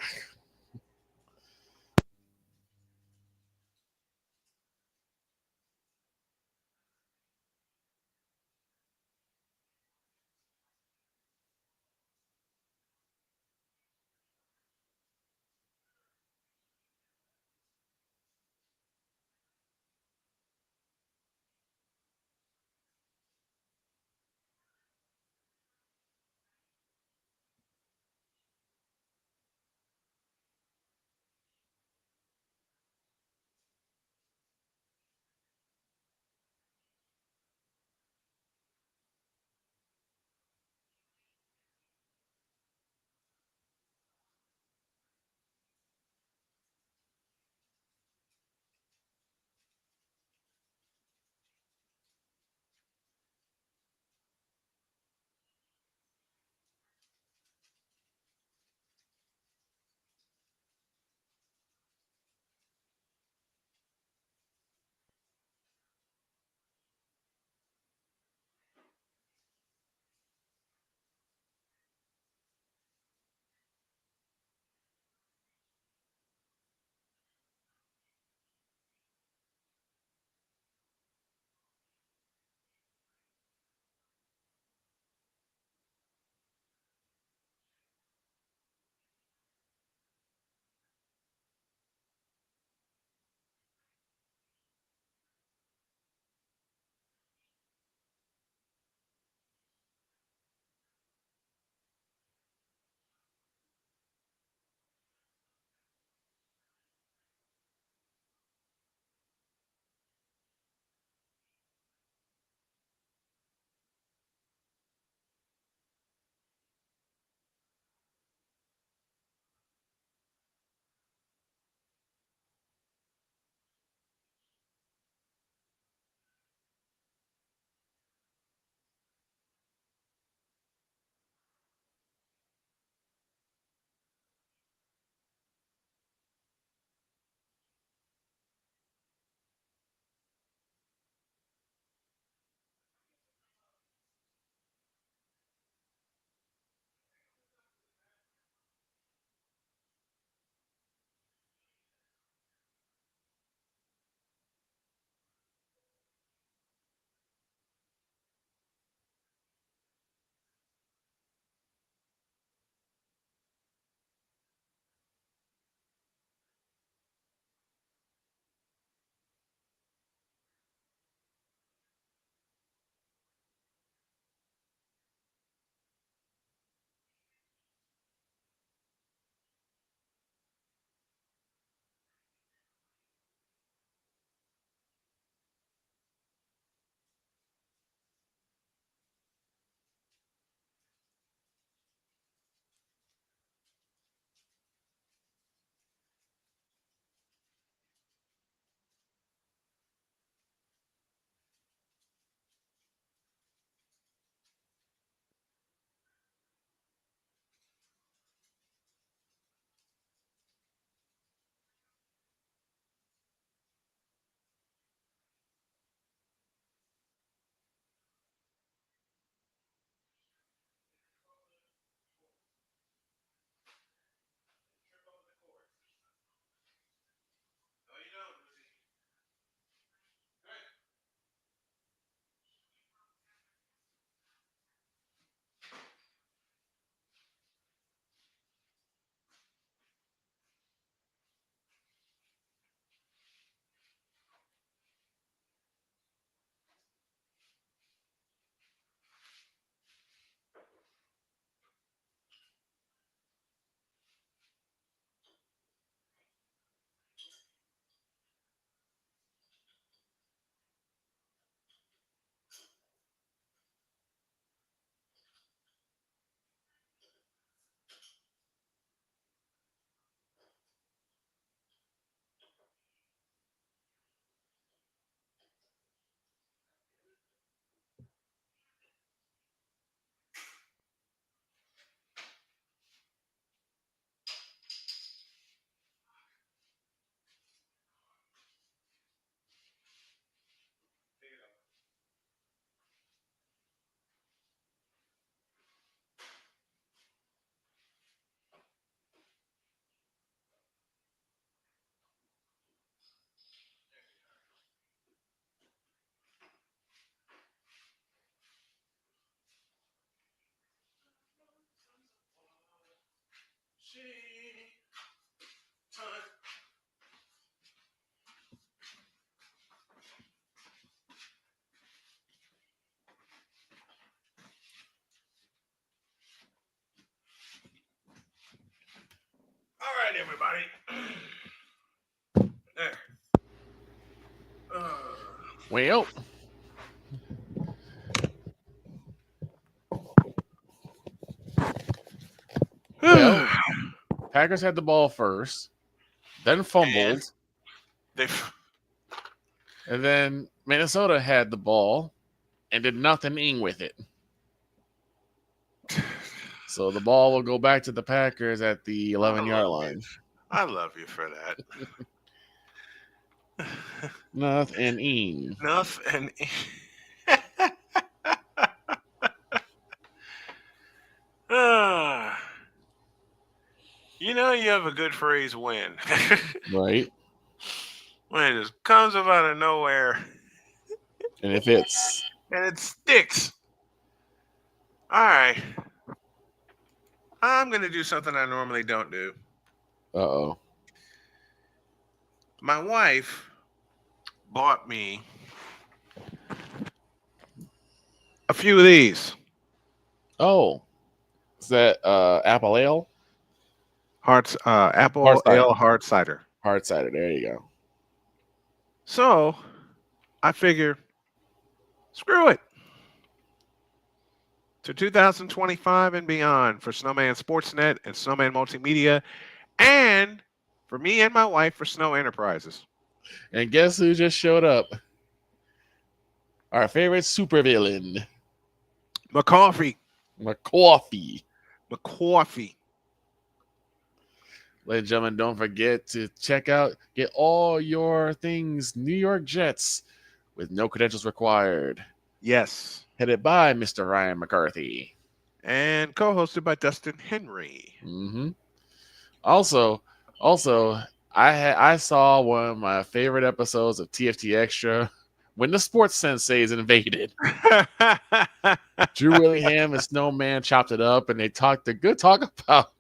A: All right, everybody. There.
B: Well, Packers had the ball first, then fumbled, and then Minnesota had the ball and did nothing with it. So the ball will go back to the Packers at the 11-yard line.
A: I love you for that.
B: Nothing.
A: You know you have a good phrase when.
B: Right.
A: When it just comes up out of nowhere.
B: And it fits.
A: And it sticks. All right. I'm going to do something I normally don't do.
B: Uh-oh.
A: My wife bought me a few of these.
B: Oh. Is that apple ale?
A: Apple ale hard cider.
B: Hard cider. There you go.
A: So I figure, screw it. To 2025 and beyond for Snowman Sportsnet and Snowman Multimedia, and for me and my wife for Snow Enterprises.
B: And guess who just showed up? Our favorite supervillain.
A: McCoffee.
B: Ladies and gentlemen, don't forget to get all your things New York Jets with no credentials required.
A: Yes.
B: Headed by Mr. Ryan McCarthy.
A: And co-hosted by Dustin Henry.
B: Mm-hmm. Also, I saw one of my favorite episodes of TFT Extra when the sports senseis invaded. Drew Willingham and Snowman chopped it up, and they talk about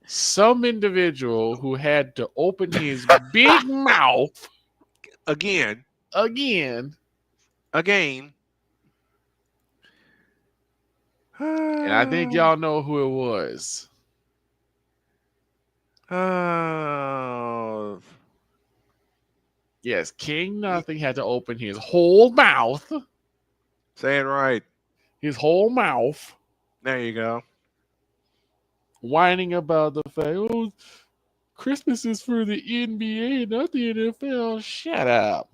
B: some individual who had to open his big mouth
A: again.
B: And I think y'all know who it was. Yes, King Nothing had to open his whole mouth.
A: Say it right.
B: His whole mouth.
A: There you go.
B: Whining about the fact, Christmas is for the NBA, not the NFL. Shut up.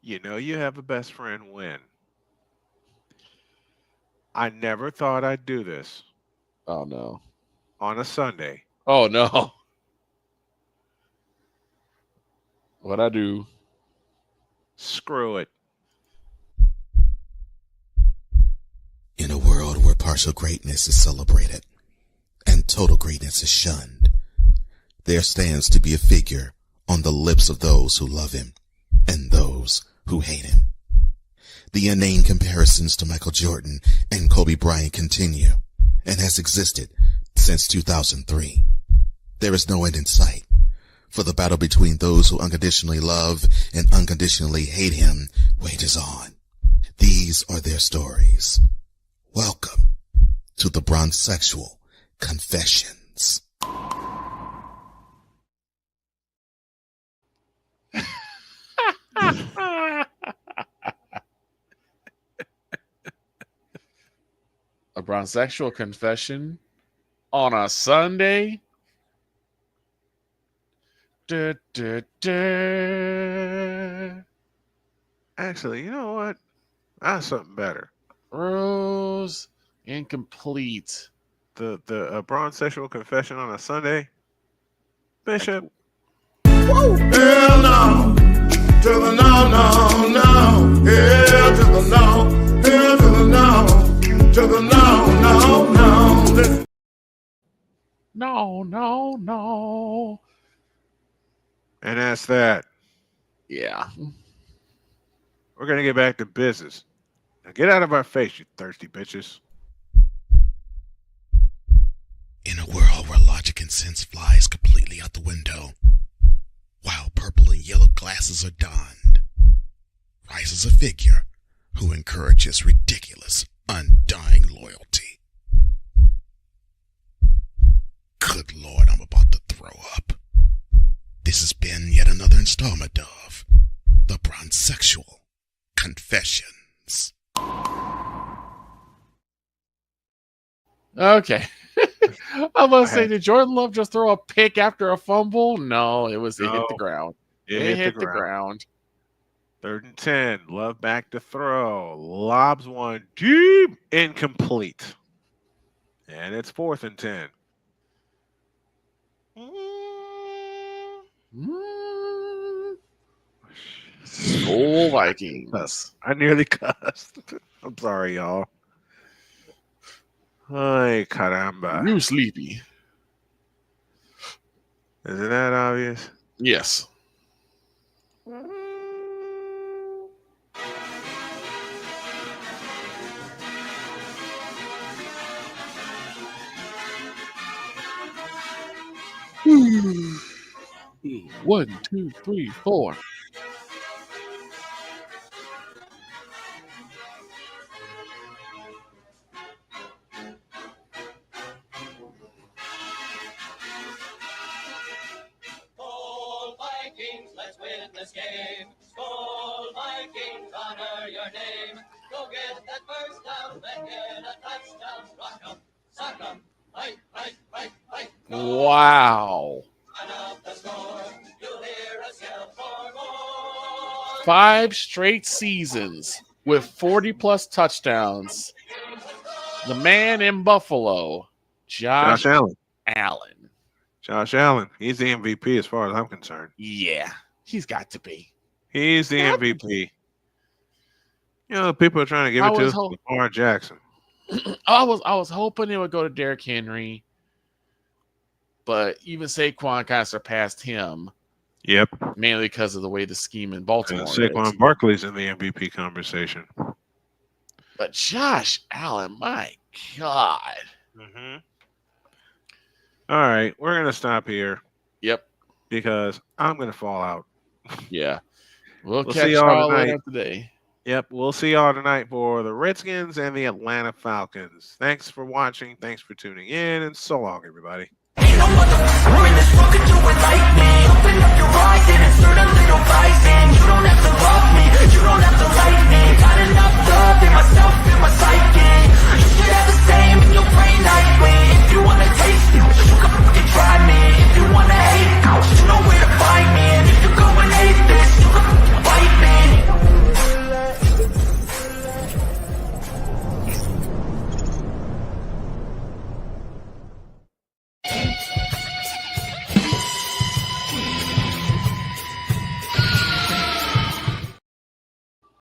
A: You know you have a best friend when. I never thought I'd do this.
B: Oh, no.
A: On a Sunday.
B: Oh, no. What'd I do?
A: Screw it.
S: In a world where partial greatness is celebrated and total greatness is shunned, there stands to be a figure on the lips of those who love him and those who hate him. The inane comparisons to Michael Jordan and Kobe Bryant continue and has existed since 2003. There is no end in sight, for the battle between those who unconditionally love and unconditionally hate him wages on. These are their stories. Welcome to the Bronzexual Confessions.
B: A Bronzexual confession on a Sunday?
A: Actually, you know what? That's something better.
B: Rose incomplete.
A: The Bronzexual confession on a Sunday? Bishop.
J: Hell no. To the no, no, no. Hell to the no. Hell to the no. To the no, no, no.
B: No, no, no.
A: And that's that.
B: Yeah.
A: We're going to get back to business. Now get out of our face, you thirsty bitches.
S: flies completely out the window, while purple and yellow glasses are donned, rises a figure who encourages ridiculous, undying loyalty. Good Lord, I'm about to throw up. This has been yet another installment of The Bronzexual Confessions.
B: Okay. I must say, did Jordan Love just throw a pick after a fumble? No, it hit the ground. It hit the ground.
A: 3rd and 10. Love back to throw. Lobs one deep. Incomplete. And it's 4th and 10.
B: Skull Vikings.
A: I nearly cussed. I'm sorry, y'all. Ay, caramba.
B: You sleepy.
A: Is it that obvious?
B: Yes. One, two, three, four.
T: Skol Vikings, let's win this game. Skol Vikings, honor your name. Go get that first down, then get a touchdown. Rock 'em, sock 'em, fight, fight, fight, fight.
B: Wow.
T: The score, you'll hear us yell for more.
B: 5 straight seasons with 40-plus touchdowns. The man in Buffalo, Josh
A: Allen.
B: Allen.
A: Josh Allen. He's the MVP as far as I'm concerned.
B: Yeah, he's got to be.
A: He's the MVP. You know, people are trying to give it to Lamar Jackson.
B: I was hoping it would go to Derrick Henry, but even Saquon kind of surpassed him.
A: Yep.
B: Mainly because of the way the scheme in Baltimore is.
A: Saquon Barkley's in the MVP conversation.
B: But Josh Allen, my God.
A: Mm-hmm. All right, we're going to stop here.
B: Yep.
A: Because I'm going to fall out.
B: Yeah. We'll catch
A: see
B: y'all
A: tonight.
B: later today.
A: Yep, we'll see y'all tonight for the Redskins and the Atlanta Falcons. Thanks for watching. Thanks for tuning in. And so long, everybody.
T: Ain't no other room in this world could do it like me. Open up your eyes and insert a little rising. You don't have to love